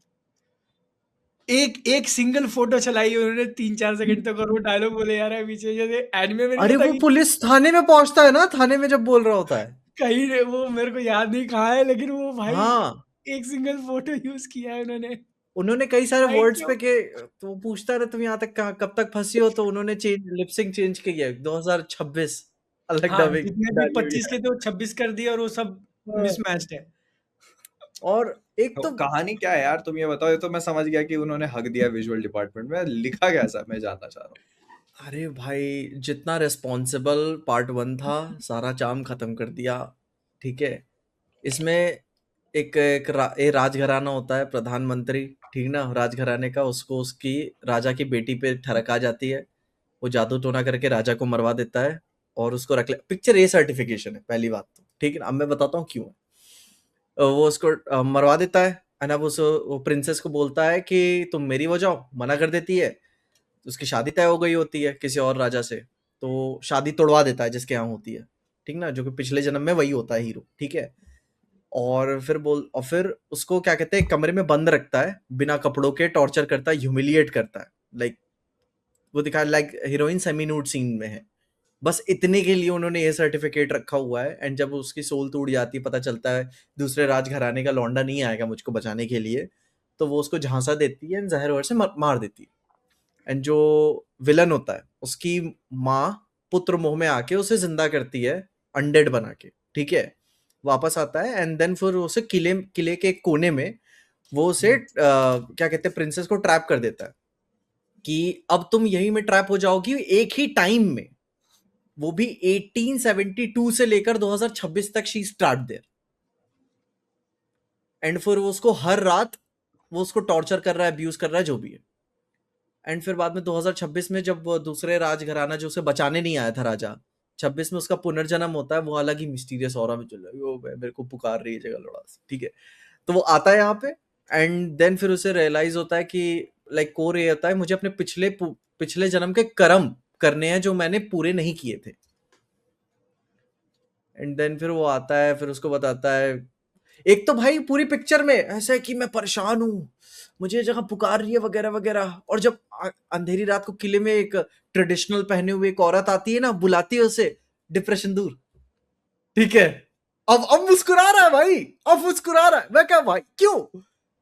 एक एक सिंगल फोटो चलाई है उन्होंने 3-4 सेकंड तक, और वो डायलॉग बोले जा रहा है पीछे, जैसे एनिमे में नहीं अरे होता वो कि पुलिस थाने में पहुंचता है ना, थाने में जब बोल रहा होता है, कहीं वो मेरे को याद नहीं कहाँ है, लेकिन वो भाई हाँ, एक सिंगल फोटो यूज किया है उन्होंने, उन्होंने कई सारे भाई वर्ड्स क्यों। पे के, तो वो पूछता है तुम यहाँ तक कब तक फंसी हो, तो उन्होंने लिपसिंग चेंज किया 2026, अलग हाँ, डबिंग जितने भी डाली हुई 25 के थे वो 26 कर दिए, और वो सब है। मिसमैच्ड है। और एक तो तो कहानी क्या है यार, तुम ये बताओ, ये तो मैं समझ गया कि उन्होंने हक दिया विजुअल डिपार्टमेंट में, लिखा कैसा मैं जानना चाह रहा हूँ। अरे भाई, जितना रिस्पॉन्सिबल पार्ट 1 था, सारा चाम खत्म कर दिया, ठीक है, इसमें ये राजघराना होता है, प्रधानमंत्री, ठीक ना, राजघराने का, उसको उसकी राजा की बेटी पे ठड़क आ जाती है, वो जादू टोना करके राजा को मरवा देता है और उसको रख ले। पिक्चर ए सर्टिफिकेशन है पहली बात तो, ठीक है ना। अब मैं बताता हूँ क्यों है। वो उसको मरवा देता है एंड अब वो प्रिंसेस को बोलता है कि तुम मेरी हो जाओ, मना कर देती है। उसकी शादी तय हो गई होती है किसी और राजा से, तो शादी तोड़वा देता है जिसके यहाँ होती है, ठीक ना, जो कि पिछले जन्म में वही होता है हीरो, ठीक है। और फिर उसको क्या कहते हैं, कमरे में बंद रखता है बिना कपड़ों के, टॉर्चर करता है, ह्यूमिलिएट करता है। लाइक वो दिखा like heroine semi nude scene में है, बस इतने के लिए उन्होंने ये सर्टिफिकेट रखा हुआ है। एंड जब उसकी सोल टूट जाती है, पता चलता है दूसरे राजघराने का लौंडा नहीं आएगा मुझको बचाने के लिए, तो वो उसको झांसा देती है, जहर वहर से मार देती है। एंड जो विलन होता है उसकी माँ पुत्र मोह में आके उसे जिंदा करती है, अनडेड बना के, ठीक है। वापस आता है एंड देन फिर उसे किले के एक कोने में वो उसे क्या कहते हैं, प्रिंसेस को ट्रैप कर देता है कि अब तुम यहीं में ट्रैप हो जाओगी एक ही टाइम में, वो भी 1872 से लेकर 2026 तक शी स्टार्ट देयर। एंड फिर वो उसको हर रात वो उसको टॉर्चर कर रहा है, अब्यूज कर रहा है, जो भी है। एंड फिर बाद में 2026 में जब वो दूसरे राजघराना जो उसे बचाने नहीं आया था राजा, 26 में उसका पुनर्जन्म होता है, वो अलग ही मिस्टीरियस ऑरा में चल रहा है, ओ मेरे को पुकार रही है जगह लौड़ा, ठीक है। तो वो आता है यहाँ पे एंड देन फिर उसे रियलाइज होता है कि लाइक कोर ये होता है, मुझे अपने पिछले जन्म के कर्म करने हैं जो मैंने पूरे नहीं किए थे। एंड देन फिर वो आता है, फिर उसको बताता है, एक तो भाई पूरी पिक्चर में ऐसा है कि मैं परेशान हूँ, मुझे जगह पुकार रही है वगैरह वगैरह, और जब अंधेरी रात को किले में एक ट्रेडिशनल पहने हुए एक औरत आती है ना, बुलाती है उसे, डिप्रेशन दूर, ठीक है। अब मुस्कुरा रहा है भाई, अब मुस्कुरा रहा है। मैं क्या भाई, क्यों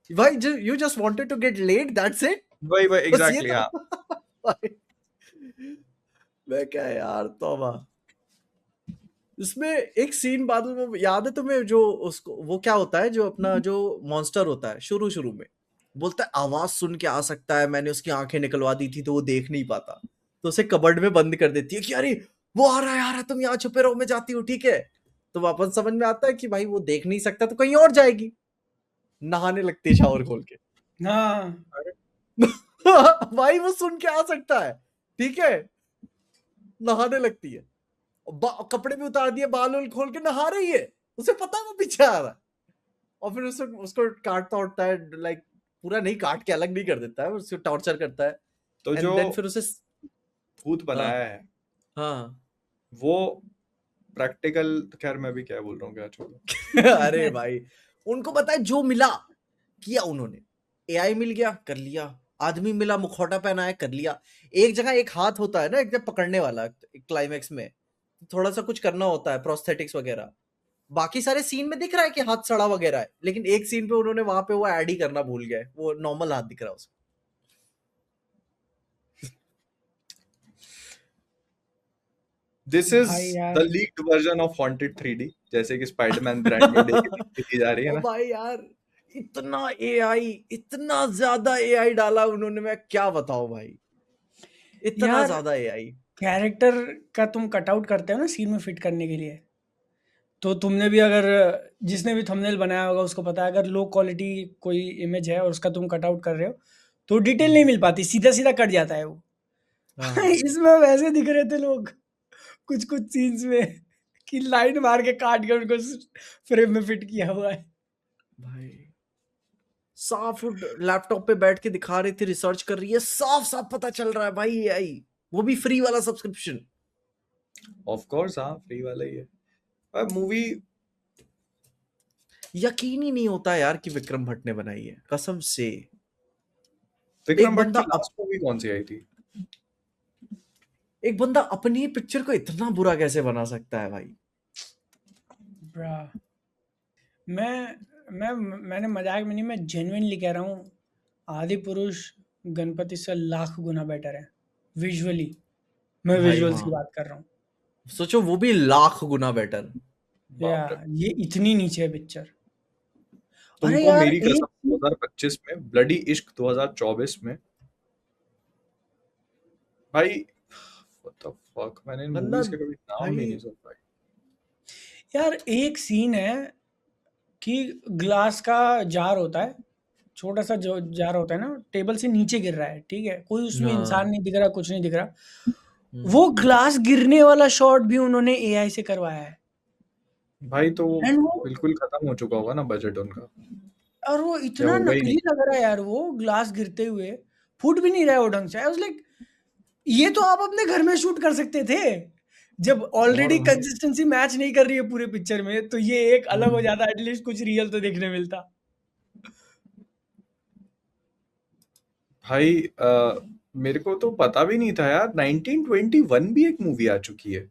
भाई, you just wanted to get late, that's it. वही एग्जैक्टली हाँ। मैं क्या यार, तौबा। इसमें एक सीन बाद में याद है तुम्हें, जो उसको वो क्या होता है, जो अपना जो मॉन्स्टर होता है शुरू में बोलता है आवाज सुन के आ सकता है, मैंने उसकी आंखें निकलवा दी थी तो वो देख नहीं पाता, तो उसे कबर्ड में बंद कर देती है कि अरे वो आ रहा है, तुम यहाँ छुपे रहो, मैं जाती हूँ, ठीक है। तो वापस समझ में आता है कि भाई वो देख नहीं सकता तो कहीं और जाएगी, नहाने लगती है शावर खोल के। हाँ भाई वो सुन के आ सकता है, ठीक है, नहाने लगती है, कपड़े भी उतार दिए, बाल उल खोल के नहा रही है, उसे पता है वो पीछे आ रहा है, और फिर उसको काटता उठता है, लाइक पूरा नहीं काट के अलग नहीं कर देता है, उसको टॉर्चर करता है। तो जो फिर उसे भूत बनाया है, हाँ वो प्रैक्टिकल, खैर मैं भी क्या बोल रहा हूँ, क्या छोड़ो। अरे भाई उनको पता है, जो मिला किया उन्होंने, एआई मिल गया कर लिया, आदमी मिला मुखौटा पहना है कर लिया, एक जगह एक हाथ होता है ना एक जगह पकड़ने वाला, क्लाइमेक्स में थोड़ा सा कुछ करना होता है, प्रोस्थेटिक्स वगैरह, बाकी सारे सीन में दिख रहा है कि हाथ सड़ा वगैरह है, लेकिन एक सीन पे उन्होंने वहां पे वो ऐड ही करना भूल गए, वो नॉर्मल हाथ दिख रहा है उसको। दिस इज भाई यार, the leaked version of haunted 3D, जैसे कि स्पाइडरमैन ब्रांड न्यू डे की जा रही है ओ ना। भाई यार, इतना एआई, इतना ज्यादा एआई डाला उन्होंने, मैं क्या बताऊं भाई, इतना यार ज्यादा एआई। कैरेक्टर का तुम कटआउट करते हो ना सीन में फिट करने के लिए, तो तुमने भी अगर, जिसने भी थंबनेल बनाया होगा उसको पता है, अगर लो क्वालिटी कोई इमेज है और उसका तुम कटआउट कर रहे हो तो डिटेल नहीं मिल पाती, सीधा सीधा कट जाता है वो। हाँ इसमें वैसे दिख रहे थे लोग कुछ कुछ सीन्स में कि लाइन मार के काट के उनको फ्रेम में फिट किया हुआ है। भाई साफ लैपटॉप पे बैठ के दिखा रही थी, रिसर्च कर रही है, साफ साफ पता चल रहा है भाई एआई, वो भी फ्री वाला सब्सक्रिप्शन। ऑफ कोर्स हाँ, फ्री वाला ही है। मूवी यकीन ही नहीं होता यार कि विक्रम भट्ट ने बनाई है, कसम से। विक्रम भट्ट बंदा की लास्ट मूवी कौन सी आई थी? एक बंदा अपनी पिक्चर को इतना बुरा कैसे बना सकता है भाई। ब्रा, मैंने मजाक में नहीं, मैं जेन्युइनली कह रहा हूँ, आदि पुरुष गणपति से लाख गुना बेटर है विजुअली। मैं भाई विजुअल्स की हाँ, बात कर रहा हूँ। सोचो वो भी लाख गुना बेटर। या बाप रे। ये इतनी नीचे है पिक्चर। अरे तुमको यार मेरी एक कसम 2025 में, ब्लडी इश्क 2024 में, भाई व्हाट द फक, मैंने इन बंदा मूवीज के कभी नाम भी भाई नहीं सुन पाई। यार एक सीन है कि ग्लास का जार होता है, छोटा सा जो जार होता है ना, टेबल से नीचे गिर रहा है, ठीक है, कोई उसमें इंसान हाँ नहीं दिख रहा, कुछ नहीं दिख रहा, वो ग्लास गिरने वाला शॉट भी उन्होंने एआई से करवाया है भाई तो एंड वो बिल्कुल खत्म हो चुका होगा ना बजट उनका, और वो या इतना होगा ही नकली नहीं। लग रहा है यार, वो ग्लास गिरते हुए फूट भी नहीं रहा है वो ढंग से। आई वाज लाइक ये तो आप अपने घर में शूट कर सकते थे, जब ऑलरेडी और कंसिस्टेंसी मैच नहीं कर रही है पूरे पिक्चर में, तो ये एक अलग हो जाता, एटलीस्ट कुछ रियल तो देखने मिलता। भाई मेरे को तो पता भी नहीं था यार 1921 भी एक मूवी आ चुकी है,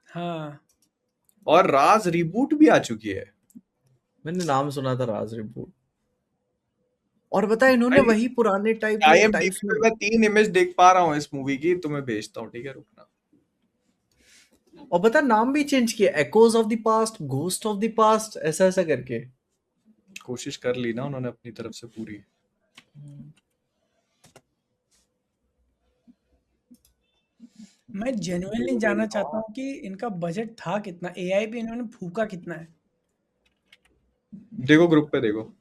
हाँ और राज रिबूट भी आ चुकी है। मैंने नाम सुना था राज रिबूट, और बता इन्होंने भाई वही पुराने IMDb टाइप्स में। पे मैं 3 इमेज देख पा रहा हूँ इस मूवी की, तुम्हें भेजता हूँ, ठीक है, रुकना। और बता नाम भी चेंज किया, echoes of the past, ghost of the past, ऐसा ऐसा करके। कोशिश कर ली ना उन्होंने अपनी तरफ से पूरी। मैं जेन्युइनली जानना चाहता हूँ कि इनका बजट था कितना, एआई पे इन्होंने फूका कितना है। देखो ग्रुप पे देखो,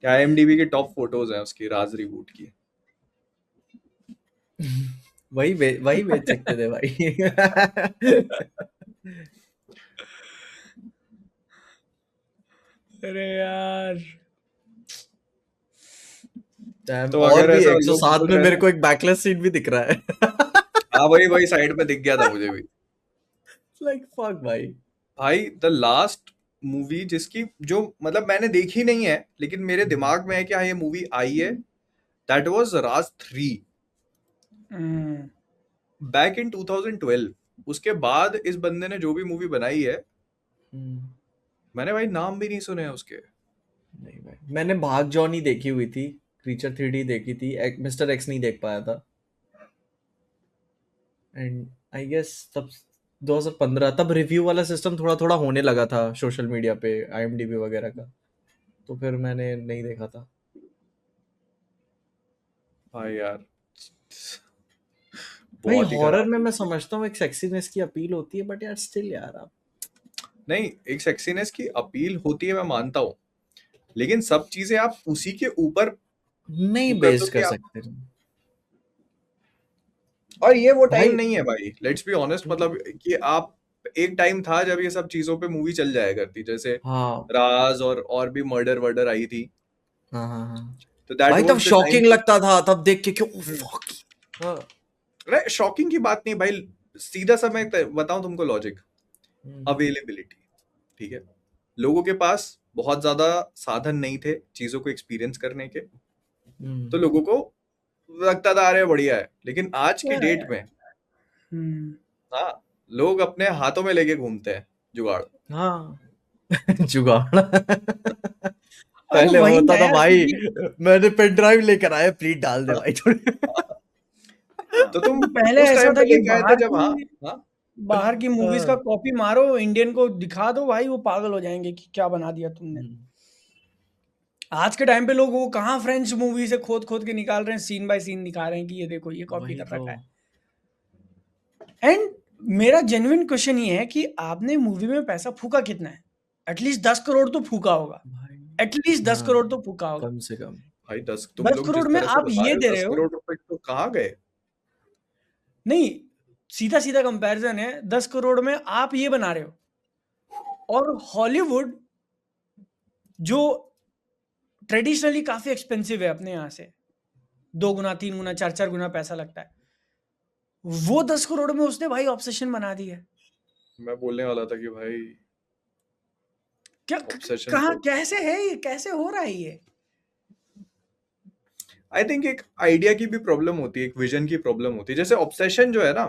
IMDb की टॉप फोटोज हैं उसकी, राज रिबूट की। वही बेच सकते थे भाई। अरे यार Damn, तो और अगर भी ऐसा लोग 107 बोल में रहे मेरे हैं, को एक बैकलेस सीन भी दिख रहा है। हाँ वही वही साइड पे दिख गया था मुझे भी। लाइक फक भाई। भाई द लास्ट मूवी जिसकी, जो मतलब मैंने देखी नहीं है लेकिन मेरे दिमाग में है कि हाँ ये मूवी आई है, that was Raj 3 hmm, back in 2012। उसके बाद इस बंदे ने जो भी मूवी बनाई है, मैंने भाई नाम भी नहीं सुने हैं उसके। नहीं भाई, मैंने भाग जॉनी देखी हुई थी, क्रीचर 3D देखी थी, मिस्टर एक्स नहीं देख पाया था। एंड आई गेस तब 2015 तब रिव्यू वाला सिस्टम थोड़ा थोड़ा होने लगा था सोशल मीडिया पे, IMDb वगैरह का, तो फिर मैंने नहीं देखा था। भाई यार भाई बहुत ही हॉरर खराब में मैं movie। समझता हूँ एक सेक्सीनेस की अपील होती है, बट यार स्टिल यार आप नहीं, एक सेक्सीनेस की अपील होती है, मैं मानता हूँ, लेकिन सब चीजें आप उसी के ऊपर नहीं वो कर दो बेस्ड कि कर आप, सकते। और ये वो टाइम भाई नहीं है भाई, लेट्स बी ऑनेस्ट, मतलब कि आप, एक टाइम था जब ये सब चीजों पे मूवी चल जाया करती, जैसे हाँ राज और भी मर्डर वर्डर आई थी, हाँ हाँ हाँ तो दैट भाई, तब वाज द टाइम। शॉकिंग लगता था तब देख के, क्यों फक। हाँ अरे शॉकिंग की बात नहीं भाई, सीधा सा मैं बताऊं तुमको लॉजिक, अवेलेबिलिटी, ठीक है, लोगों के पास बहुत ज्यादा साधन नहीं थे चीजों को एक्सपीरियंस करने के, तो लोगों को लगता था अरे बढ़िया है, लेकिन आज की डेट में हम्म, हाँ, लोग अपने हाथों में लेके घूमते हैं जुगाड़। हाँ। जुगाड़। और पहले वही होता ना था यार, भाई, क्योंकि मैंने पेन ड्राइव लेकर आया, प्लीज डाल दे भाई थोड़ी। तो तुम क्योंकि पहले उस ऐसा टाइम था पे कि लेके आए थे जब, हाँ हाँ, बाहर की मूवीज का कॉपी मारो, इंडियन को दिखा दो भाई, वो पागल हो जाएंगे कि क्या बना दिया तुमने। आज के टाइम पे लोग वो कहाँ फ्रेंच मूवी से खोद खोद के निकाल रहे हैं, सीन बाय सीन दिखा रहे हैं कि ये देखो ये कॉपी वही कर तो रखा है। एंड मेरा जेन्युइन क्वेश्चन ये है कि आपने मूवी में पैसा फूका कितना है? एटलीस्ट 10 करोड़ तो फूका होगा, भाई। एटलीस्ट 10 हाँ करोड़ तो फूका होगा। कम से कम। भाई 10, तुम 10 लोग करोड़ जिस में तरह से आप बता ये रहे दे हो रहे 10 हो, करोड़ रुपए तो कहाँ गए? नहीं सीधा सीधा कंपैरिजन है, 10 करोड़ में आप ये बना रहे हो, और हॉलीवुड जो ट्रेडिशनली काफी एक्सपेंसिव है अपने यहाँ से, 2 गुना 3 गुना 4 गुना पैसा लगता है, वो 10 करोड़ में उसने भाई ऑब्सेशन बना दी है। मैं बोलने वाला था कि भाई क्या ऑब्सेशन कहाँ तो, कैसे है ये, कैसे हो रहा है ये? आई थिंक एक आइडिया की भी प्रॉब्लम होती है, एक विजन की प्रॉब्लम होती है। जैसे ऑब्सेशन जो है ना,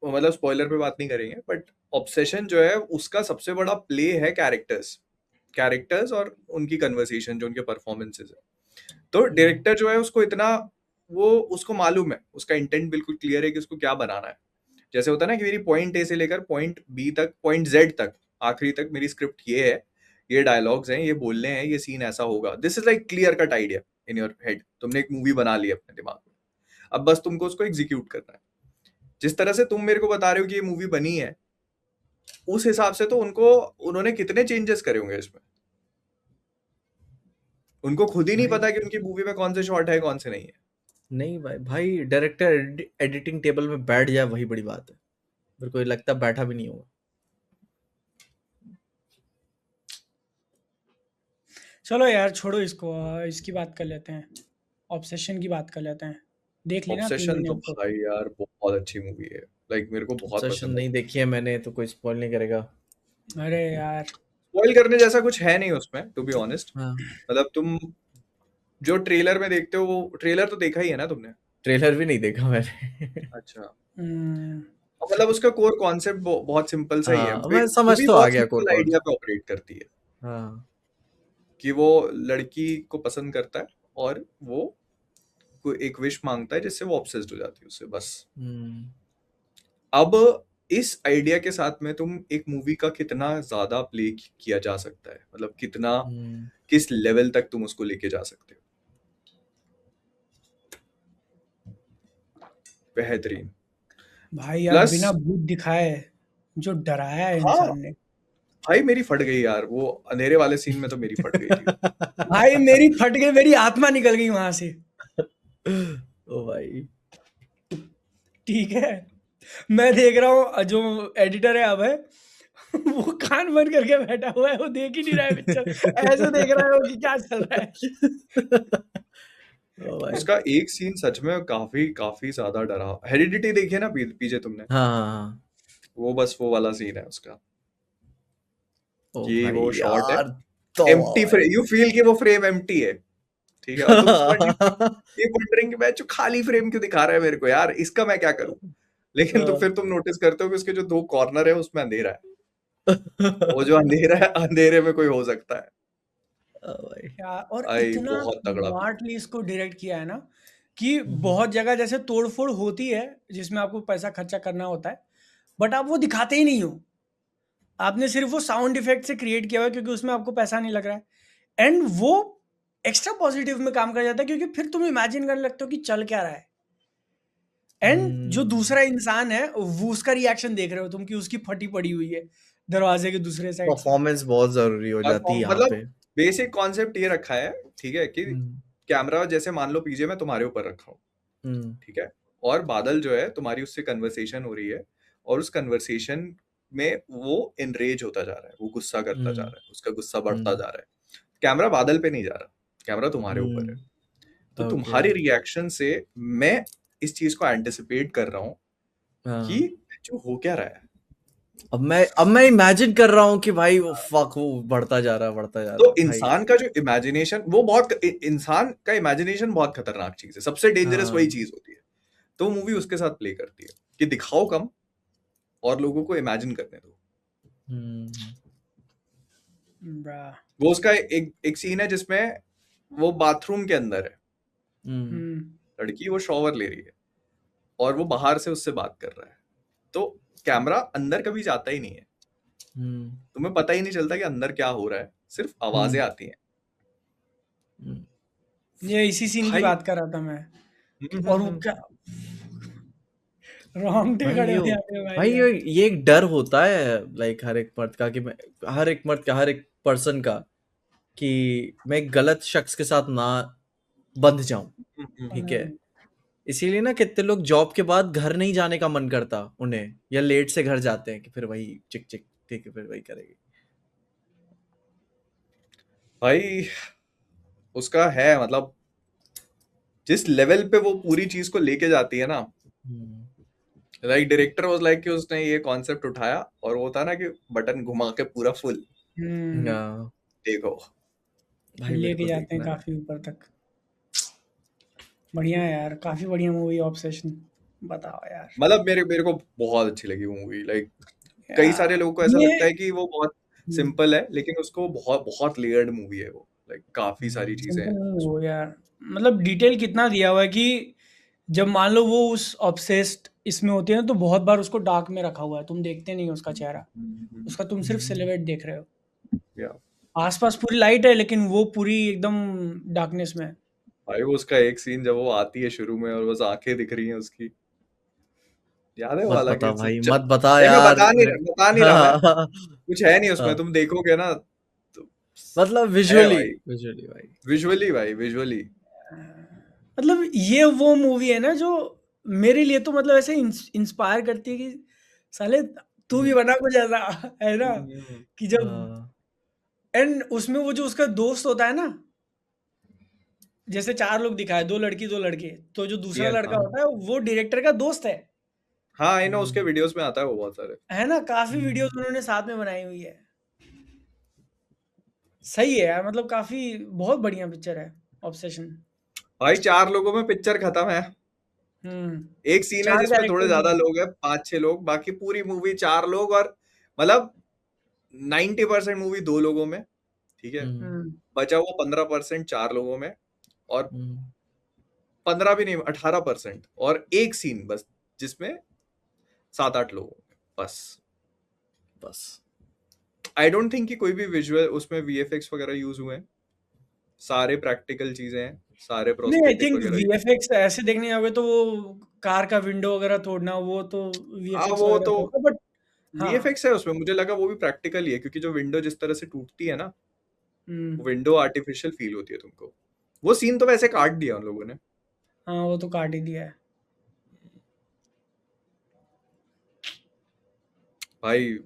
वो मतलब स्पॉइलर पे बात नहीं करेंगे, बट ऑब्सेशन जो है उसका सबसे बड़ा प्ले है कैरेक्टर्स और उनकी कन्वर्सेशन, जो उनके परफॉर्मेंसेस है। तो डायरेक्टर जो है उसको इतना, वो उसको मालूम है, उसका इंटेंट बिल्कुल क्लियर है कि उसको क्या बनाना है। जैसे होता है ना कि मेरी पॉइंट ए से लेकर पॉइंट बी तक, पॉइंट जेड तक, आखिरी तक मेरी स्क्रिप्ट ये है, ये डायलॉग्स हैं, ये बोलने हैं, ये सीन ऐसा होगा। This is like clear cut idea in your head, तुमने एक मूवी बना ली अपने दिमाग में, अब बस तुमको उसको एग्जीक्यूट करना है। जिस तरह से तुम मेरे को बता रहे हो कि ये मूवी बनी है, उस हिसाब से तो उन्होंने कितने चेंजेस करे होंगे इसमें, उनको खुद ही नहीं भाई पता कि उनकी मूवी में कौन से शॉट है कौन से नहीं है। नहीं भाई डायरेक्टर एडिटिंग टेबल में बैठ जाए वही बड़ी बात है, मेरे को लगता है बैठा भी नहीं होगा। चलो यार छोड़ो इसको, इसकी बात कर लेते हैं, ऑब्सेशन की बात कर लेते हैं। देख लेना ऑब्सेशन 3 तो दिन तो। भाई यार बहुत अच्छी मूवी है, लाइक मेरे को बहुत ऑब्सेशन पसंद है। नहीं देखी है मैंने, तो कोई स्पॉइल नहीं करेगा। अरे यार स्पॉइल करने जैसा कुछ है नहीं उसमें, टू बी ऑनेस्ट। हाँ, मतलब तुम जो ट्रेलर में देखते हो, वो ट्रेलर तो देखा ही है ना तुमने? ट्रेलर भी नहीं देखा मैंने। अच्छा। हम्म, मतलब उसका कोर कॉन्सेप्ट बहुत सिंपल सा ही है। हाँ, मैं समझ मूवी तो आ बहुत गया कोर सिंपल आइडिया कॉन्सेप्ट। पे ऑपरेट करती है हाँ, कि वो लड़की को पसंद करता है और वो कोई एक विश मांगता है जिससे वो ऑब्सेस्ड हो जाती है उससे, बस। हम्म, अब इस आइडिया के साथ में तुम एक मूवी का कितना ज्यादा प्ले किया जा सकता है, मतलब कितना हम्म, किस लेवल तक तुम उसको लेके जा सकते हो, बेहतरीन। भाई यार प्लस बिना भूत दिखाए जो डराया है हाँ इंसान ने। भाई, मेरी फट गई यार, वो अंधेरे वाले सीन में तो मेरी फट गई थी। भाई मेरी फट गई, मेरी आत्मा निकल गई वहां से। ओ भाई, ठीक है, मैं देख रहा हूँ जो एडिटर है अब है वो कान बंद करके बैठा हुआ है, वो देख ही नहीं रहा है पिक्चर, ऐसे देख रहा है वो कि क्या चल रहा है। ओ भाई, उसका एक सीन सच में काफी काफी ज्यादा डरा। हेरिडिटी देखी है ना पीछे तुमने? हाँ हाँ हाँ, वो बस वो वाला सीन है उसका, ओ कि भाई वो शॉट है यार, तो एम्प्टी फ्रेम, यू फील कि वो फ्रेम एम्प्टी है, ठीक है, और तुम ये वंडरिंग कि मैं जो खाली फ्रेम क्यों दिखा रहा है मेरे को यार, इसका मैं क्या करूं। लेकिन तो फिर तुम नोटिस करते हो कि उसके जो दो कॉर्नर है उसमें अंधेरा है, वो जो अंधेरा है अंधेरे में कोई हो सकता है। ओ भाई, क्या, और भाई इतना बहुत तगड़ा भी। स्मार्टली इसको डायरेक्ट किया है ना कि बहुत जगह जैसे तोड़फोड़ होती है जिसमें आपको पैसा खर्चा करना होता है, बट आप वो दिखाते ही नहीं हो। आपने सिर्फ वो साउंड इफेक्ट से क्रिएट किया हुआ है क्योंकि उसमें आपको पैसा नहीं लग रहा है, एंड वो एक्स्ट्रा पॉजिटिव में काम कर जाता है क्योंकि फिर तुम इमेजिन करने लगते हो कि चल क्या रहा है, एंड जो दूसरा इंसान है वो उसका रिएक्शन देख रहे हो तुम कि उसकी फटी पड़ी हुई है दरवाजे के दूसरे साइड से। परफॉर्मेंस बहुत जरूरी हो जाती है यहाँ पे। मतलब बेसिक कॉन्सेप्ट ये रखा है, ठीक है, कि हम्म, कैमरा जैसे मान लो पीछे मैं तुम्हारे ऊपर रखा हूँ, हम्म, ठीक है, और बादल जो है तुम्हारी उससे कन्वर्सेशन हो रही है, और उस कन्वर्सेशन में वो इनरेज होता जा रहा है, वो गुस्सा करता जा हम्म, रहा है, उसका गुस्सा बढ़ता हम्म, जा रहा है। कैमरा बादल पे नहीं जा रहा, कैमरा तुम्हारे ऊपर है। तो ओके, तुम्हारे रिएक्शन से मैं इस चीज को एंटिसिपेट कर रहा हूँ कि हाँ। जो हो क्या रहा है। अब मैं इमेजिन कर रहा हूँ कि भाई वो फक, वो बढ़ता जा रहा है तो भाई। इंसान का जो इमेजिनेशन, वो बहुत इंसान का इमेजिनेशन बहुत खतरनाक चीज है, सबसे डेंजरस वही हाँ, चीज होती है। तो मूवी उसके साथ प्ले करती है कि दिखाओ कम और लोगों को इमेजिन करने दो। हम्म, ब्रा। वो उसका एक एक सीन है जिसमें वो बाथरूम के अंदर है, हम्म, लड़की वो शॉवर ले रही है और वो बाहर से उससे बात कर रहा है, तो कैमरा अंदर कभी जाता ही नहीं है, हम्म, तुम्हें पता ही नहीं चलता कि अंदर क्या हो रहा है, सिर्फ आवाजें हम्म, आती हैं। ये इसी सीन की भाई बात कर रहा था मैं और वो क्या रोंगटे भाई खड़े ये हो जाते हैं भाई भाई यार। ये एक डर होता है, लाइक हर एक मर्द का, कि मैं, हर एक पर्सन का, कि मैं एक गलत शख्स के साथ ना बंध जाऊं, ठीक है। इसीलिए ना कितने लोग जॉब के बाद घर नहीं जाने का मन करता उन्हें, या लेट से घर जाते हैं कि फिर वही चिक चिक, ठीक है, फिर वही करेगी। भाई उसका है, मतलब जिस लेवल पे वो पूरी चीज को लेके जाती है ना, हम्म, लाइक डायरेक्टर वाज लाइक कि उसने ये कॉन्सेप्ट उठाया और वो था ना कि बटन घुमा के पूरा फुल हाँ, देखो। भाई मेरे लेके को जाते हैं देखना है। काफी ऊपर तक। बढ़िया है यार, काफी बढ़िया मूवी ऑब्सेशन। बताओ यार। मतलब मेरे मेरे को बहुत अच्छी लगी वो मूवी, लाइक कई सारे यार लोगों को ऐसा ये लगता है कि वो बहुत सिंपल है, लेकिन उसको बहुत बहुत लेयर्ड मूवी है वो, लाइक काफी सारी चीजें सिंपल हैं नहीं उसमें। हो यार, मतलब डिटेल कितना दिया हुआ है कि जब मान लो वो उस ऑब्सेस्ड इसमें होती है ना तो बहुत बार उसको डार्क में रखा हुआ है, तुम देखते नहीं हो उसका चेहरा, उसका तुम सिर्फ सिलुएट देख रहे हो। या आसपास पूरी लाइट है लेकिन वो पूरी एकदम डार्कनेस में है। भाई वो उसका एक सीन जब वो आती है शुरू में और बस आंखें दिख रही हैं उसकी, याद है वो मत वाला बता कि भाई, मत बता नहीं मैं यार मेरे। बता नहीं रहा मैं, हाँ, कुछ है नहीं उसमें, हाँ, तुम देखोगे ना तो मतलब है विजुअली भाई, विजुअली भाई। विजुअली भाई, विजुअली मतलब ये वो मूवी है ना जो मेरे लिए तो मतलब ऐसे इंस्पायर करती है कि साले तू भी बना कुछ ऐसा, है ना? कि जब हाँ एंड उसमें वो जो उसका दोस्त होता है ना, जैसे 4 लोग दिखाए, 2 लड़की 2 लड़के, तो जो दूसरा यस, लड़का हाँ होता है वो डायरेक्टर का दोस्त हाँ, आई नो, उसके हम्म, वीडियोस में आता है वो बहुत सारे। है ना? काफ़ी वीडियोज़ हम्म, उन्होंने साथ में बनाई हुई है। सही है यार, मतलब काफ़ी बहुत बढ़िया पिक्चर है ऑब्सेशन। भाई 4 लोगों में पिक्चर खत्म है। हुँ, एक सीन है 4 जिसमें थोड़े कैरेक्टर ज्यादा भी हैं। लोग हैं, 5-6 लोग, बाकी पूरी मूवी 4 लोग, और मतलब 90% मूवी 2 लोगों में, ठीक है? हम्म, हुँ, बचा हुआ 15% 4 लोगों में, और हम्म, 15 भी नहीं, 18% और एक सीन बस जिसमें 7-8 लोगों में, बस। बस आई डोंट थिंक कि कोई भी विजुअल उसमें वीएफएक्स वगैरह यूज हुए हैं। सारे प्रैक्टिकल चीजें हैं, सारे नहीं आई प्रोस्थेटिक थिंक वगैरह। वीएफएक्स ऐसे देखने जाओगे तो वो कार का विंडो वगैरह तोड़ना वो तो हाँ, वीएफएक्स वो वगैरह तो का होता है बट हाँ, वीएफएक्स है उसमें, मुझे लगा वो भी प्रैक्टिकल ही है, क्योंकि जो विंडो जिस तरह से टूटती है ना, हुँ, वो विंडो आर्टिफिशियल फील होती है तुमको। वो सीन तो वैसे काट दिया उन लोगों ने। हाँ, वो तो काट ही दिया है। भाई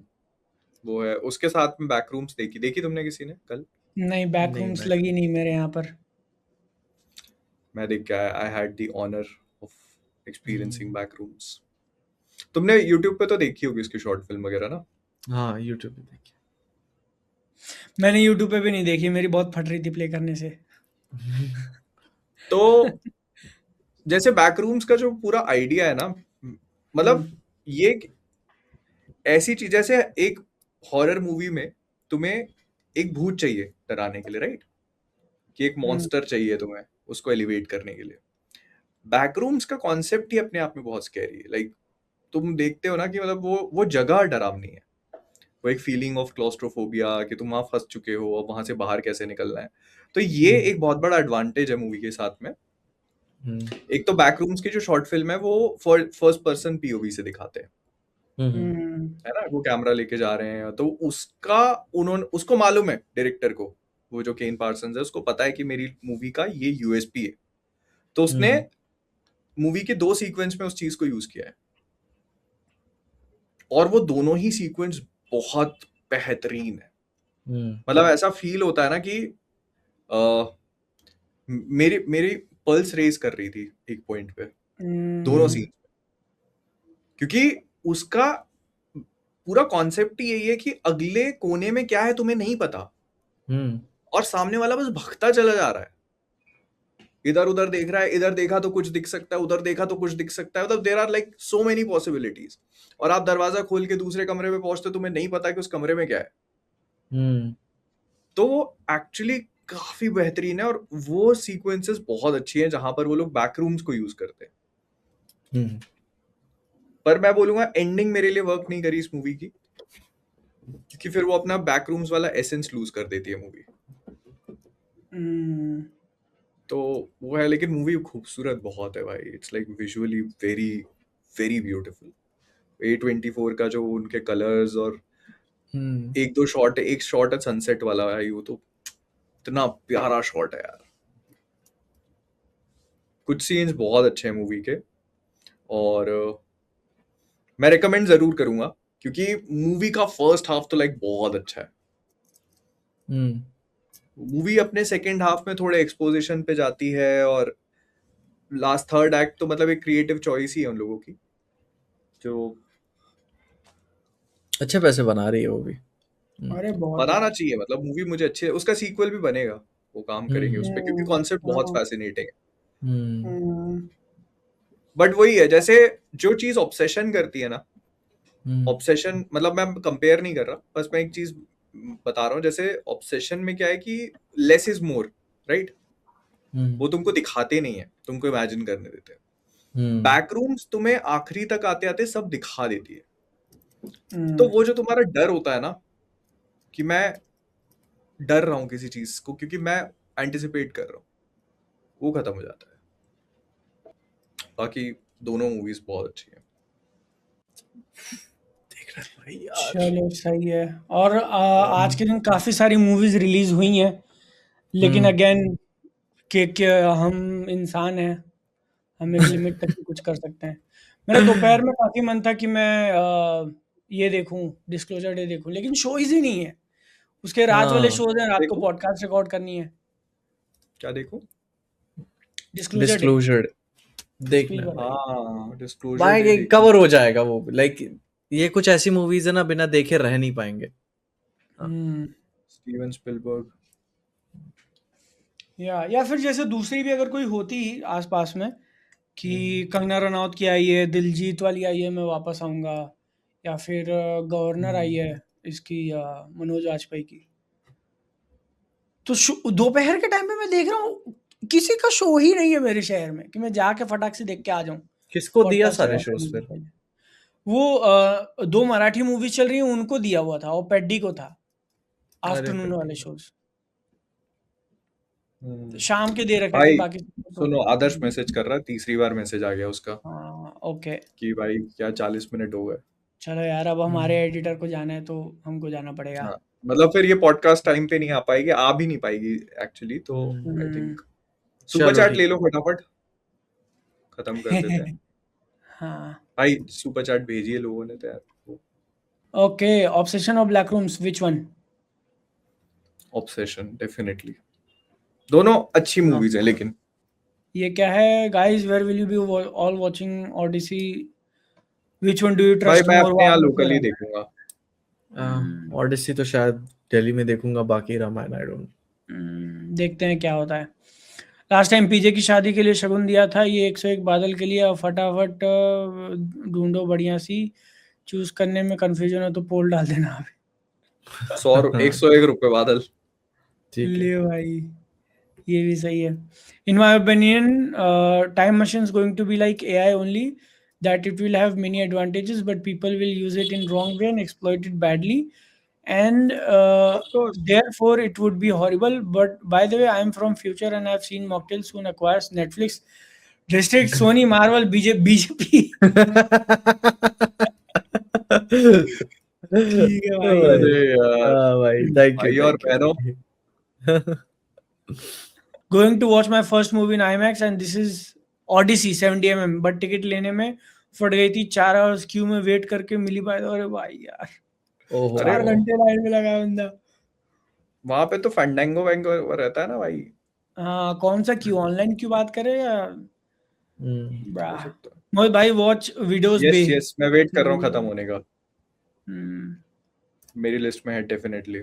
वो है, उसके साथ में बैकरूम्स देखी देखी तुमने किसी ने कल? नहीं, नहीं बैकरूम्स मैं लगी नहीं मेरे यहाँ पर। मैं देख के आया, I had the honour of experiencing hmm, backrooms. तुमने यूट्यूब पे तो देखी होगी उसकी शॉर्ट फिल्म वगैरह ना? हाँ यूट्यूब पे देखिए। मैंने यूट्यूब पे भी नहीं देखी, मेरी बहुत फट रही थी प्ले करने से। तो जैसे बैकरूम्स का जो पूरा आइडिया है ना, हुँ, मतलब ये एक ऐसी चीज, जैसे एक हॉरर मूवी में तुम्हें एक भूत चाहिए डराने के लिए, राइट? कि एक हुँ, मॉन्स्टर चाहिए तुम्हें उसको एलिवेट करने के लिए। बैकरूम्स का कॉन्सेप्ट ही अपने आप में बहुत स्कैरी है। लाइक तुम देखते हो ना कि मतलब वो जगह डरावनी है। वो एक फीलिंग ऑफ क्लॉस्ट्रोफोबिया कि तुम वहां फंस चुके हो, अब वहां से बाहर कैसे निकलना है। तो ये हम्म, एक बहुत बड़ा एडवांटेज है मूवी के साथ में। हम्म, एक तो बैकरूम्स की जो शॉर्ट फिल्म है वो फर्स्ट पर्सन पीओवी से दिखाते हैं, हम्म, हुँ, है ना? वो कैमरा लेके जा रहे हैं, तो उसका उन्होंने उसको मालूम है डायरेक्टर को, वो जो केन पार्सन्स है उसको पता है कि मेरी मूवी का ये यूएसपी है। तो उसने हम्म, मूवी के 2 सीक्वेंस में उस चीज को यूज किया है, और वो दोनों ही सीक्वेंस बहुत बेहतरीन है। हम्म, मतलब ऐसा फील होता है ना कि अ, मेरी मेरी पल्स रेस कर रही थी एक पॉइंट पे, दोनों हुँ, सीन, क्योंकि उसका पूरा कॉन्सेप्ट ही यही है कि अगले कोने में क्या है तुम्हें नहीं पता, हम्म, और सामने वाला बस भगता चला जा रहा है, इधर उधर देख रहा है, इधर देखा तो कुछ दिख सकता है, उधर देखा तो कुछ दिख सकता है, मतलब there are like so many possibilities. और आप दरवाजा खोल के दूसरे कमरे में पहुंचते तुम्हें नहीं पता कि उस कमरे में क्या है। हम्म, तो वो एक्चुअली काफी बेहतरीन है, और वो सीक्वेंसेस बहुत अच्छी हैं जहां पर वो लोग बैकरूम्स को यूज करते हैं। हम्म, पर मैं बोलूंगा एंडिंग मेरे लिए वर्क नहीं करी इस मूवी की, क्योंकि फिर वो अपना बैकरूम्स वाला एसेंस लूज कर देती है मूवी। हुँ, तो वो है, लेकिन मूवी खूबसूरत बहुत है भाई। It's like visually very very beautiful. A24 का जो उनके कलर्स, और हम्म, एक दो शॉट, एक शॉट है सनसेट वाला भाई, वो तो इतना प्यारा शॉट है यार। कुछ सीन्स बहुत अच्छे हैं मूवी के, और मैं रिकमेंड जरूर करूंगा, क्योंकि मूवी का फर्स्ट हाफ तो लाइक बहुत अच्छा है। हम्म, मूवी अपने सेकेंड हाफ में थोड़े एक्सपोजिशन पे जाती है, और लास्ट थर्ड एक्ट तो मतलब एक क्रिएटिव चॉइस ही है उन लोगों की, जो अच्छे पैसे बना रही है वो भी। अरे बहुत बनाना यार। चाहिए। मतलब मूवी मुझे अच्छी है, उसका सीक्वल भी बनेगा, वो काम करेंगे उस पे, क्योंकि कॉन्सेप्ट बहुत हाँ, फैसिनेटिंग है। हम्म, हुँ, बट वही है, जैसे जो चीज ऑब्सेशन करती है ना, हम्म, ऑब्सेशन मतलब मैं कंपेयर नहीं कर रहा, बस मैं एक चीज बता रहा हूँ। जैसे ऑब्सेशन में क्या है कि लेस इज मोर, राइट? हम्म, वो तुमको दिखाते नहीं है, तुमको इमेजिन करने देते हैं। हम्म, बैकरूम्स तुम्हें आखिरी तक आते आते सब दिखा देती है। तो हुँ, वो जो तुम्हारा डर होता है ना, कि मैं डर रहा हूँ किसी चीज को क्योंकि मैं एंटिसिपेट कर रहा हूँ, वो खत्म हो जाता है। बाकी दोनों मूवीज बहुत अच्छी हैं। देख रहा है भाई यार। चलो सही है। और आज हम्म, के दिन काफ़ी सारी मूवीज़ रिलीज़ हुई हैं, लेकिन हम्म, अगेन कि हम इंसान हैं, हम एक लिमिट तक ही कुछ कर सकते हैं। मेरा दोपहर में काफ़ी मन था कि मैं ये देखूँ, डिस्क्लोजर डे देखूँ, लेकिन शोज़ ही नहीं है। उसके रात वाले हाँ शोज़ हैं, रात को देखो पॉडकास्ट रिकॉर्ड करनी है। क्या देखो डिस्क्लोजर डे, डिस्क्लोजर देखना स्पीलबर्ग। भाई। हाँ डिस्क्लोजर भाई डे देखना कवर हो जाएगा वो, लाइक ये कुछ ऐसी मूवीज है ना बिना देखे रह नहीं पाएंगे। Steven Spielberg. या फिर जैसे दूसरी भी अगर कोई होती आसपास में कि कंगना रनौत की आई है, दिलजीत वाली आई है, मैं वापस आऊंगा, या फिर गवर्नर आई है इसकी मनोज वाजपेयी की, तो दोपहर के टाइम पे मैं देख रहा हूँ किसी का शो ही नहीं है मेरे शहर में कि मैं जाके फटाक से देख के आ जाऊं। किसको दिया पॉडकास्ट सारे रिकॉर्ड शोज करने से फिर? पहले। वो 2 मराठी मूवीज चल रही हैं, उनको दिया हुआ था, और पेड्डी को था अरे आफ्टरनून पेड्डी वाले को। शोज, शाम के दे रखे थे भाई बाकी सबको तो। सुनो, आदर्श मैसेज कर रहा है, तीसरी बार मैसेज आ गया उसका हाँ ओके, कि भाई क्या 40 मिनट हो गए। चलो यार, अब हमारे एडिटर को जाना है तो हमको जाना पड़ेगा। हाँ मतलब फिर ये पॉडकास्ट टाइम पे नहीं आ पाएगी, आ भी नहीं पाएगी एक्चुअली, तो आई थिंक सुपर चलो चैट ठीक ले लो फटाफट, खत्म कर देते हैं। हाँ भाई सुपर चैट भेजिए लोगों ने तो यार। Okay, obsession of black rooms, which one? Obsession definitely, दोनों अच्छी हाँ मूवीज हैं लेकिन ये क्या है guys, where will you be all watching Odyssey, which one do you भाई ट्रस्ट मैं मोर? अपने यहाँ लोकल ही देखूंगा। ऑडिसी तो शायद दिल्ली में देखूंगा, बाकी रामायण आई डोंट। देखते हैं क्या होता है। लास्ट टाइम पीजे की शादी के लिए शगुन दिया था, ये 101 बादल के लिए। अब फटाफट ढूंढो बढ़िया सी, चूज करने में कंफ्यूजन है तो पोल डाल देना अभी। 101 रुपए बादल। ठीक है। ले भाई, ये भी सही है। In my opinion, time machine is going to be like AI only, that it will have many advantages, but people will use it in wrong way and exploit it badly, and Of course. therefore it would be horrible. But by the way, I am from future and I've seen Mocktail soon acquires Netflix, District, Sony, Marvel, BJP. ठीक है भाई। अरे यार हाँ भाई, thank भाई you और बहनों, Going to watch my first movie in IMAX and this is Odyssey 70 mm, but ticket लेने में फट गई थी, 4 आवर्स क्यू में वेट करके मिली पाई। अरे भाई यार, ओहो। 4 घंटे लाइन में लगा बंदा। वहां पे तो फंडेंगो वैंगो रहता है ना भाई। हाँ, कौन सा क्यू, ऑनलाइन क्यू बात करे या हो सकता है। मोहित भाई? वॉच वीडियोस बे। यस मैं वेट कर रहा हूँ खत्म होने का, हम्म, मेरी लिस्ट में है डेफिनेटली।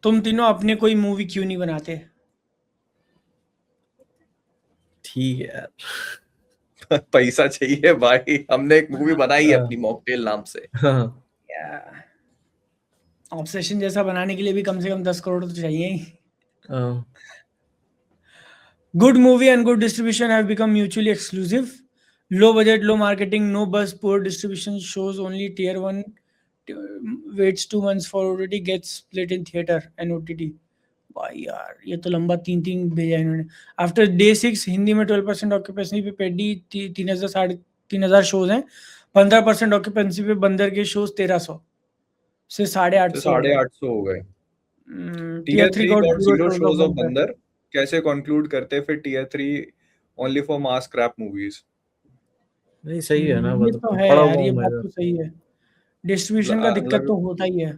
तुम तीनों अपने कोई मूवी क्यों नहीं बनाते? ठीक है यार। पैसा चाहिए भाई, हमने एक मूवी बनाई है अपनी मॉकटेल नाम से। ऑब्सेशन जैसा बनाने के लिए भी कम से कम 10 करोड़ तो चाहिए ही। Good movie and good distribution have become mutually exclusive. Low budget, low marketing, no buzz, poor distribution shows only tier 1 waits 2 months for OTT, gets split in theater and OTT. भाई यार ये तो लंबा 3 भेजा इन्होंने। आफ्टर डे 6 हिंदी में 12% occupancy पे पेडी 3,000 shows हैं, 15% ऑक्यूपेंसी पे बंदर के शोज 1,300 से 850 850 हो गए। Tier 3 got got 0 0 shows of बंदर। कैसे कंक्लूड करते हैं फिर tier 3 only for mass crap movies? नहीं सही है ना, ये मतलब तो है पढ़ा यार, हुआ ये हूँ बात मैं। तो सही है। डिस्ट्रीब्यूशन का दिक्कत तो होता ही है।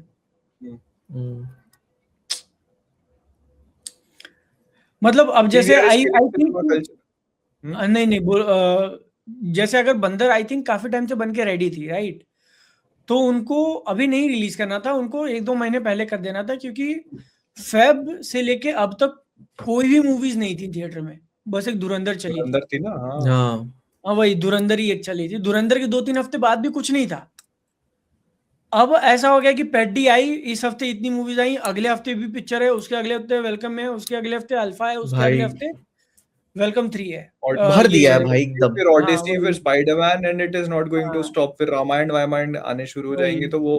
मतलब अब जैसे आई थिंक नहीं जैसे अगर बंदर आई थिंक काफी टाइम से बन के रेडी थी, राइट? तो उनको अभी नहीं रिलीज करना था, उनको 1-2 महीने पहले कर देना था, क्योंकि फेब से लेके अब तक कोई भी मूवीज नहीं थी थिएटर में, बस एक धुरंधर चली थी। थी ना। हाँ वही धुरंधर ही एक चली थी। धुरंधर के 2-3 हफ्ते बाद भी कुछ नहीं था। अब ऐसा हो गया कि पेड्डी आई, इस हफ्ते इतनी मूवीज आई, अगले हफ्ते भी पिक्चर है, उसके अगले हफ्ते वेलकम है, उसके अगले हफ्ते अल्फा है, उसके अगले हफ्ते वेलकम 3 है। भर दिया है भाई एकदम। फिर ऑडिसी, फिर Spiderman, and it is not going to stop. फिर रामायण वायमायण आने शुरू हो जाएंगे, तो वो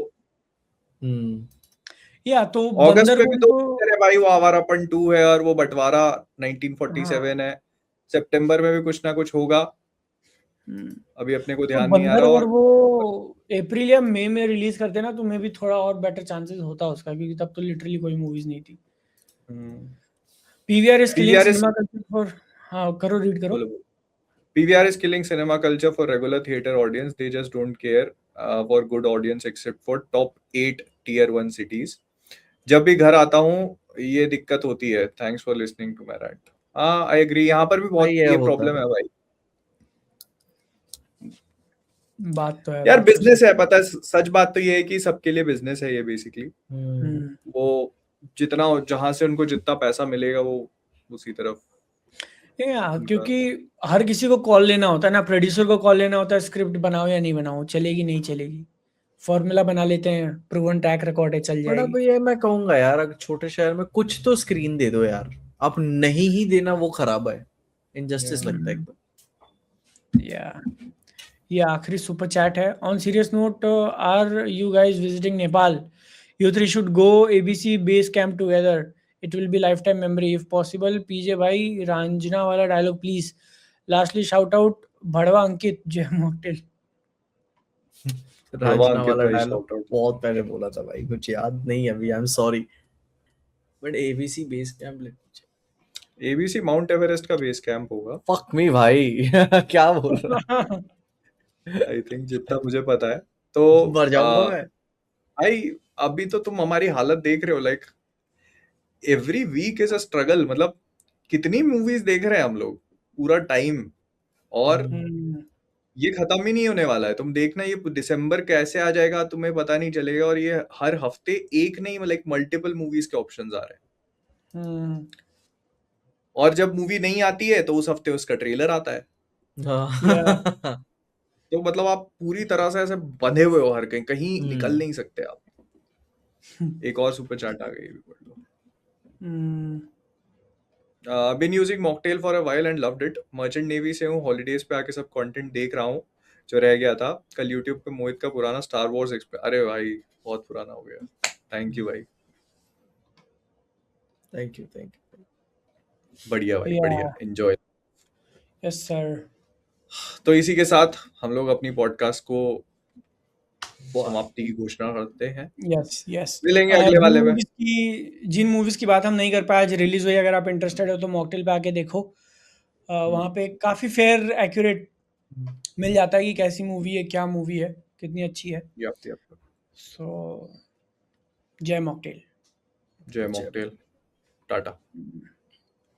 या तो अगस्त में भी तो है भाई, वो आवारापन 2 है और वो बंटवारा 1947 है। सितंबर में भी कुछ ना कुछ होगा, अभी अपने को ध्यान नहीं आ रहा। और वो अप्रैल या मई में रिलीज करते ना, तो मे भी थोड़ा और बेटर चांसेस होता उसका, क्योंकि तब तो लिटरली कोई मूवीज नहीं थी। PVR is killing PVR is cinema culture for हाँ करो रीड करो बोलो, बोलो। PVR is killing cinema culture for regular theater audience. They just don't care for good audience except for top 8 tier 1 cities. जब भी घर आता हूँ ये दिक्कत होती है. Thanks for listening to my rant. हाँ, I agree. यहाँ पर भी भाई बहुत ये ये होता प्रॉब्लम है है भाई. बात तो है यार बात तो बिजनेस सही है, पता है, सच बात तो ये है कि सबके लिए बिजनेस है ये बेसिकली. वो जितना जहां से उनको जितना पैसा मिलेगा वो उसी तरफ उनका. क्योंकि हर किसी को कॉल लेना होता है ना, प्रोड्यूसर को कॉल लेना होता है स्क्रिप्ट बनाओ या नहीं बनाओ, चलेगी नहीं चलेगी, फॉर्मूला बना लेते हैं, प्रूवन ट्रैक रिकॉर्ड है, चल बट अब जाएगी. ये मैं कहूंगा यार, अगर छोटे शहर में कुछ तो स्क्रीन दे दो यार, आप नहीं ही देना वो खराब है, इनजस्टिस लगता है एकदम. या ये आखिरी सुपर चैट है. On serious note, are you guys visiting Nepal? You three should go ABC base camp together, it will be life time memory if possible. PJ भाई रांझना वाला dialogue please. Lastly shout out भड़वा अंकित, जय mocktail. राजना वाला dialogue बहुत पहले बोला था भाई, कुछ याद नहीं अभी, I am sorry. But ABC base camp ABC mount Everest का बेस कैंप होगा. फक मी भाई क्या बोल रहा आई थिंक जितना मुझे पता है तो मर जाऊंगा मैं. भाई अभी तो तुम हमारी हालत देख रहे हो. Like every week is a struggle. मतलब कितनी मूवीज देख रहे हैं हम लोग पूरा टाइम, और ये खत्म ही नहीं होने वाला है. तुम देखना ये दिसंबर कैसे आ जाएगा तुम्हें पता नहीं चलेगा, और ये हर हफ्ते एक नहीं लाइक मल्टीपल मूवीज के ऑप्शंस आ रहे हैं. और जब मूवी नहीं आती है तो उस हफ्ते उसका ट्रेलर आता है. तो मतलब आप पूरी तरह से ऐसे बंधे हुए हो, हर कहीं कहीं निकल नहीं सकते आप. एक और सुपर चैट आ गई, भी पढ़ लो. Been using Mocktail for a while and loved it. Merchant Navy से हूँ, हॉलीडेज पे आके सब कंटेंट देख रहा हूँ जो रह गया था. कल यूट्यूब पे मोहित का पुराना स्टार वॉर्स अरे भाई बहुत पुराना हो गया. थैंक यू भाई. थैंक यू बढ़िया भाई, बढ़िया, एंजॉय. Yes sir. तो इसी के साथ हम लोग अपनी पॉडकास्ट को समाप्ति की घोषणा करते हैं. यस मिलेंगे अगले वाले में. जिन मूवीज की बात हम नहीं कर पाए आज रिलीज हुई, अगर आप इंटरेस्टेड हो तो मॉकटेल पे आके देखो. वहाँ पे काफी फेयर एक्यूरेट मिल जाता है कि कैसी मूवी है, क्या मूवी है, कितनी अच्छी है. सो जय मॉकटेल. टाटा.